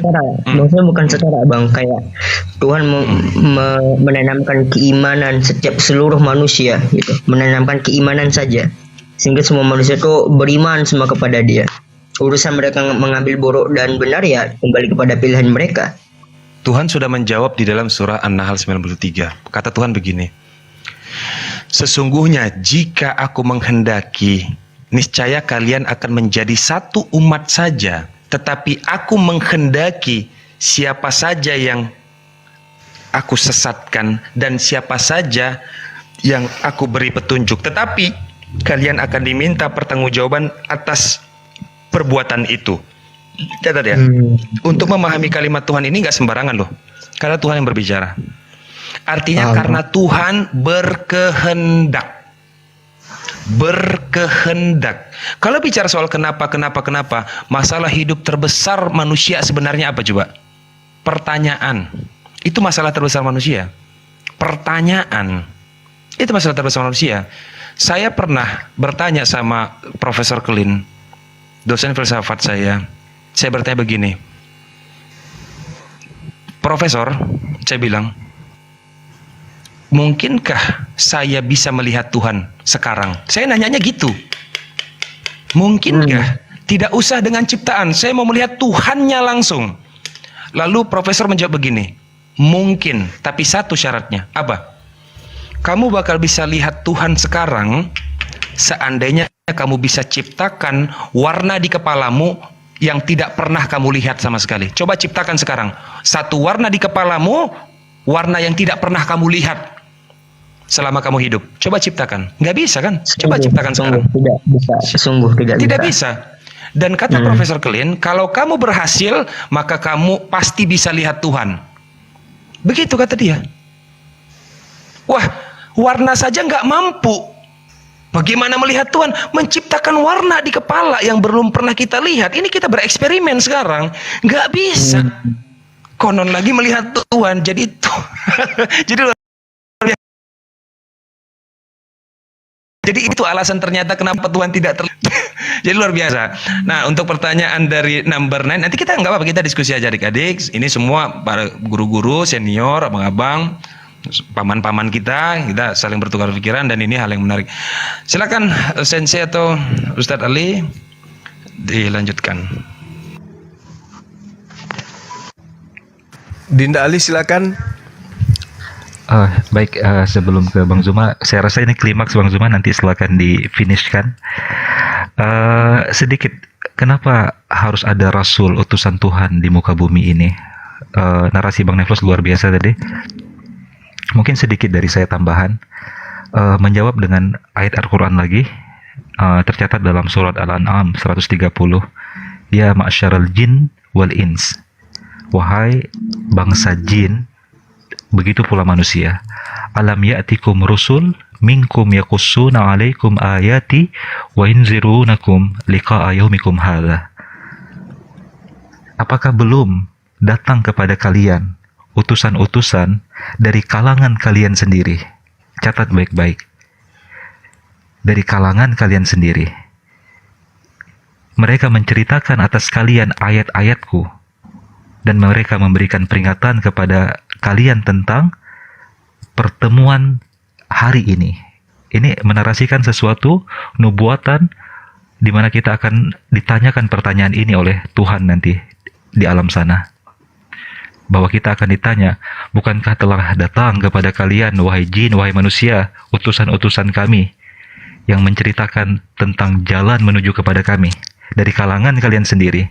setara, Bang. Kayak Tuhan menanamkan keimanan setiap seluruh manusia, gitu. Menanamkan keimanan saja, sehingga semua manusia itu beriman semua kepada Dia. Urusan mereka mengambil buruk dan benar ya kembali kepada pilihan mereka. Tuhan sudah menjawab di dalam surah An-Nahl 93. Kata Tuhan begini, sesungguhnya jika aku menghendaki, niscaya kalian akan menjadi satu umat saja. Tetapi aku menghendaki siapa saja yang aku sesatkan dan siapa saja yang aku beri petunjuk. Tetapi kalian akan diminta pertanggungjawaban atas perbuatan itu. Catat ya. Untuk memahami kalimat Tuhan ini nggak sembarangan loh. Karena Tuhan yang berbicara. Artinya karena Tuhan berkehendak. Kalau bicara soal kenapa, masalah hidup terbesar manusia sebenarnya apa coba? Pertanyaan. Itu masalah terbesar manusia. Pertanyaan. Itu masalah terbesar manusia. Saya pernah bertanya sama Profesor Kelin, dosen filsafat saya. Saya bertanya begini, Profesor, saya bilang, mungkinkah saya bisa melihat Tuhan sekarang? Saya nanyanya gitu. Mungkinkah? Tidak usah dengan ciptaan. Saya mau melihat Tuhannya langsung. Lalu profesor menjawab begini. Mungkin, tapi satu syaratnya. Apa? Kamu bakal bisa lihat Tuhan sekarang seandainya kamu bisa ciptakan warna di kepalamu yang tidak pernah kamu lihat sama sekali. Coba ciptakan sekarang. Satu warna di kepalamu, warna yang tidak pernah kamu lihat selama kamu hidup. Coba ciptakan. Nggak bisa kan? Coba ciptakan sekarang. Tidak bisa. Sungguh tidak bisa. Dan kata Profesor Kelin, kalau kamu berhasil, maka kamu pasti bisa lihat Tuhan. Begitu kata dia. Wah, warna saja nggak mampu. Bagaimana melihat Tuhan? Menciptakan warna di kepala yang belum pernah kita lihat. Ini kita bereksperimen sekarang. Nggak bisa. Konon lagi melihat Tuhan. Jadi itu. Jadi itu alasan ternyata kenapa Tuhan tidak Jadi luar biasa. Nah, untuk pertanyaan dari number 9, nanti kita nggak apa-apa, kita diskusi aja adik-adik. Ini semua para guru-guru, senior, abang-abang, paman-paman kita saling bertukar pikiran dan ini hal yang menarik. Silakan Sensei atau Ustadz Ali dilanjutkan. Dinda Ali silakan. Baik, sebelum ke Bang Zuma, saya rasa ini klimaks Bang Zuma, nanti silakan di-finishkan. Sedikit, kenapa harus ada Rasul, utusan Tuhan di muka bumi ini? Narasi Bang Neflos luar biasa tadi. Mungkin sedikit dari saya tambahan, menjawab dengan ayat Al-Quran lagi, tercatat dalam surat Al-An'am 130. Ya ma'syaral jin wal ins, wahai bangsa jin, begitu pula manusia. Alam ya'tikum rusul minkum yaqussuna alaikum ayati wa inzirunakum liqa'a yaumikum hadha. Apakah belum datang kepada kalian utusan-utusan dari kalangan kalian sendiri? Catat baik-baik. Dari kalangan kalian sendiri. Mereka menceritakan atas kalian ayat-ayatku dan mereka memberikan peringatan kepada kalian tentang pertemuan hari ini. Ini menarasikan sesuatu nubuatan di mana kita akan ditanyakan pertanyaan ini oleh Tuhan nanti di alam sana. Bahwa kita akan ditanya, bukankah telah datang kepada kalian, wahai jin, wahai manusia, utusan-utusan kami yang menceritakan tentang jalan menuju kepada kami dari kalangan kalian sendiri.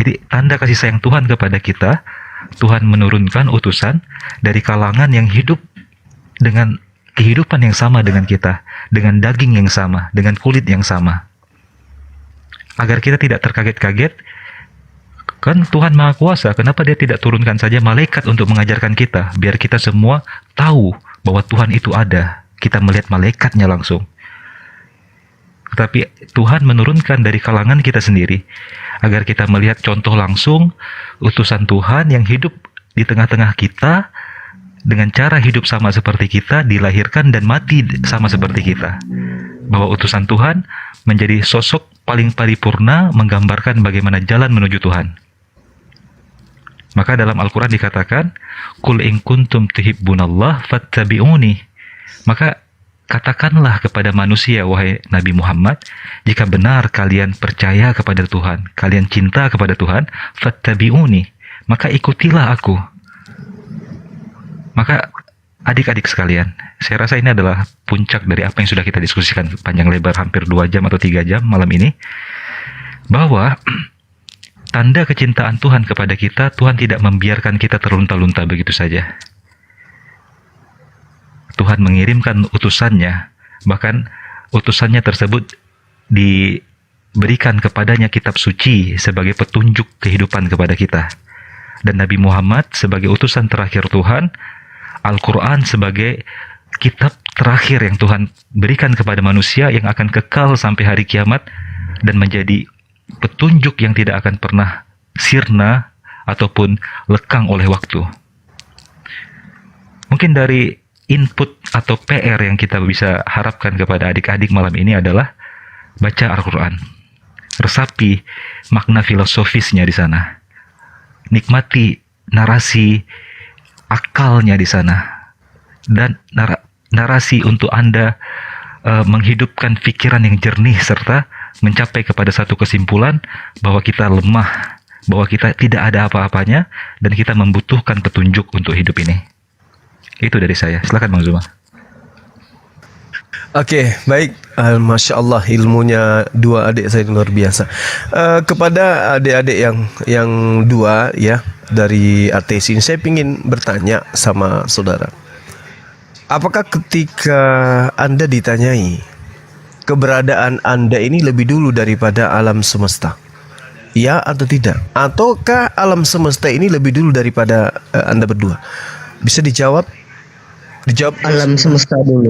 Jadi tanda kasih sayang Tuhan kepada kita, Tuhan menurunkan utusan dari kalangan yang hidup dengan kehidupan yang sama dengan kita, dengan daging yang sama, dengan kulit yang sama. Agar kita tidak terkaget-kaget, kan Tuhan Maha Kuasa, kenapa Dia tidak turunkan saja malaikat untuk mengajarkan kita, biar kita semua tahu bahwa Tuhan itu ada, kita melihat malaikatnya langsung. tetapi Tuhan menurunkan dari kalangan kita sendiri agar kita melihat contoh langsung utusan Tuhan yang hidup di tengah-tengah kita dengan cara hidup sama seperti kita, dilahirkan dan mati sama seperti kita. Bahwa utusan Tuhan menjadi sosok paling paripurna menggambarkan bagaimana jalan menuju Tuhan. Maka dalam Al-Quran dikatakan, Qul in kuntum tuhibbunallah fattabi'uni. Maka katakanlah kepada manusia, wahai Nabi Muhammad, jika benar kalian percaya kepada Tuhan, kalian cinta kepada Tuhan, fattabi'uni, maka ikutilah aku. Maka adik-adik sekalian, saya rasa ini adalah puncak dari apa yang sudah kita diskusikan panjang lebar hampir 2 jam atau 3 jam malam ini, bahwa tanda kecintaan Tuhan kepada kita, Tuhan tidak membiarkan kita terlunta-lunta begitu saja. Tuhan mengirimkan utusannya, bahkan utusannya tersebut diberikan kepadanya kitab suci sebagai petunjuk kehidupan kepada kita. Dan Nabi Muhammad sebagai utusan terakhir Tuhan, Al-Quran sebagai kitab terakhir yang Tuhan berikan kepada manusia yang akan kekal sampai hari kiamat dan menjadi petunjuk yang tidak akan pernah sirna ataupun lekang oleh waktu. Mungkin dari input atau PR yang kita bisa harapkan kepada adik-adik malam ini adalah baca Al-Quran, resapi makna filosofisnya di sana, nikmati narasi akalnya di sana, dan narasi untuk Anda menghidupkan pikiran yang jernih serta mencapai kepada satu kesimpulan bahwa kita lemah, bahwa kita tidak ada apa-apanya, dan kita membutuhkan petunjuk untuk hidup ini. Itu dari saya. Silakan Bang Zuma. Oke, baik. Masya Allah, ilmunya dua adik saya luar biasa. Kepada adik-adik yang dua ya dari ATS ini, saya ingin bertanya sama saudara. Apakah ketika Anda ditanyai keberadaan Anda ini lebih dulu daripada alam semesta? Ya atau tidak? Ataukah alam semesta ini lebih dulu daripada Anda berdua? Bisa dijawab? Dijawab Alam semesta dulu.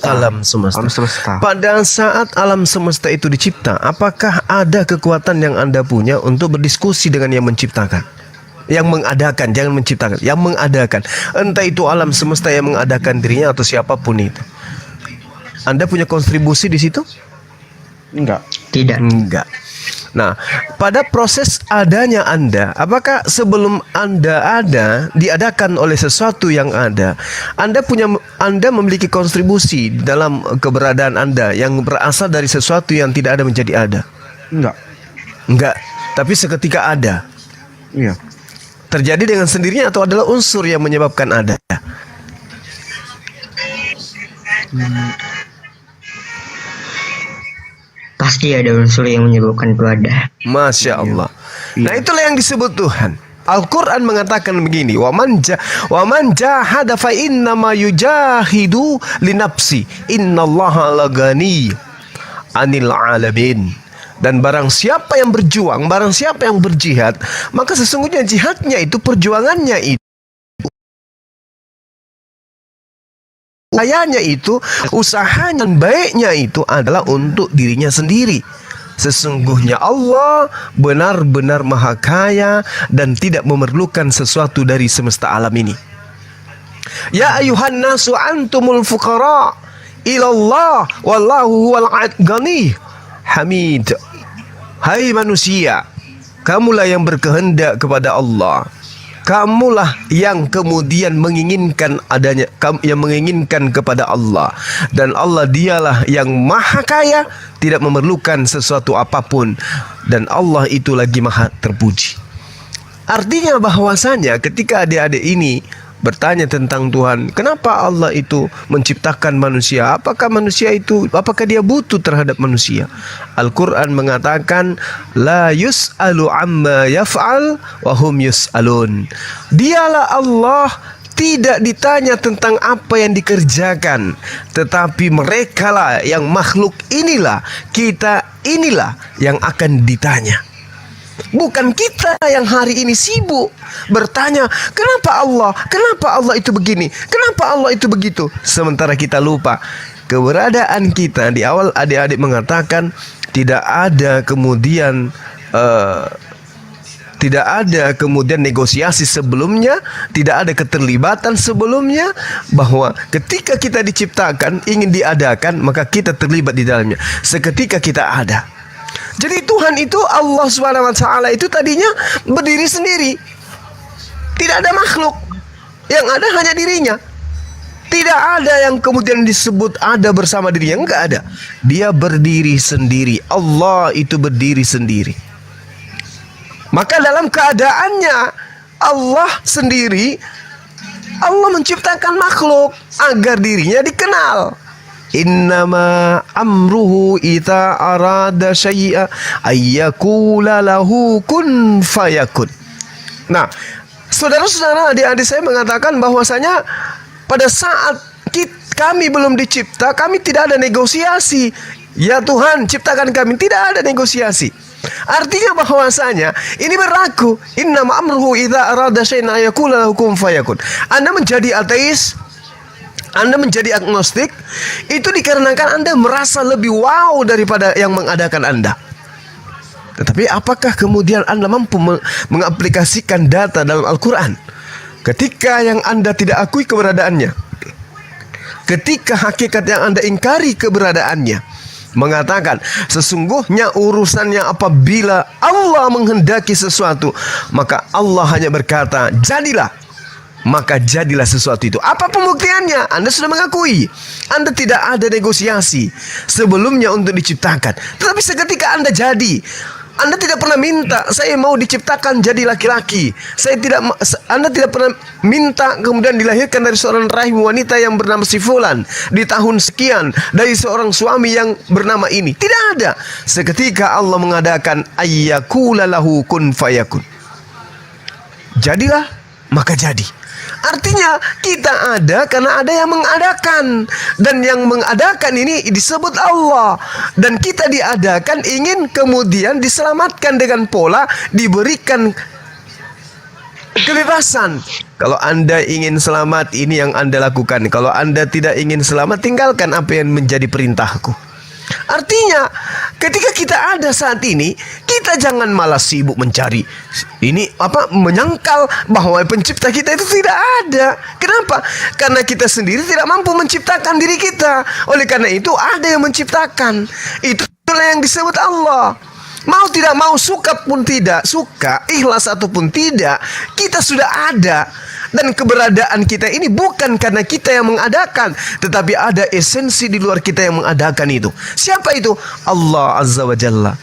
Alam semesta. Pada saat alam semesta itu dicipta, apakah ada kekuatan yang Anda punya untuk berdiskusi dengan yang menciptakan? Yang mengadakan, jangan menciptakan, yang mengadakan. Entah itu alam semesta yang mengadakan dirinya atau siapapun itu. Anda punya kontribusi di situ? Enggak. Tidak. Enggak. Nah, pada proses adanya Anda, apakah sebelum Anda ada, diadakan oleh sesuatu yang ada, Anda memiliki kontribusi dalam keberadaan Anda yang berasal dari sesuatu yang tidak ada menjadi ada? Enggak. Enggak. Tapi seketika ada. Iya. Terjadi dengan sendirinya atau adalah unsur yang menyebabkan ada? Pasti ada unsur yang menyebabkan itu ada. Masya Allah. Nah, itulah yang disebut Tuhan. Al-Quran mengatakan begini, wa man jahada fa innama yujahidu li nafsi innallaha lagani anil alamin. Dan barang siapa yang berjuang, barang siapa yang berjihad, maka sesungguhnya jihadnya itu, perjuangannya itu, usahanya itu, usahanya dan baiknya itu adalah untuk dirinya sendiri. Sesungguhnya Allah benar-benar maha kaya dan tidak memerlukan sesuatu dari semesta alam ini. Ya ayuhan nasu antumul fuqara ilallah wallahu huwal ghani hamid. Hai manusia, kamulah yang berkehendak kepada Allah. Kamulah yang kemudian menginginkan adanya, yang menginginkan kepada Allah, dan Allah dialah yang maha kaya, tidak memerlukan sesuatu apapun, dan Allah itu lagi maha terpuji. Artinya bahwasanya ketika adik-adik ini bertanya tentang Tuhan, kenapa Allah itu menciptakan manusia? Apakah dia butuh terhadap manusia? Al-Quran mengatakan, la yus'alu amma yaf'al wa hum yus'alun. Dialah Allah tidak ditanya tentang apa yang dikerjakan, tetapi merekalah yang makhluk inilah, kita inilah yang akan ditanya. Bukan kita yang hari ini sibuk bertanya, kenapa Allah itu begini, kenapa Allah itu begitu, sementara kita lupa keberadaan kita di awal adik-adik mengatakan tidak ada kemudian tidak ada kemudian negosiasi sebelumnya, tidak ada keterlibatan sebelumnya, bahwa ketika kita diciptakan ingin diadakan maka kita terlibat di dalamnya seketika kita ada. Jadi Tuhan itu, Allah Subhanahu wa taala itu tadinya berdiri sendiri. Tidak ada makhluk. Yang ada hanya dirinya. Tidak ada yang kemudian disebut ada bersama dirinya, enggak ada. Dia berdiri sendiri. Allah itu berdiri sendiri. Maka dalam keadaannya Allah sendiri, Allah menciptakan makhluk agar dirinya dikenal. Innama amruhu ita arada syai'a ayyakula lahu kun fayakun. Nah, saudara-saudara, adik-adik saya mengatakan bahwasanya pada saat kami belum dicipta, kami tidak ada negosiasi. Ya Tuhan, ciptakan kami, tidak ada negosiasi. Artinya bahwasanya ini berlaku, innama amruhu idza arada syai'an ayakula lahu kun fayakun. Anda menjadi ateis, Anda menjadi agnostik, itu dikarenakan Anda merasa lebih wow daripada yang mengadakan Anda. Tetapi apakah kemudian Anda mampu mengaplikasikan data dalam Al-Quran? Ketika yang Anda tidak akui keberadaannya, ketika hakikat yang Anda ingkari keberadaannya, mengatakan sesungguhnya urusannya apabila Allah menghendaki sesuatu, maka Allah hanya berkata jadilah, maka jadilah sesuatu itu. Apa pembuktiannya? Anda sudah mengakui Anda tidak ada negosiasi sebelumnya untuk diciptakan. Tetapi seketika Anda jadi, Anda tidak pernah minta saya mau diciptakan jadi laki-laki. Anda tidak pernah minta kemudian dilahirkan dari seorang rahim wanita yang bernama si fulan di tahun sekian, dari seorang suami yang bernama ini. Tidak ada. Seketika Allah mengadakan ayyakula lahu kun fayakun. Jadilah, maka jadi. Artinya kita ada karena ada yang mengadakan, dan yang mengadakan ini disebut Allah, dan kita diadakan ingin kemudian diselamatkan dengan pola diberikan kebebasan. Kalau Anda ingin selamat, ini yang Anda lakukan. Kalau Anda tidak ingin selamat, tinggalkan apa yang menjadi perintahku. Artinya ketika kita ada saat ini, kita jangan malah sibuk mencari menyangkal bahwa pencipta kita itu tidak ada. Kenapa? Karena kita sendiri tidak mampu menciptakan diri kita. Oleh karena itu ada yang menciptakan. Itulah yang disebut Allah. Mau tidak mau, suka pun tidak suka, ikhlas ataupun tidak, kita sudah ada. Dan keberadaan kita ini bukan karena kita yang mengadakan, tetapi ada esensi di luar kita yang mengadakan itu. Siapa itu? Allah Azza wa Jalla.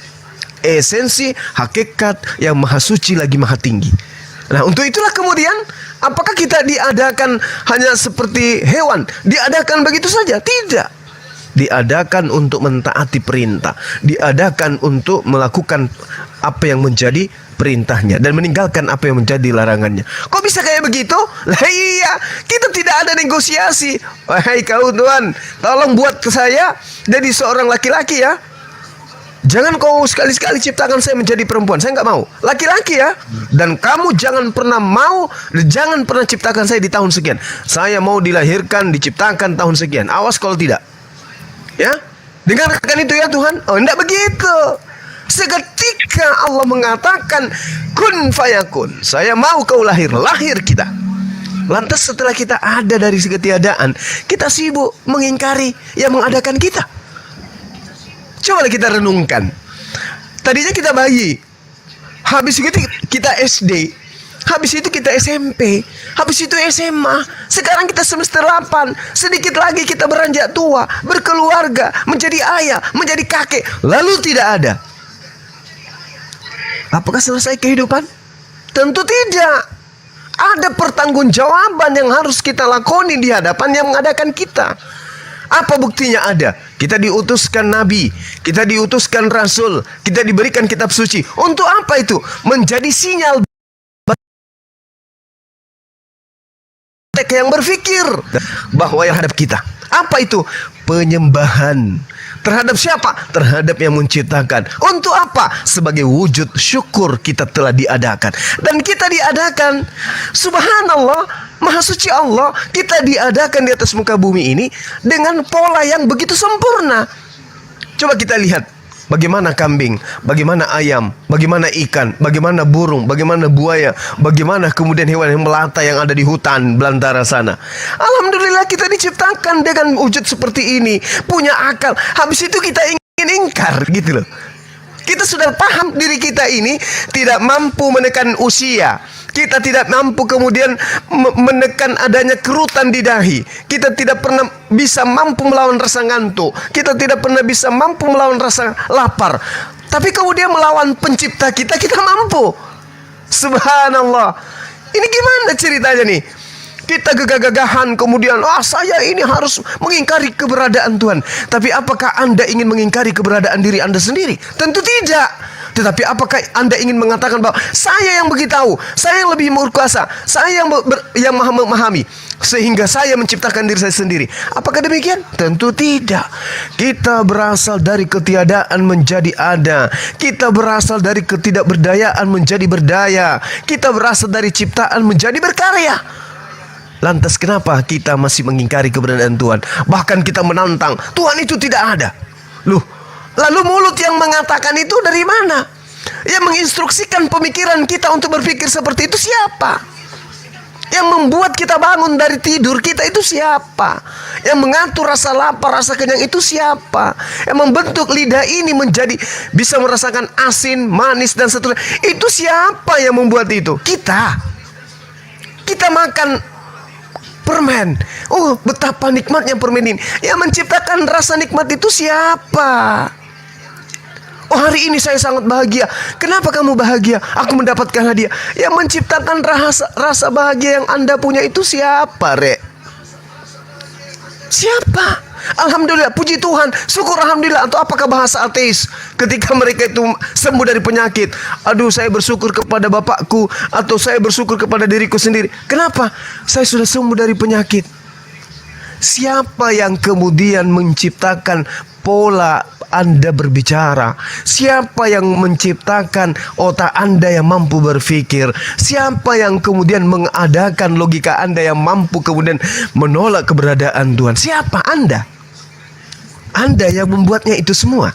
Esensi, hakikat yang maha suci lagi maha tinggi. Nah, untuk itulah kemudian, apakah kita diadakan hanya seperti hewan? Diadakan begitu saja? Tidak. Diadakan untuk mentaati perintah, diadakan untuk melakukan apa yang menjadi perintahnya dan meninggalkan apa yang menjadi larangannya. Kok bisa kayak begitu? Lah iya, kita tidak ada negosiasi. Wahai kau Tuhan, tolong buat ke saya jadi seorang laki-laki ya. Jangan kau sekali-sekali ciptakan saya menjadi perempuan. Saya nggak mau, laki-laki ya. Dan kamu jangan pernah jangan pernah ciptakan saya di tahun sekian. Saya mau dilahirkan, diciptakan tahun sekian. Awas kalau tidak. Ya, dengarkan itu ya Tuhan. Oh, tidak begitu. Seketika Allah mengatakan kun fayakun, saya mau kau lahir kita. Lantas setelah kita ada dari ketiadaan, kita sibuk mengingkari yang mengadakan kita. Coba kita renungkan. Tadinya kita bayi, habis itu kita SD, habis itu kita SMP, habis itu SMA. Sekarang kita semester 8. Sedikit lagi kita beranjak tua, berkeluarga, menjadi ayah, menjadi kakek. Lalu tidak ada. Apakah selesai kehidupan? Tentu tidak. Ada pertanggungjawaban yang harus kita lakoni di hadapan yang mengadakan kita. Apa buktinya ada? Kita diutuskan nabi, kita diutuskan rasul, kita diberikan kitab suci. Untuk apa itu? Menjadi sinyal yang berpikir bahwa yang hadap kita. Apa itu? Penyembahan. Terhadap siapa? Terhadap yang menciptakan. Untuk apa? Sebagai wujud syukur kita telah diadakan. Dan kita diadakan, subhanallah, Maha suci Allah, kita diadakan di atas muka bumi ini dengan pola yang begitu sempurna. Coba kita lihat bagaimana kambing, bagaimana ayam, bagaimana ikan, bagaimana burung, bagaimana buaya, bagaimana kemudian hewan yang melata yang ada di hutan belantara sana. Alhamdulillah kita diciptakan dengan wujud seperti ini, punya akal. Habis itu kita ingin ingkar gitu loh. Kita sudah paham diri kita ini tidak mampu menekan usia. Kita tidak mampu kemudian menekan adanya kerutan di dahi. Kita tidak pernah bisa mampu melawan rasa ngantuk. Kita tidak pernah bisa mampu melawan rasa lapar. Tapi kemudian melawan pencipta kita mampu. Subhanallah. Ini gimana ceritanya nih? Kita gagah-gagahan kemudian, saya ini harus mengingkari keberadaan Tuhan. Tapi apakah Anda ingin mengingkari keberadaan diri Anda sendiri? Tentu tidak. Tetapi apakah Anda ingin mengatakan bahwa saya yang beritahu, saya yang lebih berkuasa, saya yang maha memahami, sehingga saya menciptakan diri saya sendiri? Apakah demikian? Tentu tidak. Kita berasal dari ketiadaan menjadi ada. Kita berasal dari ketidakberdayaan menjadi berdaya. Kita berasal dari ciptaan menjadi berkarya. Lantas kenapa kita masih mengingkari keberadaan Tuhan? Bahkan kita menantang Tuhan itu tidak ada. Loh, lalu mulut yang mengatakan itu dari mana? Yang menginstruksikan pemikiran kita untuk berpikir seperti itu siapa? Yang membuat kita bangun dari tidur kita itu siapa? Yang mengatur rasa lapar, rasa kenyang itu siapa? Yang membentuk lidah ini menjadi bisa merasakan asin, manis dan seterusnya, itu siapa yang membuat itu? Kita makan permen. Oh, betapa nikmatnya permen ini. Yang menciptakan rasa nikmat itu siapa? Oh, hari ini saya sangat bahagia. Kenapa kamu bahagia? Aku mendapatkan hadiah. Yang menciptakan rasa bahagia yang Anda punya itu siapa, Rek? Siapa? Alhamdulillah, puji Tuhan, syukur alhamdulillah. Atau apakah bahasa ateis ketika mereka itu sembuh dari penyakit? Aduh, saya bersyukur kepada bapakku, atau saya bersyukur kepada diriku sendiri. Kenapa? Saya sudah sembuh dari penyakit. Siapa yang kemudian menciptakan pola Anda berbicara? Siapa yang menciptakan otak Anda yang mampu berpikir? Siapa yang kemudian mengadakan logika Anda yang mampu kemudian menolak keberadaan Tuhan? Siapa? Anda. Anda yang membuatnya itu semua?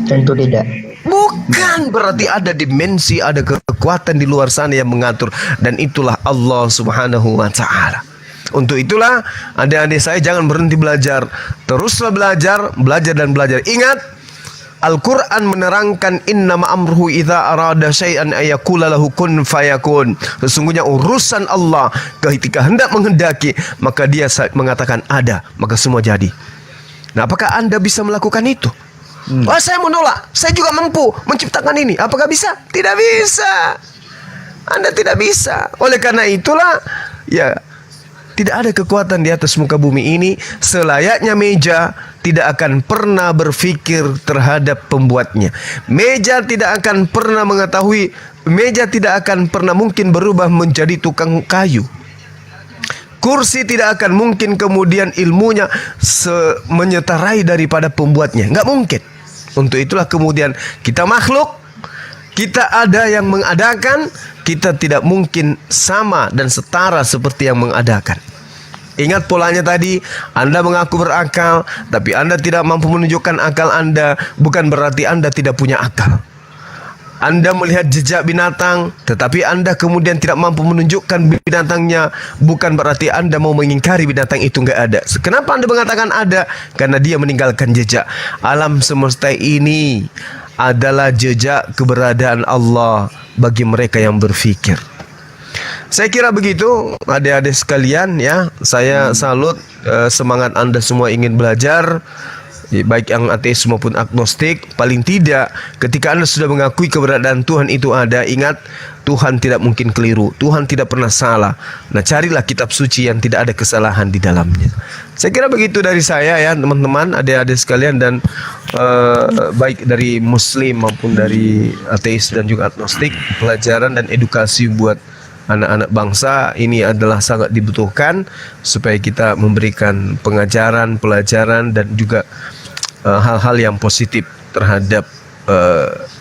Tentu tidak. Bukan, berarti ada dimensi, ada kekuatan di luar sana yang mengatur, dan itulah Allah Subhanahu wa taala. Untuk itulah adik-adik saya jangan berhenti belajar. Teruslah belajar, belajar dan belajar. Ingat, Al-Quran menerangkan innama amruhu idza arada syai'an ayaqula lahu kun fayakun. Sesungguhnya urusan Allah ketika hendak menghendaki, maka dia mengatakan ada, maka semua jadi. Nah, apakah Anda bisa melakukan itu? Wah, saya menolak. Saya juga mampu menciptakan ini. Apakah bisa? Tidak bisa. Anda tidak bisa. Oleh karena itulah, ya, tidak ada kekuatan di atas muka bumi ini. Selayaknya meja tidak akan pernah berpikir terhadap pembuatnya. Meja tidak akan pernah mengetahui. Meja tidak akan pernah mungkin berubah menjadi tukang kayu. Kursi tidak akan mungkin kemudian ilmunya menyetarai daripada pembuatnya. Nggak mungkin. Untuk itulah kemudian kita makhluk, kita ada yang mengadakan, kita tidak mungkin sama dan setara seperti yang mengadakan. Ingat polanya tadi, Anda mengaku berakal, tapi Anda tidak mampu menunjukkan akal Anda, bukan berarti Anda tidak punya akal. Anda melihat jejak binatang, tetapi Anda kemudian tidak mampu menunjukkan binatangnya, bukan berarti Anda mau mengingkari binatang itu nggak ada. Kenapa Anda mengatakan ada? Karena dia meninggalkan jejak. Alam semesta ini adalah jejak keberadaan Allah bagi mereka yang berpikir. Saya kira begitu, adik-adik sekalian ya. Saya salut semangat Anda semua ingin belajar, baik yang ateis maupun agnostik. Paling tidak ketika Anda sudah mengakui keberadaan Tuhan itu ada, ingat Tuhan tidak mungkin keliru, Tuhan tidak pernah salah. Nah, carilah kitab suci yang tidak ada kesalahan di dalamnya. Saya kira begitu dari saya ya teman-teman, adik-adik sekalian, dan baik dari muslim maupun dari ateis dan juga agnostik, pelajaran dan edukasi buat anak-anak bangsa ini adalah sangat dibutuhkan supaya kita memberikan pengajaran, pelajaran dan juga hal-hal yang positif terhadap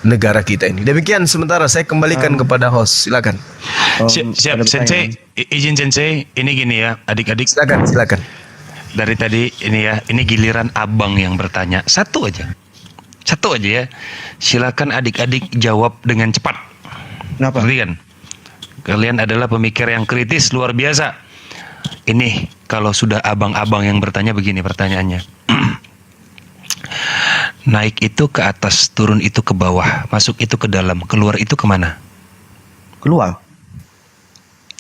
negara kita ini. Demikian sementara saya kembalikan kepada host. Silakan. Siap, Sensei. Izin Sensei, ini gini ya, adik-adik. Silakan. Dari tadi ini ya, ini giliran abang yang bertanya. Satu aja ya. Silakan adik-adik jawab dengan cepat. Kenapa? Ngerti kan? Kalian adalah pemikir yang kritis luar biasa. Ini kalau sudah abang-abang yang bertanya begini pertanyaannya. Naik itu ke atas, turun itu ke bawah, masuk itu ke dalam, keluar itu kemana? Keluar.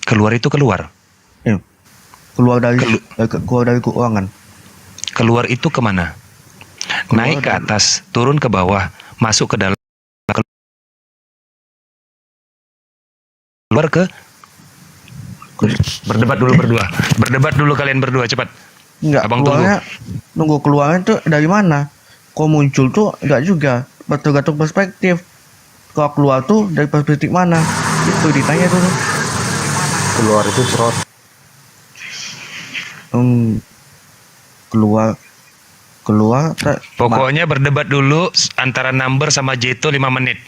Keluar itu keluar. Ya. Keluar dari keuangan. Keluar itu kemana? Naik ke atas, turun ke bawah, masuk ke dalam, keluar ke. Berdebat dulu kalian berdua cepat. Enggak, Abang nunggu keluarnya tuh dari mana? Kok muncul tuh enggak juga, tergantung perspektif. Kalau keluar tuh dari perspektif mana? Itu ditanya dulu. Keluar itu trot. Keluar. Pokoknya berdebat dulu antara Number sama Jeto 5 menit.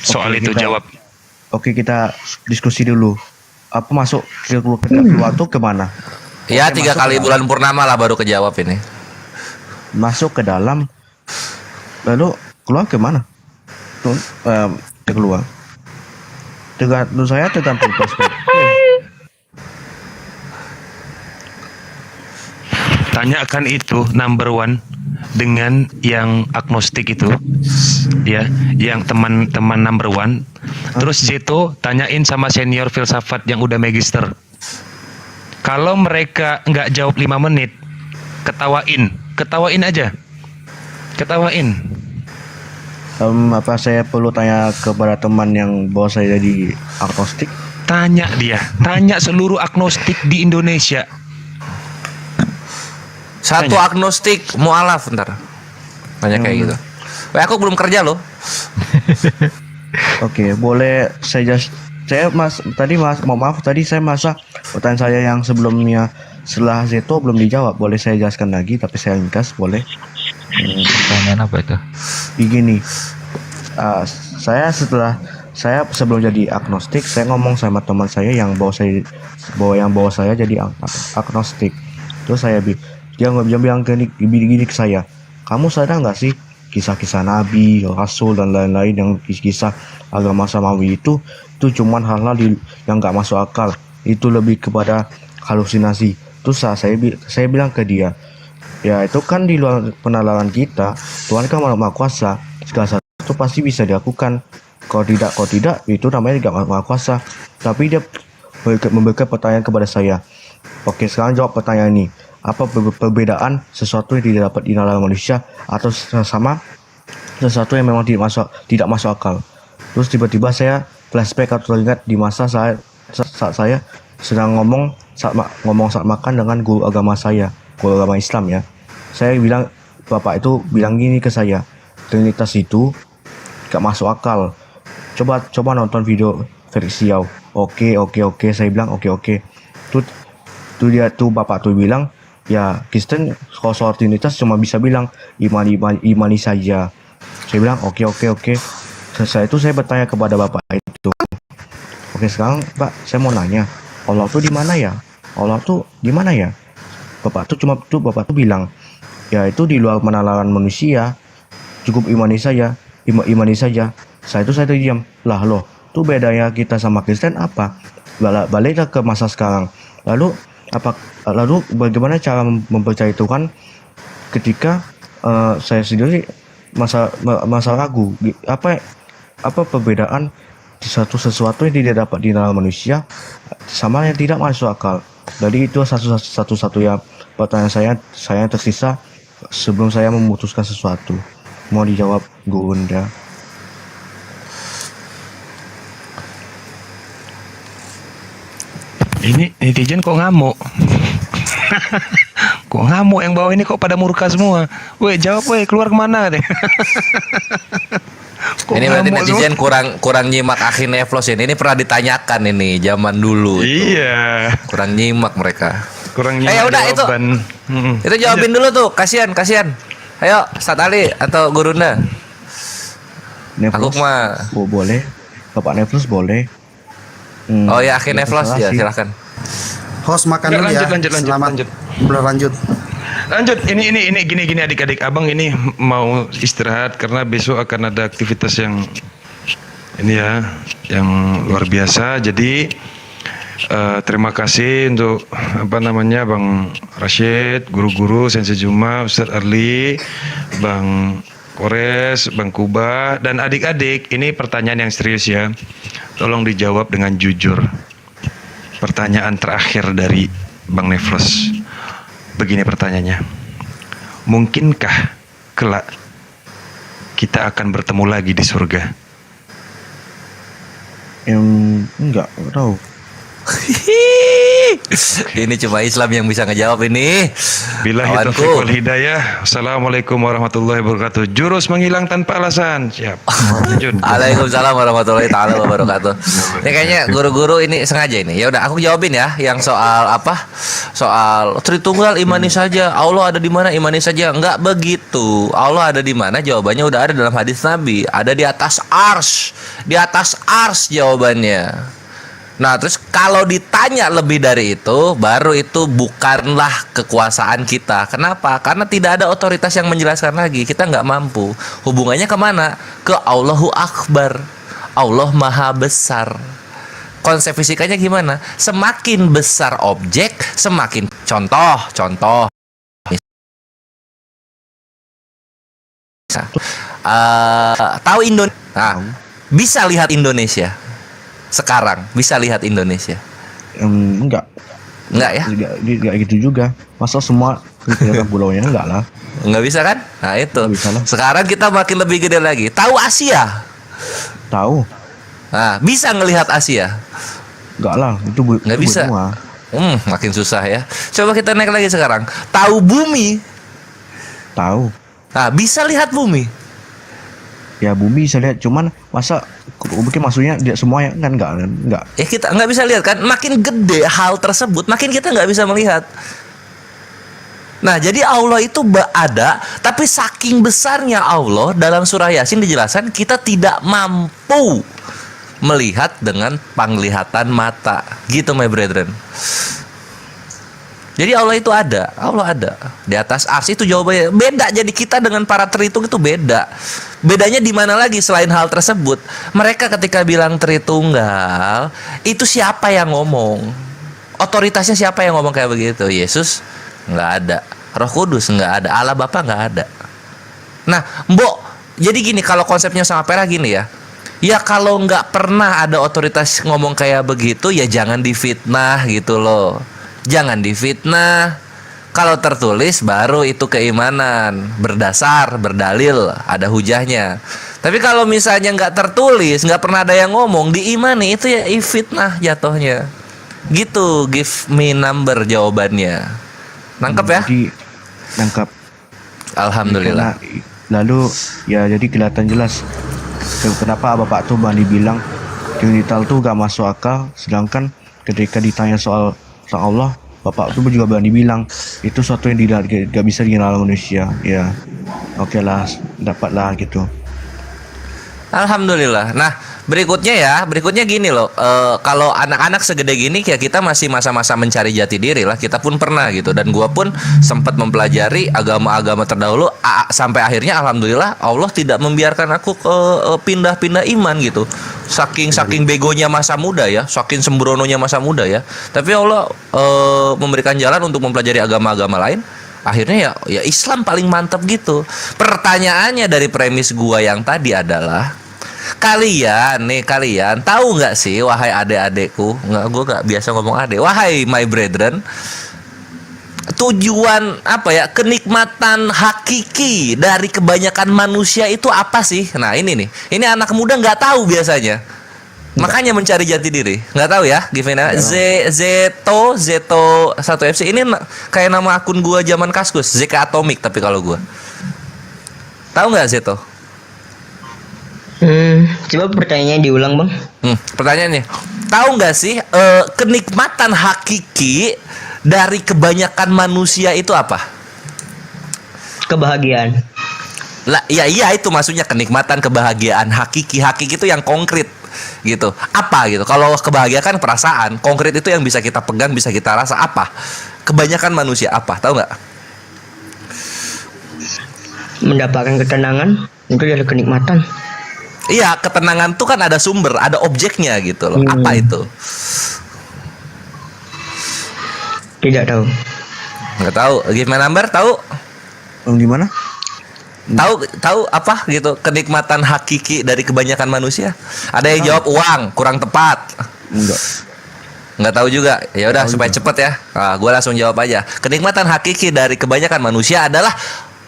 Soal itu jawab. Oke, kita diskusi dulu. Apa masuk keluar tuh kemana? Ya 3 kali bulan purnama lah baru kejawab ini. Masuk ke dalam, lalu keluar kemana? Keluar. Tergantung saya tergantung perspektif. Tanyakan itu Number 1 dengan yang agnostik itu, ya, yang teman-teman Number 1. Terus Jeto tanyain sama senior filsafat yang udah magister. Kalau mereka nggak jawab 5 menit, ketawain aja, ketawain. Apa saya perlu tanya kepada teman yang bawa saya jadi agnostik? Tanya seluruh agnostik di Indonesia. Satu agnostik mualaf ntar. Banyak kayak gitu. Aku belum kerja loh. Oke, boleh saya maaf tadi saya masa pertanyaan saya yang sebelumnya setelah Zeto belum dijawab. Boleh saya jelaskan lagi tapi saya ringkas, boleh? Pertanyaan apa itu? Begini, saya sebelum jadi agnostik, saya ngomong sama teman saya yang bawa saya jadi agnostik. Terus dia bilang gini ke saya, kamu sadar nggak sih kisah-kisah Nabi, Rasul dan lain-lain yang kisah agama samawi itu cuman hal-hal yang nggak masuk akal. Itu lebih kepada halusinasi. Terus saya bilang ke dia, ya itu kan di luar penalaran kita. Tuhan kan maha kuasa, segala sesuatu pasti bisa dilakukan. Kalau tidak itu namanya nggak maha kuasa. Tapi dia memberikan pertanyaan kepada saya. Oke, sekarang jawab pertanyaan ini. Apa perbedaan sesuatu yang tidak dapat dinalar manusia atau sama sesuatu yang memang tidak masuk akal? Terus tiba-tiba saya flashback atau teringat di masa saat saya sedang saat makan dengan guru agama Islam ya. Saya bilang, bapak itu bilang gini ke saya, Trinitas itu gak masuk akal. Coba nonton video Felix Xiao. Oke, saya bilang oke. Tuh bapak tuh bilang, ya Kristen kalau soal Trinitas cuma bisa bilang imani saja. Saya bilang oke. Saya bertanya kepada bapak itu. Oke, sekarang Pak, saya mau nanya, Allah tuh di mana ya? Bapak tuh bilang, ya itu di luar penalaran manusia. Cukup imani saja. Saya diam. Loh, tuh bedanya kita sama Kristen apa? Baliklah ke masa sekarang. Lalu bagaimana cara mempercayai Tuhan ketika saya sendiri masa ragu? Apa perbedaan di sesuatu yang tidak dapat dinalar manusia sama yang tidak masuk akal? Jadi itu satu-satunya pertanyaan saya yang tersisa sebelum saya memutuskan sesuatu. Mau dijawab Gunda? Ini netizen kok ngamuk? Kok ngamuk yang bawah ini kok pada murka semua? Weh, jawab weh, keluar kemana deh? Ini berarti netizen kurang nyimak Akhi Neflos ini. Ini pernah ditanyakan ini zaman dulu. Iya. Kurang nyimak mereka. Kurang nyimak. Udah jawaban. Itu jawabin dulu tuh, kasihan. Ayo, Ustaz Ali atau Gurunda. Neflos Aku mah. boleh. Bapak Neflos boleh. Oh ya, akhirnya Neflos ya, silakan. Host makan Nggak, dulu ya. lanjut. Selamat berlanjut. Lanjut, ini gini adik-adik, abang ini mau istirahat karena besok akan ada aktivitas yang ini ya, yang luar biasa. Jadi terima kasih untuk Bang Rashid, guru-guru, Sensei Juma, Ustadz Arli, Bang Kores, Bang Kuba, dan adik-adik. Ini pertanyaan yang serius ya. Tolong dijawab dengan jujur. Pertanyaan terakhir dari Bang Neflos. Begini pertanyaannya. Mungkinkah kelak kita akan bertemu lagi di surga? Enggak tahu. Ini cuma Islam yang bisa ngejawab ini. Billahi Kawanku. taufiq wal hidayah. Assalamualaikum warahmatullahi wabarakatuh. Jurus menghilang tanpa alasan. Siap. Lanjut. Waalaikumsalam warahmatullahi taala wabarakatuh. Ini kayaknya guru-guru ini sengaja ini. Ya udah aku jawabin ya yang soal apa? Soal Tritunggal imani saja. Allah ada di mana? Imani saja. Enggak begitu. Allah ada di mana? Jawabannya udah ada dalam hadis Nabi. Ada di atas ars. Di atas ars jawabannya. Nah, terus kalau ditanya lebih dari itu, baru itu bukanlah kekuasaan kita. Kenapa? Karena tidak ada otoritas yang menjelaskan lagi. Kita nggak mampu. Hubungannya kemana? Ke Allahu Akbar. Allah Maha Besar. Konsep fisikanya gimana? Semakin besar objek, semakin contoh. Tahu Indonesia? Nah, bisa lihat Indonesia. Sekarang bisa lihat Indonesia. Enggak ya? Enggak gitu juga. Masa semua kelihatan pulaunya? Enggak lah. Enggak bisa kan? Nah itu. Bisa lah. Sekarang kita makin lebih gede lagi. Tahu Asia? Tahu. Nah, bisa ngelihat Asia? Enggak lah, itu nggak bisa. benua. Makin susah ya. Coba kita naik lagi sekarang. Tahu bumi? Tahu. Nah, bisa lihat bumi? Ya bumi bisa lihat, cuman masa mungkin maksudnya tidak semuanya kan enggak. Ya kita nggak bisa lihat kan. Makin gede hal tersebut, makin kita nggak bisa melihat. Nah, jadi Allah itu ada, tapi saking besarnya Allah dalam surah Yasin dijelaskan kita tidak mampu melihat dengan penglihatan mata. Gitu my brethren. Jadi Allah itu ada, di atas ars. Itu jawabannya. Beda, jadi kita dengan para Tritung itu beda. Bedanya di mana lagi selain hal tersebut? Mereka ketika bilang Tritunggal, itu siapa yang ngomong? Otoritasnya siapa yang ngomong kayak begitu? Yesus? Nggak ada. Roh Kudus? Nggak ada. Allah Bapa? Nggak ada. Nah, Mbok, jadi gini, kalau konsepnya sama Pera gini ya. Ya kalau nggak pernah ada otoritas ngomong kayak begitu, ya jangan difitnah gitu loh. Jangan difitnah. Kalau tertulis baru itu keimanan, berdasar, berdalil, ada hujahnya. Tapi kalau misalnya nggak tertulis, nggak pernah ada yang ngomong, diimani, itu ya fitnah jatuhnya. Gitu, give me number jawabannya. Nangkep ya? Jadi nangkap. Alhamdulillah. Lalu ya jadi kelihatan jelas kenapa Bapak tuh berani bilang Trinity tuh gak masuk akal, sedangkan ketika ditanya soal Allah, Bapak tuh juga berani bilang itu suatu yang gak bisa dikenal manusia. Ya, oke lah, dapatlah gitu. Alhamdulillah. Nah, berikutnya gini loh. Kalau anak-anak segede gini, ya kita masih masa-masa mencari jati diri lah. Kita pun pernah gitu. Dan gua pun sempat mempelajari agama-agama terdahulu sampai akhirnya alhamdulillah Allah tidak membiarkan aku ke pindah-pindah iman gitu. Saking begonya masa muda ya, saking sembrononya masa muda ya. Tapi Allah memberikan jalan untuk mempelajari agama-agama lain. Akhirnya ya Islam paling mantap gitu. Pertanyaannya dari premis gua yang tadi adalah kalian tahu nggak sih, wahai adik-adikku, gua nggak biasa ngomong adik, wahai my brethren, tujuan apa ya, kenikmatan hakiki dari kebanyakan manusia itu apa sih? Nah ini anak muda nggak tahu biasanya. Makanya mencari jati diri. Nggak tahu ya, gimana? Zeto 1FC ini kayak nama akun gua zaman Kaskus, ZK Atomic tapi kalau gua. Tahu nggak Zeto? Coba pertanyaannya diulang, Bang. Pertanyaannya, tahu nggak sih kenikmatan hakiki dari kebanyakan manusia itu apa? Kebahagiaan. Lah, iya itu maksudnya kenikmatan, kebahagiaan hakiki. Hakiki itu yang konkret gitu. Apa gitu? Kalau kebahagiaan kan perasaan, konkret itu yang bisa kita pegang, bisa kita rasa. Apa? Kebanyakan manusia apa? Tahu nggak? Mendapatkan ketenangan itu dari kenikmatan. Iya, ketenangan tuh kan ada sumber, ada objeknya gitu loh. Apa itu? Tidak tahu. Nggak tahu. Gimana Ambar? Tahu? Gimana? Tahu apa gitu? Kenikmatan hakiki dari kebanyakan manusia? Ada yang jawab uang, kurang tepat. Nggak tahu juga. Ya udah supaya cepet ya. Nah, gue langsung jawab aja. Kenikmatan hakiki dari kebanyakan manusia adalah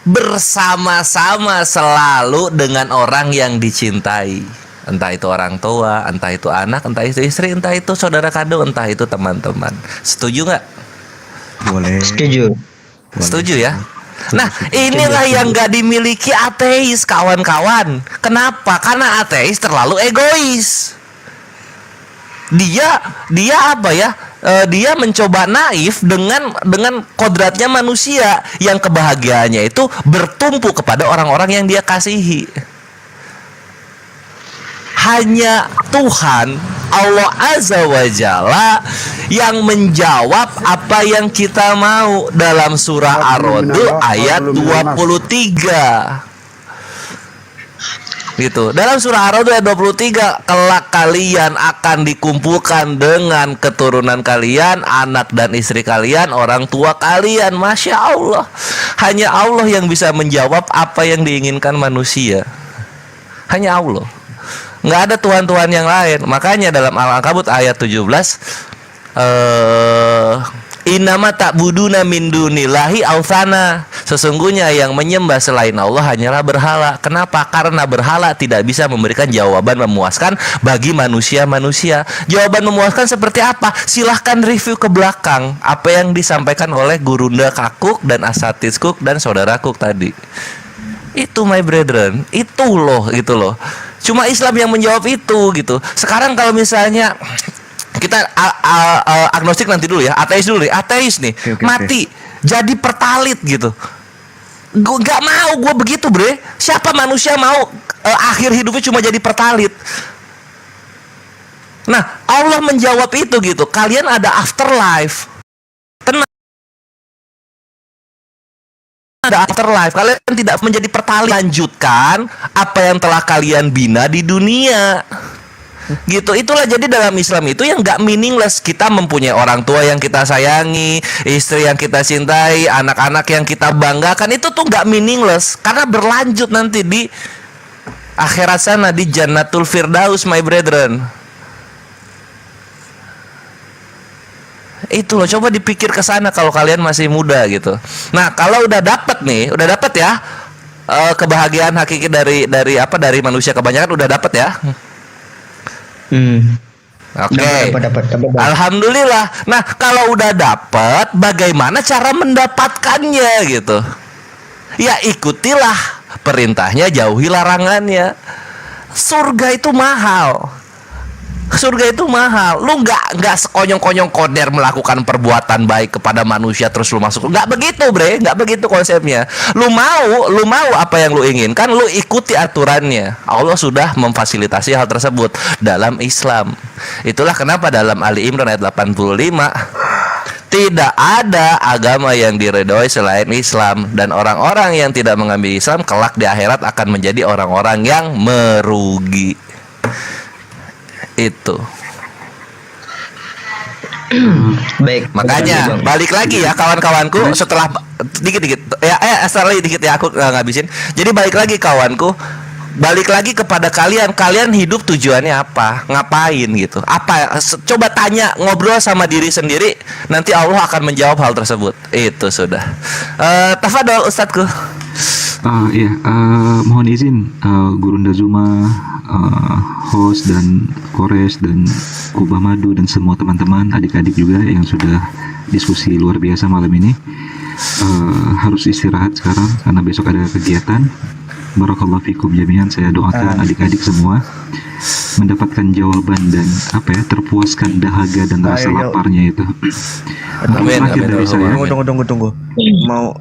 bersama-sama selalu dengan orang yang dicintai. Entah itu orang tua, entah itu anak, entah itu istri, entah itu saudara kandung, entah itu teman-teman. Setuju nggak? Boleh. Setuju. Setuju ya. Nah, inilah yang nggak dimiliki ateis, kawan-kawan. Kenapa? Karena ateis terlalu egois. Dia apa ya? Dia mencoba naif dengan kodratnya manusia yang kebahagiaannya itu bertumpu kepada orang-orang yang dia kasihi. Hanya Tuhan Allah Azza wa Jalla yang menjawab apa yang kita mau dalam surah Ar-Ra'd ayat 23. Gitu. Dalam surah Ar-Ra'd ayat 23, kelak kalian akan dikumpulkan dengan keturunan kalian, anak dan istri kalian, orang tua kalian. Masya Allah. Hanya Allah yang bisa menjawab apa yang diinginkan manusia. Hanya Allah. Nggak ada Tuhan-Tuhan yang lain. Makanya dalam Al-Ankabut ayat 17, Innama ta'buduna min dunillahi awthana. Sesungguhnya yang menyembah selain Allah hanyalah berhala. Kenapa? Karena berhala tidak bisa memberikan jawaban memuaskan bagi manusia-manusia. Jawaban memuaskan seperti apa? Silahkan review ke belakang apa yang disampaikan oleh Gurunda Kakuk dan Asatidz Cook dan Saudara Cook tadi. Itu my brethren, itu loh gitu loh. Cuma Islam yang menjawab itu gitu. Sekarang kalau misalnya kita agnostik nanti dulu ya, ateis dulu nih, ateis nih, mati jadi pertalit gitu. Gue nggak mau, gue begitu bre. Siapa manusia mau akhir hidupnya cuma jadi pertalit? Nah, Allah menjawab itu gitu. Kalian ada afterlife. Tenang. Ada afterlife. Kalian tidak menjadi pertalit. Lanjutkan apa yang telah kalian bina di dunia. Gitu. Itulah jadi dalam Islam itu yang gak meaningless. Kita mempunyai orang tua yang kita sayangi, istri yang kita cintai, anak-anak yang kita banggakan. Itu tuh gak meaningless karena berlanjut nanti di akhirat sana, di Jannatul Firdaus, my brethren. Itu loh, coba dipikir ke sana kalau kalian masih muda gitu. Nah, kalau udah dapet nih, udah dapet ya kebahagiaan hakiki dari manusia kebanyakan udah dapet ya. Oke. Alhamdulillah. Nah, kalau udah dapat, bagaimana cara mendapatkannya gitu? Ya ikutilah perintahnya, jauhi larangannya. Surga itu mahal. Surga itu mahal. Lu nggak sekonyong-konyong koder melakukan perbuatan baik kepada manusia terus lu masuk. Nggak begitu, bre. Nggak begitu konsepnya. Lu mau apa yang lu inginkan, lu ikuti aturannya. Allah sudah memfasilitasi hal tersebut dalam Islam. Itulah kenapa dalam Ali Imran ayat 85 tidak ada agama yang diridhoi selain Islam, dan orang-orang yang tidak mengambil Islam kelak di akhirat akan menjadi orang-orang yang merugi. Itu. Baik. Makanya balik lagi ya kawan-kawanku, setelah dikit-dikit setelah dikit ya aku ngabisin. Jadi balik lagi kawanku, balik lagi kepada kalian hidup tujuannya apa, ngapain gitu, apa, coba tanya, ngobrol sama diri sendiri, nanti Allah akan menjawab hal tersebut. Itu sudah. Tafadhol Ustadzku. Mohon izin Gurunda Zuma, host dan Kores dan Kubah Madu dan semua teman-teman, adik-adik juga yang sudah diskusi luar biasa malam ini. Harus istirahat sekarang karena besok ada kegiatan. Barakallahu fikum jami'an. Saya doakan adik-adik semua mendapatkan jawaban dan terpuaskan dahaga dan rasa laparnya itu. Amin. Tunggu. Mau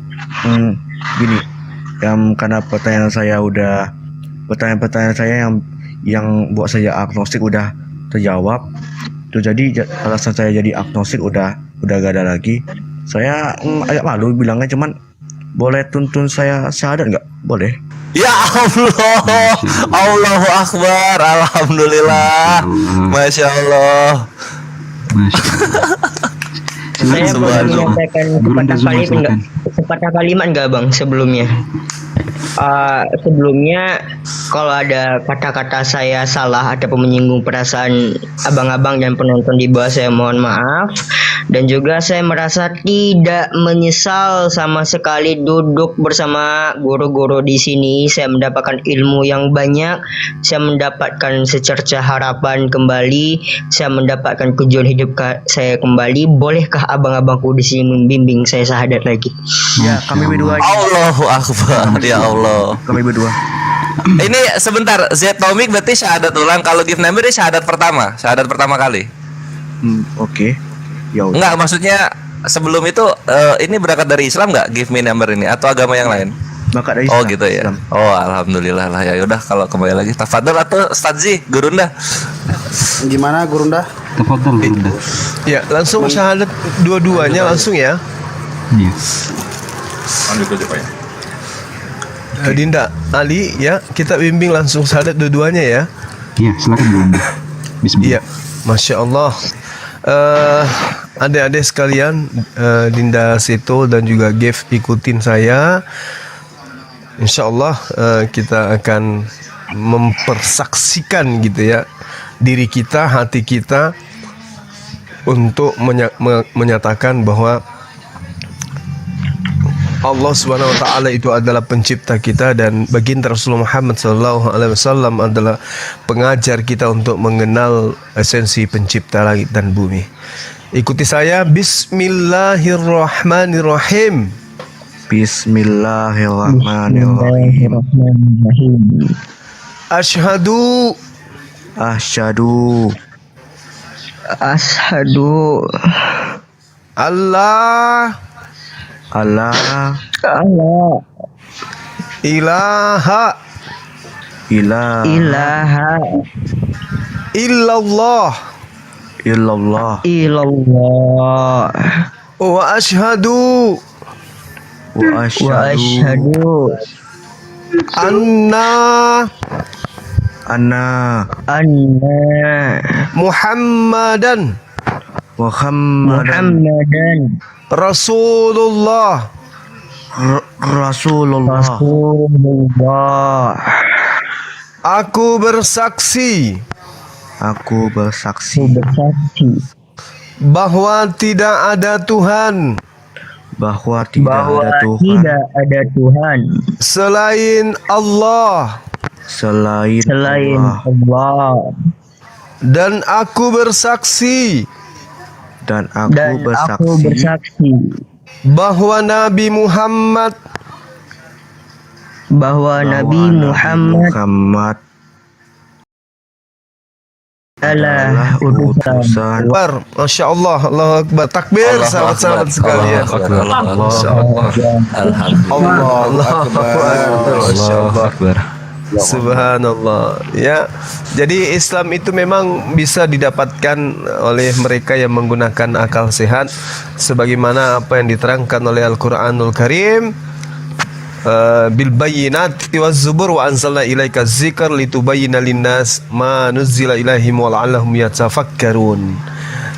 gini. karena pertanyaan-pertanyaan saya yang buat saya agnostik udah terjawab. Tuh jadi alasan saya jadi agnostik udah gak ada lagi. Saya agak malu bilangnya, cuman boleh tuntun saya syahadat nggak? Boleh. Ya Allah, Allahu Akbar, Alhamdulillah, Masya Allah. Saya boleh menyampaikan sepatah kalimat nggak bang sebelumnya? Sebelumnya kalau ada kata-kata saya salah ataupun menyinggung perasaan abang-abang dan penonton di bawah, saya mohon maaf. Dan juga saya merasa tidak menyesal sama sekali duduk bersama guru-guru di sini. Saya mendapatkan ilmu yang banyak, saya mendapatkan secercah harapan kembali, saya mendapatkan tujuan hidup saya kembali. Bolehkah abang-abangku di sini membimbing saya syahadat lagi? Ya, kami berdua. Allahu Akbar, ya Allah. Kami berdua. Ini sebentar, Ztomik berarti syahadat ulang. Kalau give number ini syahadat pertama kali. Oke. Ya udah. Enggak, maksudnya sebelum itu ini berangkat dari Islam nggak give me number ini atau agama yang lain? Berangkat dari Oh Islam. gitu ya. Oh alhamdulillah lah, ya udah kalau kembali lagi. Tafadhol atau Ustadzi Gurunda. Gimana Gurunda? Tafadhol Gurunda. Ya, langsung syahadat dua-duanya langsung ya. Iya. Dinda, Ali ya, kita bimbing langsung syahadat dua-duanya ya. Iya, silakan Gurunda. Bismillah. Iya, Masya Allah. Adik-adik sekalian, Dinda Seto dan juga Gev ikutin saya. Insya Allah kita akan mempersaksikan gitu ya diri kita, hati kita untuk menyatakan bahwa Allah Subhanahu wa taala itu adalah pencipta kita, dan baginda Rasulullah Muhammad sallallahu alaihi wasallam adalah pengajar kita untuk mengenal esensi pencipta langit dan bumi. Ikuti saya. Bismillahirrahmanirrahim. Bismillahirrahmanirrahim. Asyhadu Allah ilaha illallah wa asyhadu anna Muhammadan Rasulullah. Aku bersaksi bahwa tidak ada Tuhan selain Allah, dan aku bersaksi bahwa Nabi Muhammad adalah utusan. Masya Allah, Allahu Akbar, takbir, sahabat-sahabat sekalian. Subhanallah. Ya, jadi Islam itu memang bisa didapatkan oleh mereka yang menggunakan akal sehat, sebagaimana apa yang diterangkan oleh Al-Quranul Karim. Bil bayyinati waz zubur wa anzalna ilaika dzikra litubayyana linnas ma nuzila ilaihim wa la'allahum yatafakkarun.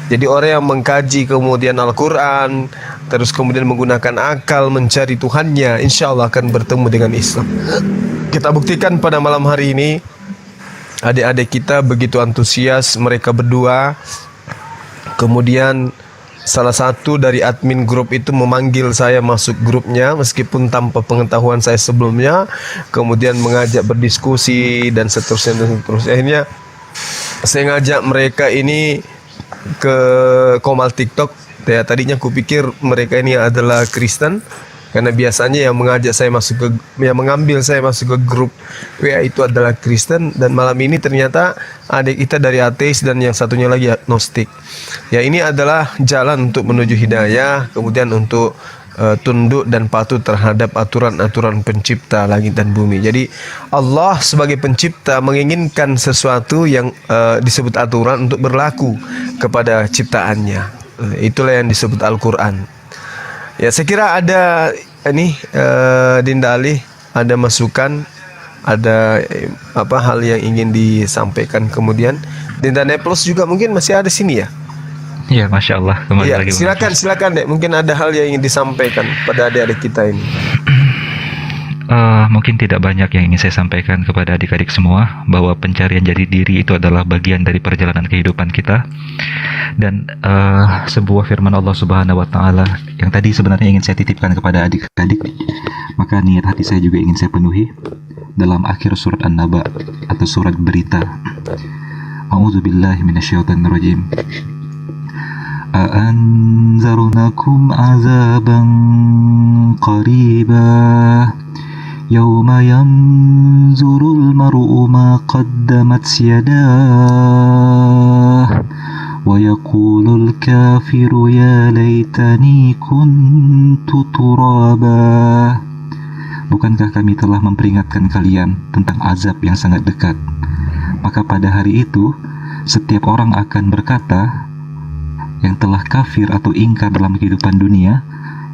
Jadi orang yang mengkaji kemudian Al-Quran, terus kemudian menggunakan akal mencari Tuhannya, insya Allah akan bertemu dengan Islam. Kita buktikan pada malam hari ini, adik-adik kita begitu antusias mereka berdua. Kemudian salah satu dari admin grup itu memanggil saya masuk grupnya meskipun tanpa pengetahuan saya sebelumnya, kemudian mengajak berdiskusi dan seterusnya. Akhirnya saya ngajak mereka ini ke Komal TikTok. Ya, tadinya kupikir mereka ini adalah Kristen, karena biasanya yang mengajak saya masuk ke, yang mengambil saya masuk ke grup WA itu adalah Kristen, dan malam ini ternyata adik kita dari ateis dan yang satunya lagi agnostik. Ya, ini adalah jalan untuk menuju hidayah, kemudian untuk tunduk dan patuh terhadap aturan-aturan pencipta langit dan bumi. Jadi Allah sebagai pencipta menginginkan sesuatu yang disebut aturan untuk berlaku kepada ciptaannya. Itulah yang disebut Al-Quran. Ya, saya kira ada ini Dinda Ali, ada masukan, ada hal yang ingin disampaikan. Kemudian Dinda Neplos juga mungkin masih ada sini ya. Iya, Masya Allah. Kembali Ya, lagi. silakan Dek. Mungkin ada hal yang ingin disampaikan pada adik-adik kita ini. Mungkin tidak banyak yang ingin saya sampaikan kepada adik-adik semua, bahwa pencarian jati diri itu adalah bagian dari perjalanan kehidupan kita. Dan sebuah firman Allah Subhanahu wa Ta'ala yang tadi sebenarnya ingin saya titipkan kepada adik-adik, maka niat hati saya juga ingin saya penuhi dalam akhir surat An-Naba atau surat berita. A'udzubillahi minasyaitonirrajim. أأنذرنكم عذابا قريبا يوم ينظر المرء ما قدمت يداه ويقول الكافر يا ليتني كنت ترابا. Bukankah kami telah memperingatkan kalian tentang azab yang sangat dekat? Maka pada hari itu setiap orang akan berkata, yang telah kafir atau ingkar dalam kehidupan dunia,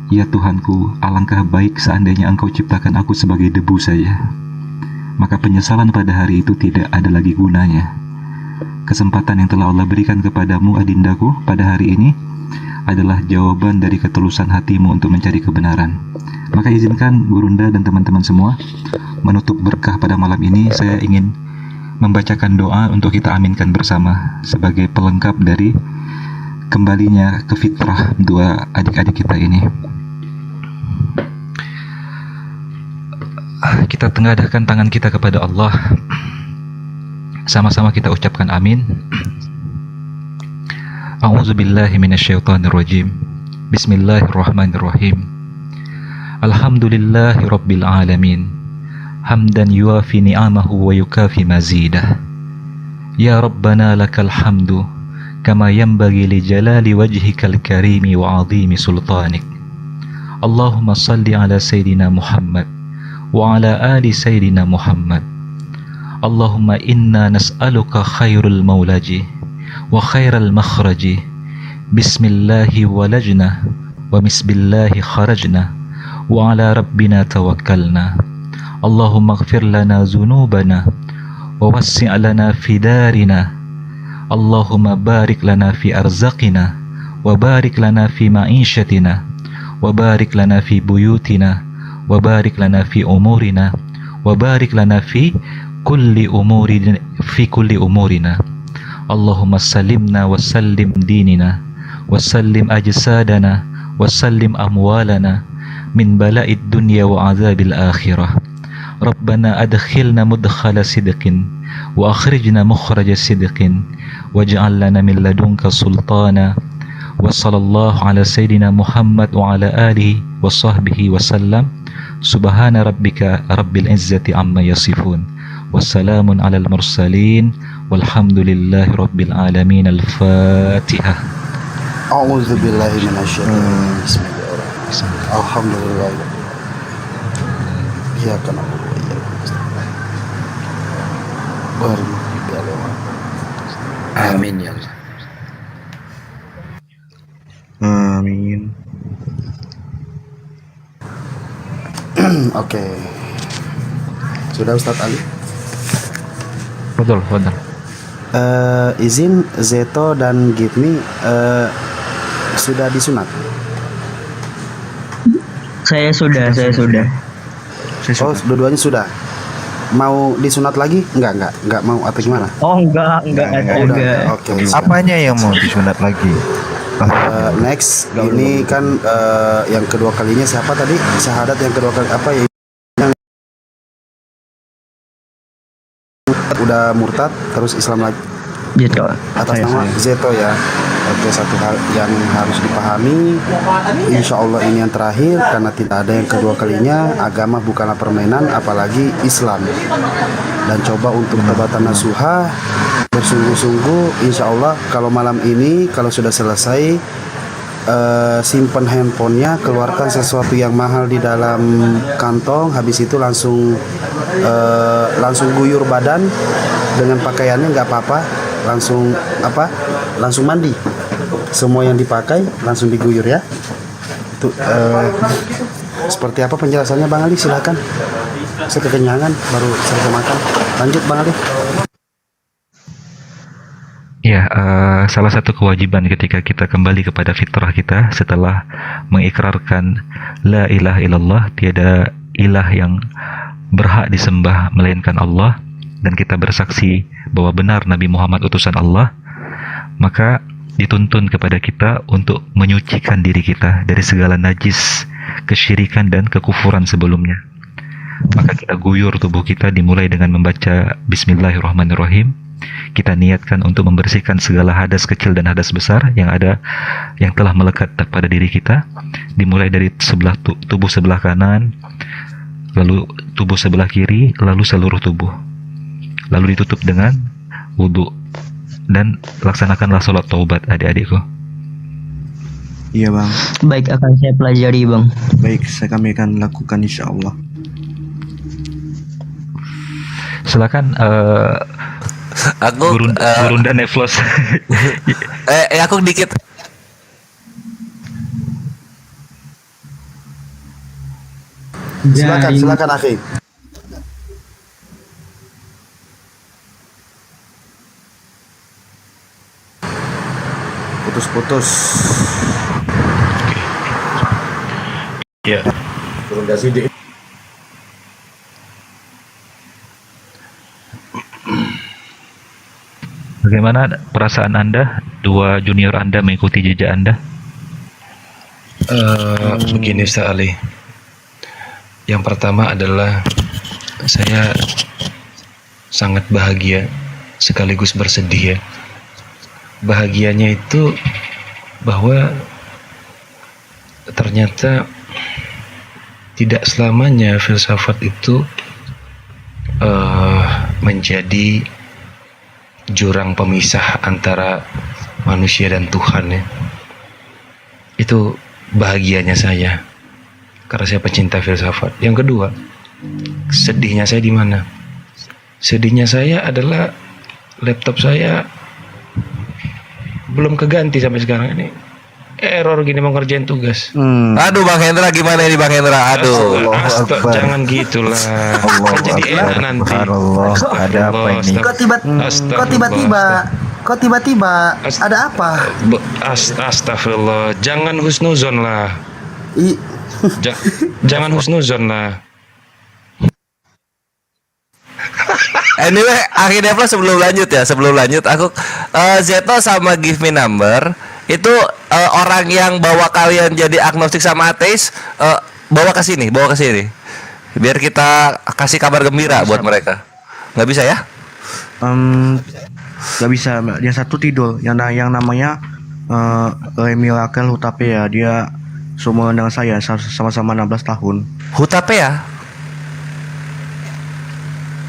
ya Tuhanku, alangkah baik seandainya Engkau ciptakan aku sebagai debu saja. Maka penyesalan pada hari itu tidak ada lagi gunanya. Kesempatan yang telah Allah berikan kepadamu, adindaku, pada hari ini adalah jawaban dari ketulusan hatimu untuk mencari kebenaran. Maka izinkan Gurunda dan teman-teman semua, menutup berkah pada malam ini, saya ingin membacakan doa untuk kita aminkan bersama sebagai pelengkap dari kembalinya ke fitrah dua adik-adik kita ini. Kita tengadahkan tangan kita kepada Allah. Sama-sama kita ucapkan amin. A'udzubillahi minasyaitonirrajim. Bismillahirrahmanirrahim. Alhamdulillahi rabbil alamin. Hamdan yuafi ni'amahu wa yukafi mazidah. Ya Rabbana lakal hamdu kama yanbaghi li jalali wajhikal karimi wa 'azimi sultanik. Allahumma salli ala sayyidina Muhammad wa ala ali sayyidina Muhammad. Allahumma inna nas'aluka khairul maulaji wa khairal makhraji. Bismillahi walajna wa bismillahi kharajna wa ala rabbina tawakkalna. Allahumma ighfir lana dhunubana wa wassi' lana fi darina. Allahumma barik lana fi arzaqina wa barik lana fi ma'ishatina wa barik lana fi buyutina wa barik lana fi umurina wa barik lana fi kulli umurina. Allahumma salimna wa sallim dinina wa sallim ajsadana wa sallim amwalana min bala'id dunya wa azabil akhirah. Rabbana adkhilna mudkhala sidqin wa akhrijna mukhraja sidqin waj'al lana min ladunka sultana. Wa sallallahu ala sayyidina Muhammad wa ala alihi wa sahbihi wa sallam. Subhana rabbika rabbil izzati amma yasifun. Wassalamun alal mursalin walhamdulillahi rabbil alamin. Al-Fatihah. A'udzu billahi minasyaitonir rajim. Alhamdulillah. Ya kana. Amin ya Allah. Amin. Oke. Sudah Ustadz Ali? Betul. Izin Zeto dan Gipmi sudah disunat? Saya sudah. Oh, dua-duanya sudah. Mau disunat lagi? Enggak mau atau gimana? Oh enggak. Oke. Apanya yang mau disunat lagi? Next, ini kan yang kedua kalinya siapa tadi? Syahadat yang kedua kali apa ya? Yang udah murtad terus Islam lagi. Gitu. Atas nama Zeto ya. Oke, satu hal yang harus dipahami, insya Allah ini yang terakhir karena tidak ada yang kedua kalinya. Agama bukanlah permainan, apalagi Islam. Dan coba untuk tobatan nasuha, bersungguh-sungguh. Insya Allah kalau malam ini kalau sudah selesai simpan handphonenya, keluarkan sesuatu yang mahal di dalam kantong, habis itu langsung guyur badan dengan pakaiannya, nggak apa-apa, langsung mandi, semua yang dipakai langsung diguyur ya. Itu seperti apa penjelasannya Bang Ali? Silakan. Saya kekenyangan baru saya makan. Lanjut Bang Ali. Ya, salah satu kewajiban ketika kita kembali kepada fitrah kita setelah mengikrarkan la ilaha illallah, tiada ilah yang berhak disembah melainkan Allah, dan kita bersaksi bahwa benar Nabi Muhammad utusan Allah, maka dituntun kepada kita untuk menyucikan diri kita dari segala najis, kesyirikan dan kekufuran sebelumnya. Maka kita guyur tubuh kita dimulai dengan membaca Bismillahirrahmanirrahim. Kita niatkan untuk membersihkan segala hadas kecil dan hadas besar yang telah melekat pada diri kita, dimulai dari tubuh sebelah kanan, lalu tubuh sebelah kiri, lalu seluruh tubuh, lalu ditutup dengan wudhu, dan laksanakanlah sholat taubat adik-adikku. Iya bang. Baik, akan saya pelajari bang. Baik, kami akan lakukan insya Allah. Silakan Aku Gurunda Neflos. Aku dikit. Silakan akhi. Putus-putus. Ya. Gurunda Sidik. Bagaimana perasaan Anda, dua junior Anda mengikuti jejak Anda? Begini Ustaz Ali. Yang pertama adalah saya sangat bahagia sekaligus bersedih ya. Bahagianya itu bahwa ternyata tidak selamanya filsafat itu menjadi jurang pemisah antara manusia dan Tuhan ya. Itu bahagianya saya karena saya pecinta filsafat. Yang kedua, sedihnya saya di mana? Sedihnya saya adalah laptop saya belum keganti sampai sekarang ini. Error gini mau ngerjain tugas. Aduh Bang Hendra, gimana ini Bang Hendra? Aduh. Jangan gitulah. Kan jadi enak nanti. Allah, ada apa ini? Kok tiba-tiba ada apa? Astagfirullah. Jangan husnuzon lah. Jangan husnuzon lah. Anyway, akhirnya sebelum lanjut aku Zeto sama Give Me Number itu orang yang bawa kalian jadi agnostik sama ateis, bawa ke sini biar kita kasih kabar gembira buat mereka. Nggak bisa ya? Nggak bisa. Yang satu tidur, yang namanya Remy Raquel Hutapea, dia seumuran dengan saya, sama-sama 16 tahun. Hutapea?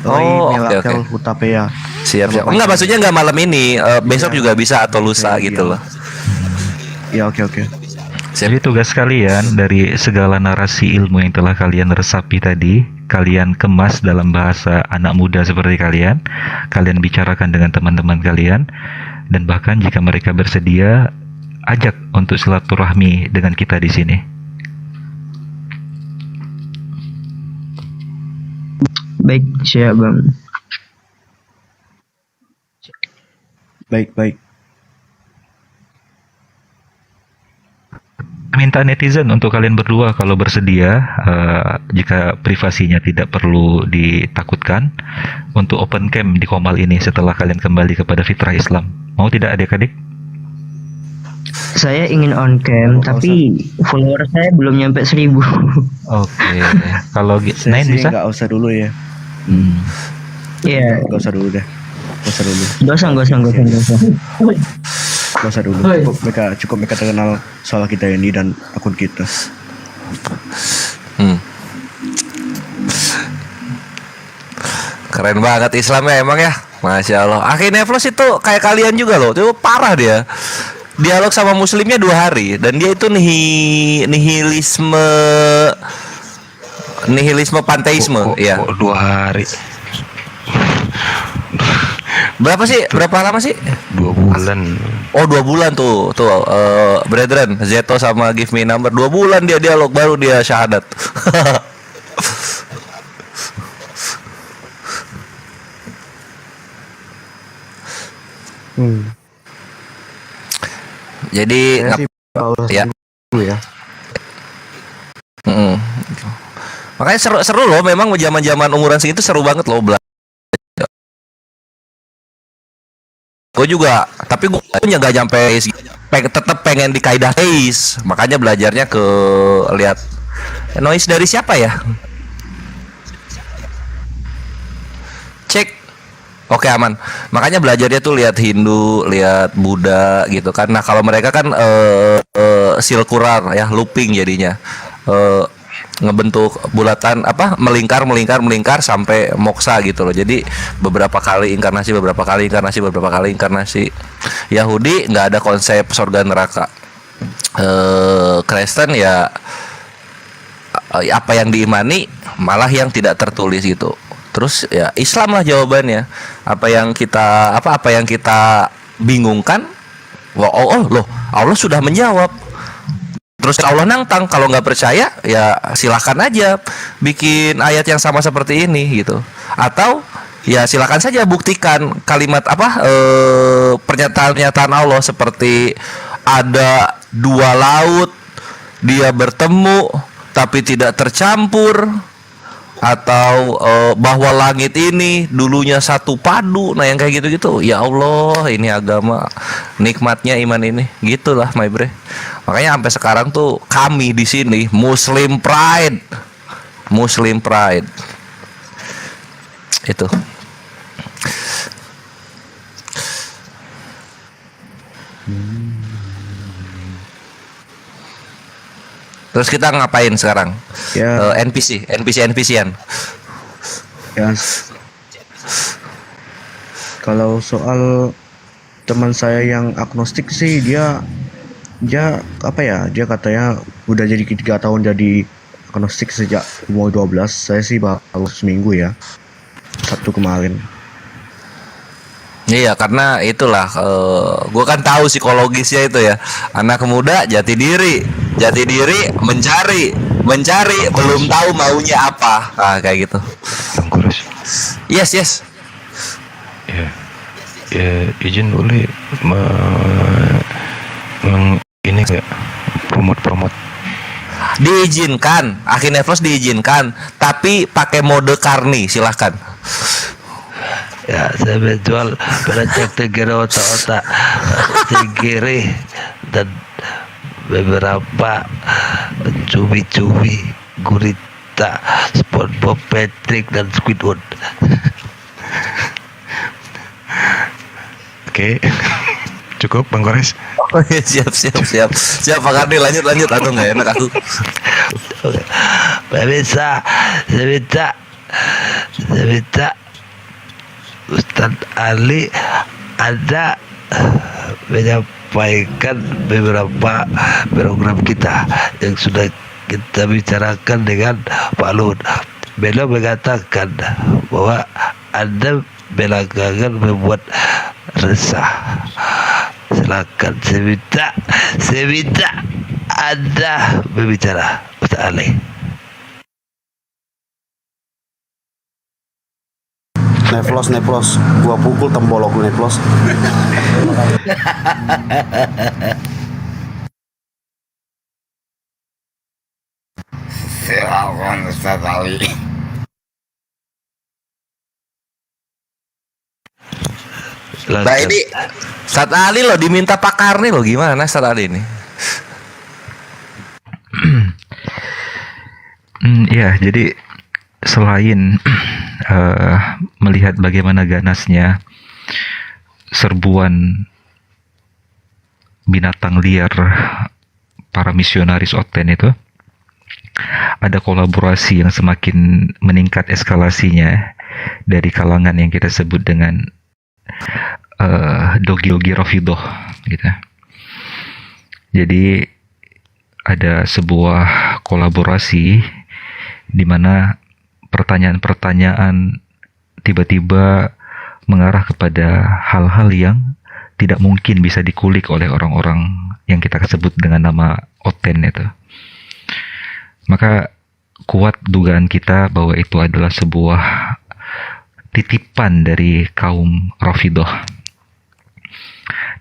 Remy Raquel Hutapea. Siap. Enggak, maksudnya nggak malam ini, besok juga bisa atau lusa gitu loh. Ya, oke. Jadi tugas kalian dari segala narasi ilmu yang telah kalian resapi tadi, kalian kemas dalam bahasa anak muda seperti kalian bicarakan dengan teman-teman kalian, dan bahkan jika mereka bersedia, ajak untuk silaturahmi dengan kita di sini. Baik, siap bang. Baik. Minta netizen untuk kalian berdua kalau bersedia, jika privasinya tidak perlu ditakutkan, untuk open cam di Komal ini setelah kalian kembali kepada fitrah Islam. Mau tidak adik-adik? Saya ingin on cam, tapi follower saya belum nyampe 1000. Oke. Kalau Nain bisa? Nggak usah dulu ya. Iya. Nggak usah dulu deh. Gak usah dulu. Cukup mereka terkenal soal kita ini dan akun kita. Keren banget Islamnya emang ya. Masya Allah. Akhirnya Neflos itu kayak kalian juga loh. Itu parah dia. dialog sama muslimnya 2 hari dan dia itu nihilisme panteisme ya. 2 hari. Berapa lama sih? 2 bulan. Oh 2 bulan tuh brethren Zeto sama Give Me Number 2 bulan dia dialog baru dia syahadat. Jadi ya. Makanya seru loh memang zaman-zaman umuran segitu seru banget loh gue juga, tapi gue nggak nyampe tetap pengen di kaidah Noise, makanya belajarnya ke lihat Noise dari siapa ya? Cek. Oke aman. Makanya belajarnya tuh lihat Hindu, lihat Buddha gitu kan. Nah kalau mereka kan silkurar ya, looping jadinya. Ngebentuk bulatan melingkar sampai moksa gitu loh. Jadi beberapa kali inkarnasi. Yahudi nggak ada konsep surga neraka. Kristen ya apa yang diimani malah yang tidak tertulis gitu. Terus ya Islam lah jawabannya. Apa yang kita bingungkan, Allah sudah menjawab. Terus Allah nantang, kalau nggak percaya ya silahkan aja bikin ayat yang sama seperti ini gitu. Atau ya silakan saja buktikan kalimat pernyataan Allah seperti ada 2 laut dia bertemu tapi tidak tercampur, atau bahwa langit ini dulunya satu padu. Nah yang kayak gitu-gitu ya Allah, ini agama, nikmatnya iman ini, gitulah my bre. Makanya sampai sekarang tuh kami di sini Muslim Pride itu. Terus kita ngapain sekarang? Ya. NPC-an. Ya. Kalau soal teman saya yang agnostik sih, dia katanya udah jadi 3 tahun jadi agnostik sejak umur 12. Saya sih baru seminggu ya, Sabtu kemarin. Iya, karena itulah gue kan tahu psikologisnya itu ya. Anak muda jati diri mencari belum tahu maunya apa. Nah, kayak gitu. Tengkurus. Yes. Ya, izin boleh ini kayak promote. Diizinkan, Akinevlos diizinkan, tapi pakai mode karni, silahkan. Ya, saya menjual banyak negara otak-otak tinggi dan beberapa cumi-cumi gurita, SpongeBob, Patrick dan Squidward. Oke. Cukup Bang Gores. Oh, ya, siap Pak Karni, lanjut atau nggak enak aku. Saya minta Ustadz Ali ada menyampaikan beberapa program kita yang sudah kita bicarakan dengan Pak Luhut. Beliau mengatakan bahwa Anda belakangan membuat resah. Silakan, saya minta Anda berbicara, Ustadz Ali. Neplos, gua pukul tembolok lu Neplos. Silakan Ustaz Ali. Nah ini Ustaz Ali loh diminta Pak Karni loh, gimana Ustaz Ali ini? Ya, jadi selain melihat bagaimana ganasnya serbuan binatang liar para misionaris Oten itu, ada kolaborasi yang semakin meningkat eskalasinya dari kalangan yang kita sebut dengan dogi-dogi Rafidah gitu. Jadi ada sebuah kolaborasi di mana pertanyaan-pertanyaan tiba-tiba mengarah kepada hal-hal yang tidak mungkin bisa dikulik oleh orang-orang yang kita sebut dengan nama Oten itu. Maka kuat dugaan kita bahwa itu adalah sebuah titipan dari kaum Rafidhah.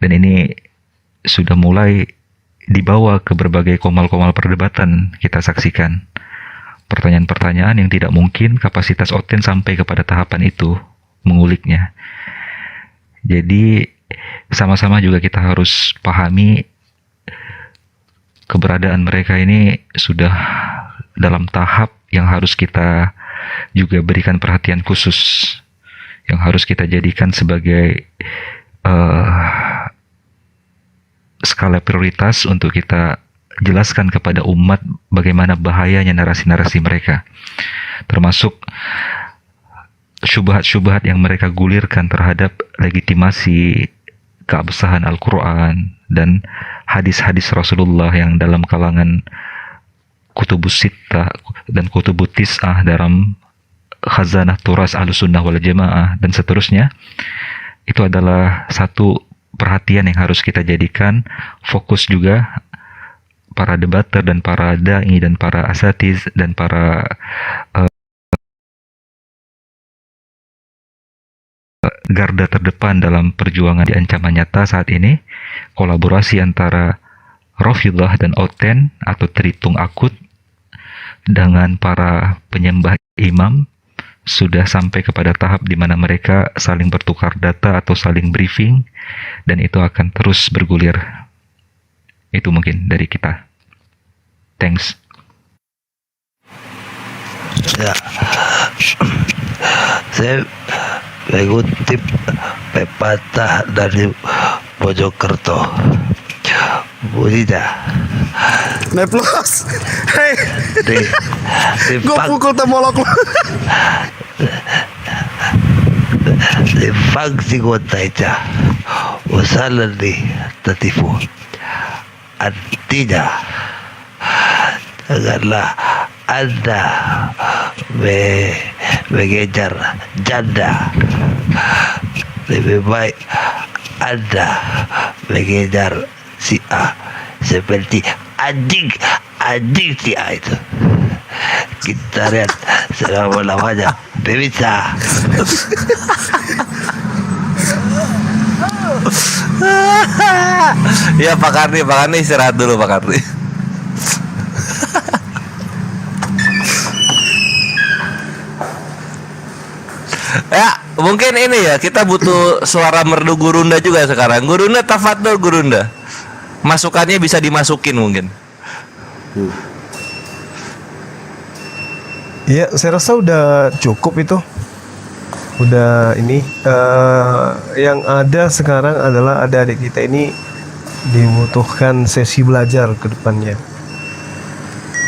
Dan ini sudah mulai dibawa ke berbagai komal-komal perdebatan kita saksikan. Pertanyaan-pertanyaan yang tidak mungkin kapasitas Oten sampai kepada tahapan itu menguliknya. Jadi sama-sama juga kita harus pahami keberadaan mereka ini sudah dalam tahap yang harus kita juga berikan perhatian khusus, yang harus kita jadikan sebagai skala prioritas untuk kita jelaskan kepada umat bagaimana bahayanya narasi-narasi mereka, termasuk syubhat-syubhat yang mereka gulirkan terhadap legitimasi keabsahan Al-Quran dan hadis-hadis Rasulullah yang dalam kalangan kutubus sittah dan kutubut tis'ah dalam khazanah turas Ahlussunnah wal Jamaah dan seterusnya. Itu adalah satu perhatian yang harus kita jadikan fokus juga para debater dan para da'i dan para asatiz dan para garda terdepan dalam perjuangan di ancaman nyata saat ini. Kolaborasi antara Rafidhah dan Oten atau Tritung Akut dengan para penyembah imam sudah sampai kepada tahap di mana mereka saling bertukar data atau saling briefing, dan itu akan terus bergulir. Itu mungkin dari kita. Thanks. Ya, saya mengutip pepatah dari Mojokerto. Bunyinya, Neplos. Hei. Gue Simpang pukul temolok lu. Singotaica Usalani Tatifu. Artinya, janganlah Anda mengejar janda, lebih baik Anda mengejar si A seperti anjing si A itu. Kita lihat selama-lamanya bisa. Ya Pak Karni istirahat dulu Pak Karni. Ya, mungkin ini ya, kita butuh suara merdu Gurunda juga sekarang. Gurunda, tafadhol Gurunda. Masukannya bisa dimasukin mungkin. Ya, saya rasa udah cukup itu. Udah ini yang ada sekarang adalah adik-adik kita ini dibutuhkan sesi belajar ke depannya.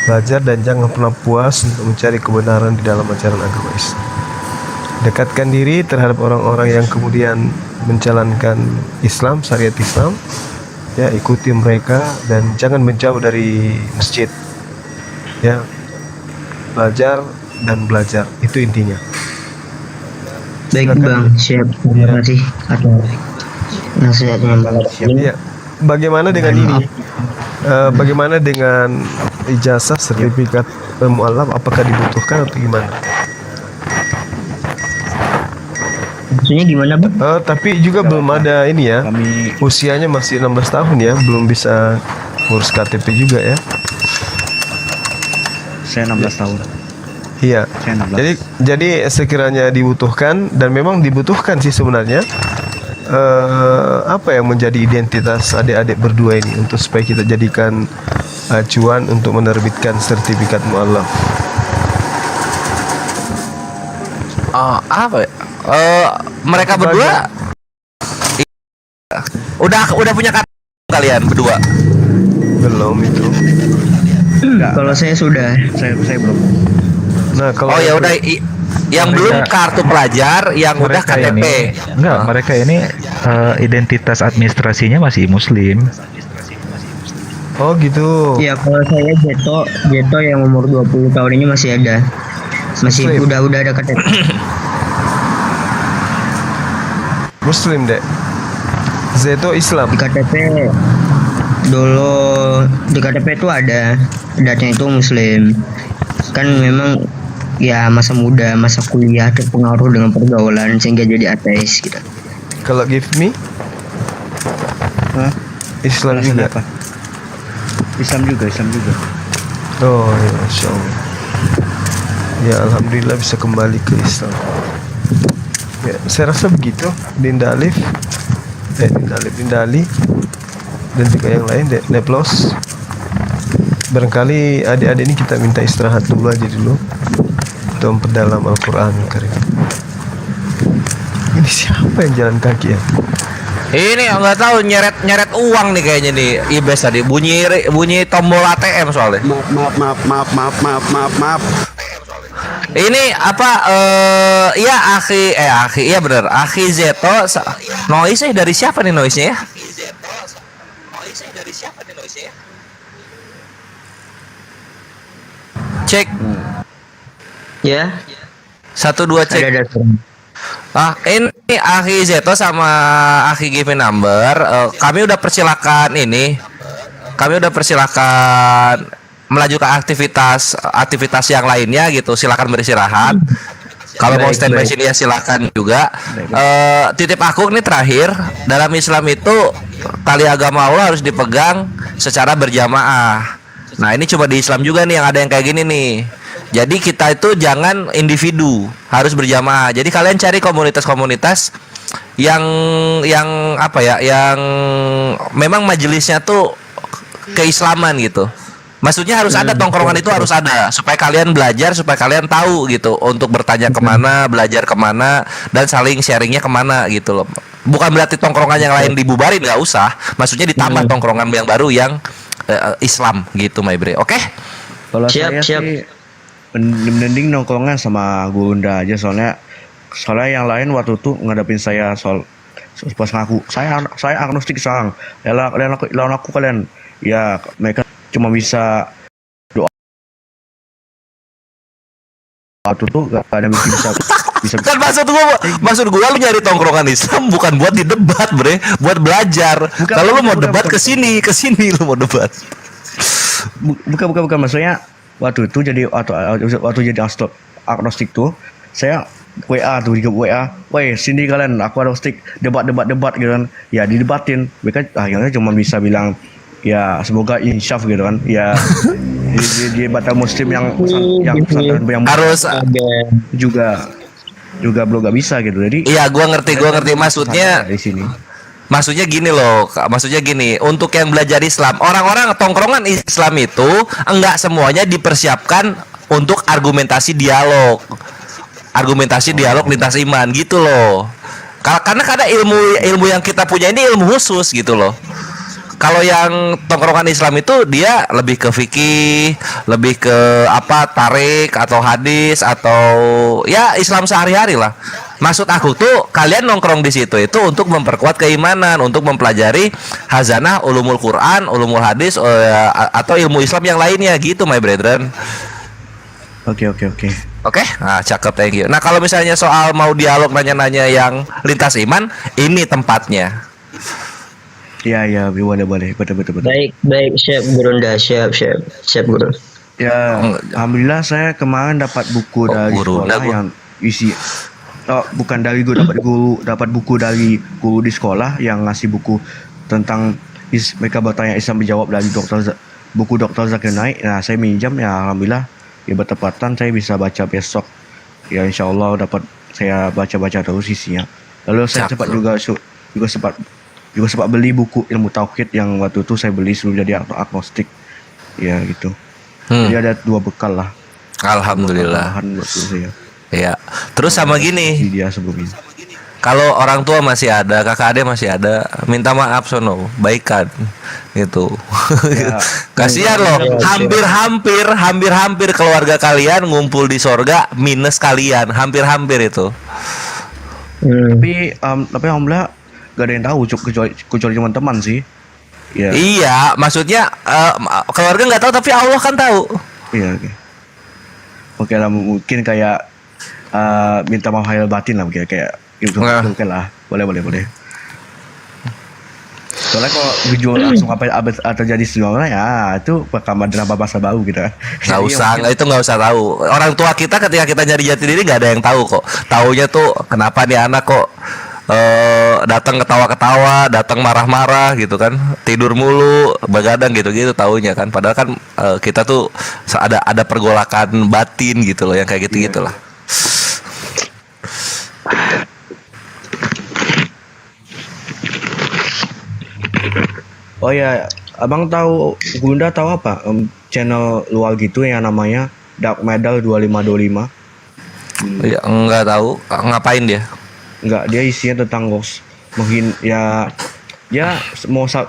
Belajar dan jangan pernah puas untuk mencari kebenaran di dalam ajaran agama Islam. Dekatkan diri terhadap orang-orang yang kemudian menjalankan Islam, syariat Islam. Ya, ikuti mereka dan jangan menjauh dari masjid. Ya, belajar dan belajar, itu intinya. Baik Bang, siap. Terima kasih atas nasihatnya. Ya. Bagaimana dengan ini? Bagaimana dengan ijazah sertifikat mualaf? Apakah dibutuhkan atau gimana? Maksudnya gimana Bang? Tapi juga belum ada ini ya. Usianya masih 16 tahun ya, belum bisa ngurus KTP juga ya. Saya 16 tahun. Iya. Jadi sekiranya dibutuhkan, dan memang dibutuhkan sih sebenarnya. Apa yang menjadi identitas adik-adik berdua ini untuk supaya kita jadikan acuan untuk menerbitkan sertifikat mualaf? Apa ya? Mereka berdua udah punya kata kalian berdua? Belum itu. Kalau saya sudah. Saya belum. Nah, kalau Oh ya udah, yang belum kartu pelajar, yang udah Mereka KTP. Enggak, mereka ini identitas administrasinya masih muslim. Oh gitu. Ya kalau saya Jeto yang umur 20 tahun ini masih ada. Masih Muslim. udah ada KTP. Muslim dek. Zeto Islam. Di KTP dulu di KTP itu ada datanya itu Muslim. Kan memang ya masa muda, masa kuliah terpengaruh dengan pergaulan sehingga jadi ateis gitu. Kalau give me Hah? Islam Alasan juga. apa? Islam juga. Oh ya, Masya Allah. Ya alhamdulillah bisa kembali ke Islam. Ya, saya rasa begitu. Dinda Ali dan juga yang lain Neplos. Barangkali adik-adik ini kita minta istirahat dulu aja dulu untuk memperdalam Al-Quran Karim. Ini siapa yang jalan kaki ya? Ini nggak tahu nyeret uang nih kayaknya nih Ibes tadi bunyi tombol ATM soalnya. Maaf. Ini apa iya akhi iya bener akhi Zeto noise dari siapa nih noise-nya ya? Cek Ya, 1 2 cek. ada. Ini Akhi Zeto sama Akhi Give Me Number. Kami udah persilakan melanjutkan aktivitas yang lainnya gitu. Silakan beristirahat. Kalau mau standby sini ya silakan juga. Titip aku nih terakhir, dalam Islam itu tali agama Allah harus dipegang secara berjamaah. Nah ini coba di Islam juga nih yang ada yang kayak gini nih. Jadi kita itu jangan individu, harus berjamaah. Jadi kalian cari komunitas-komunitas yang apa ya, yang memang majelisnya tuh keislaman gitu. Maksudnya harus ada tongkrongan itu harus ada supaya kalian belajar, supaya kalian tahu gitu untuk bertanya kemana, belajar kemana, dan saling sharingnya kemana gitu loh. Bukan berarti tongkrongan yang lain dibubarin, nggak usah. Maksudnya ditambah tongkrongan yang baru yang Islam gitu, my bre. Oke? Kalau saya sih mending nongkrongan sama Gunda aja, soalnya yang lain waktu itu ngadepin saya soal pas ngaku saya agnostik sekarang. Lawan aku kalian ya mereka cuma bisa doa. Waktu itu gak ada mungkin bisa Kan maksud gua lu nyari tongkrongan Islam bukan buat didebat, bre, buat belajar. Kalau lu mau debat ke sini lu mau debat. Bukan maksudnya waktu itu jadi waktu jadi agnostik tuh saya WA tuh di grup WA, woi sini kalian aku agnostik debat gitu kan, ya didebatin mereka akhirnya cuma bisa bilang ya semoga insyaf gitu kan, ya di batal muslim yang harus juga belum gak bisa gitu, jadi iya gua ngerti maksudnya di sini. Maksudnya gini loh, untuk yang belajar Islam, orang-orang tongkrongan Islam itu enggak semuanya dipersiapkan untuk argumentasi dialog lintas iman gitu loh. Karena ilmu yang kita punya ini ilmu khusus gitu loh. Kalau yang tongkrongan Islam itu dia lebih ke fikih, lebih ke tarik atau hadis atau ya Islam sehari-hari lah. Maksud aku tuh kalian nongkrong di situ itu untuk memperkuat keimanan, untuk mempelajari hazanah ulumul Quran, ulumul hadis atau ilmu Islam yang lainnya gitu, my brethren. Oke. Oke, nah cakep, thank you. Nah kalau misalnya soal mau dialog nanya-nanya yang lintas iman, ini tempatnya. Ya boleh betul. Baik, siap Gurunda, siap Guru. Ya, alhamdulillah saya kemarin dapat buku dari sekolah yang isi bukan dari dapat buku dari guru di sekolah yang ngasih buku tentang mereka bertanya Islam dijawab dari buku Dr. Zakir Naik. Nah, saya minjam ya alhamdulillah ya bertepatan saya bisa baca besok. Ya insyaallah dapat saya baca terus isinya. Lalu saya juga sempat beli buku ilmu tauhid yang waktu itu saya beli sebelum jadi agnostik. Ya gitu. Jadi ada 2 bekal lah. Alhamdulillah. Saya. Ya. Terus sama gini. Dia sebelumnya. Kalau orang tua masih ada, kakak adik masih ada, minta maaf sono, baikan gitu. Ya. Kasihan loh, hampir keluarga kalian ngumpul di sorga minus kalian, hampir itu. Tapi alhamdulillah gak ada yang tahu kecuali teman-teman sih. Iya. Iya, maksudnya keluarga nggak tahu tapi Allah kan tahu. Iya, oke. Oke lah, mungkin kayak minta maaf lahir batin lah, mungkin kayak itu oke lah. Boleh. Soalnya kalau dijual langsung apa terjadi semuanya ya itu bakal drama bahasa bau gitu kan. Nggak usah, itu nggak usah tahu. Orang tua kita ketika kita nyari jati diri nggak ada yang tahu kok. Taunya tuh kenapa nih anak kok datang ketawa-ketawa, datang marah-marah gitu kan, tidur mulu, begadang gitu-gitu taunya kan. Padahal kan kita tuh ada pergolakan batin gitu loh, yang kayak gitu-gitulah. Oh ya, abang tahu, Gunda tahu apa channel luar gitu yang namanya Dark Medal 2525? Ya, enggak tahu, ngapain dia? Enggak, dia isinya tentang ghost. Mungkin ya dia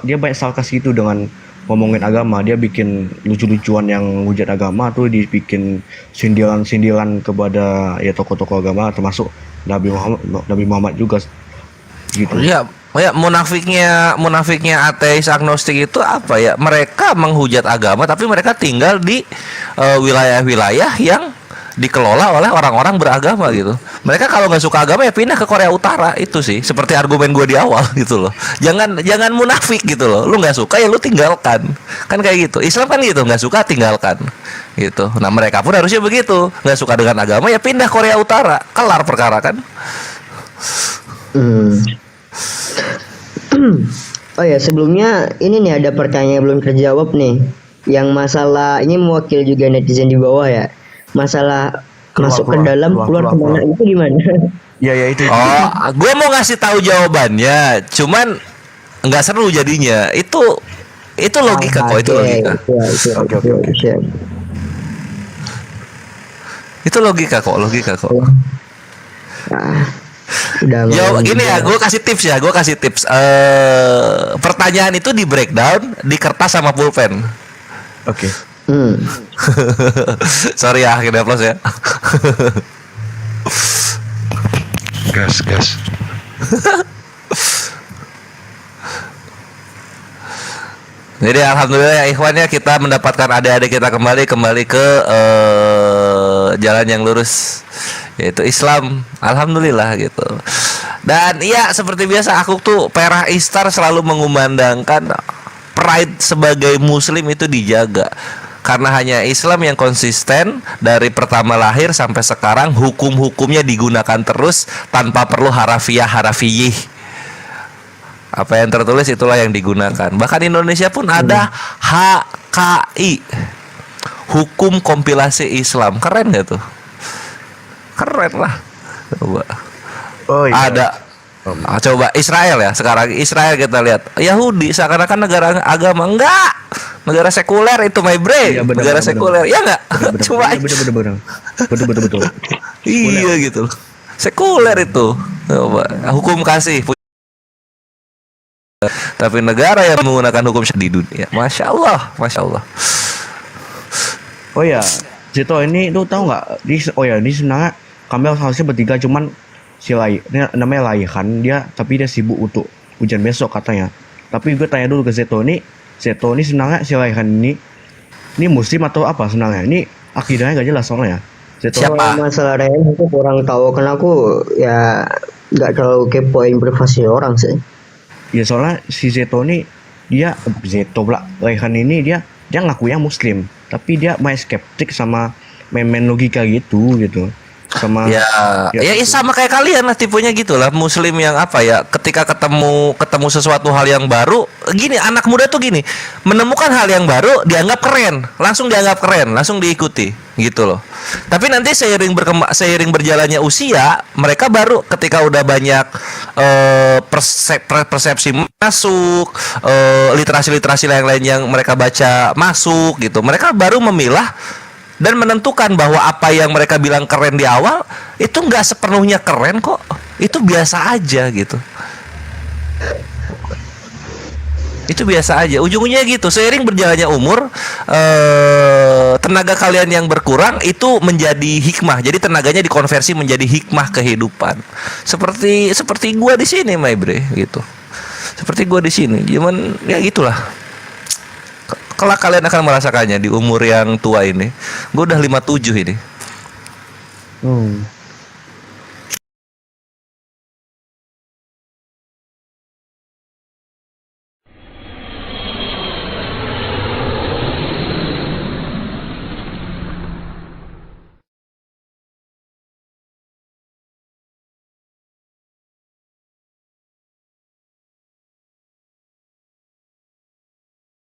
banyak sarkas gitu dengan ngomongin agama. Dia bikin lucu-lucuan yang hujat agama tuh, dibikin sindiran-sindiran kepada ya tokoh-tokoh agama termasuk Nabi Muhammad juga gitu. Ya munafiknya ateis agnostik itu apa ya? Mereka menghujat agama tapi mereka tinggal di wilayah-wilayah yang dikelola oleh orang-orang beragama gitu. Mereka kalau nggak suka agama ya pindah ke Korea Utara, itu sih. Seperti argumen gue di awal gitu loh. Jangan munafik gitu loh. Lu nggak suka ya lu tinggalkan. Kan kayak gitu. Islam kan gitu, nggak suka tinggalkan. Gitu. Nah mereka pun harusnya begitu. Nggak suka dengan agama ya pindah Korea Utara. Kelar perkara kan. Oh ya, sebelumnya ini nih ada pertanyaan yang belum terjawab nih. Yang masalah ini mewakili juga netizen di bawah ya. Masalah masuk ke dalam, keluar kemana itu gimana? Ya itu. Oh, gue mau ngasih tahu jawabannya, cuman nggak seru jadinya. Itu logika kok, itu logika. Oke. Itu logika kok. Yo, gini ya, gue kasih tips. Pertanyaan itu di breakdown di kertas sama pulpen. Oke. Sorry ya, akhirnya plus ya. Gas. Jadi alhamdulillah ya ikhwannya, kita mendapatkan adik-adik kita kembali ke jalan yang lurus, yaitu Islam. Alhamdulillah gitu. Dan iya, seperti biasa aku tuh Perah Istar selalu mengumandangkan pride sebagai muslim itu dijaga. Karena hanya Islam yang konsisten dari pertama lahir sampai sekarang, hukum-hukumnya digunakan terus tanpa perlu harafiyih. Apa yang tertulis itulah yang digunakan. Bahkan di Indonesia pun ada HKI, Hukum Kompilasi Islam. Keren gak tuh? Keren lah. Coba. Oh iya. Ada. Coba Israel ya, sekarang Israel kita lihat. Yahudi seakan-akan negara agama. Enggak, negara sekuler itu, my brain. Iya, bener, negara bener, sekuler, ya enggak? Coba. Betul. Iya gitu loh. Sekuler itu. Coba. Hukum kasih. Tapi negara yang menggunakan hukum syadidun ya, masya Allah. Oh ya, Zito ini tuh tahu nggak? Di sebenarnya kami harusnya bertiga, cuman si ini namanya Laihan dia, tapi dia sibuk untuk ujian besok katanya. Tapi gue tanya dulu ke Zeto ini sebenarnya si Laihan ini muslim atau apa sebenarnya? Ini akidahnya gak jelas soalnya. Zeto. Siapa? Masalah Raihan aku kurang tahu, karena aku ya nggak terlalu kepoin privasi orang sih. Ya soalnya si Zeto ini Laihan ini dia ngakunya muslim, tapi dia main skeptik sama main logika gitu. Sama ya sama kayak kalian lah, tipenya gitulah, muslim yang apa ya, ketika ketemu sesuatu hal yang baru gini, anak muda tuh gini, menemukan hal yang baru dianggap keren, langsung diikuti gitu loh. Tapi nanti seiring berjalannya usia, mereka baru ketika udah banyak persepsi masuk, literasi lain yang mereka baca masuk gitu, mereka baru memilah dan menentukan bahwa apa yang mereka bilang keren di awal itu nggak sepenuhnya keren kok, itu biasa aja gitu. Itu biasa aja, ujungnya gitu. Seiring berjalannya umur, tenaga kalian yang berkurang itu menjadi hikmah. Jadi tenaganya dikonversi menjadi hikmah kehidupan. Seperti gua di sini, my bre, gitu. seperti gue di sini. Cuman ya gitulah. Kelak kalian akan merasakannya di umur yang tua ini. Gue udah 57 ini.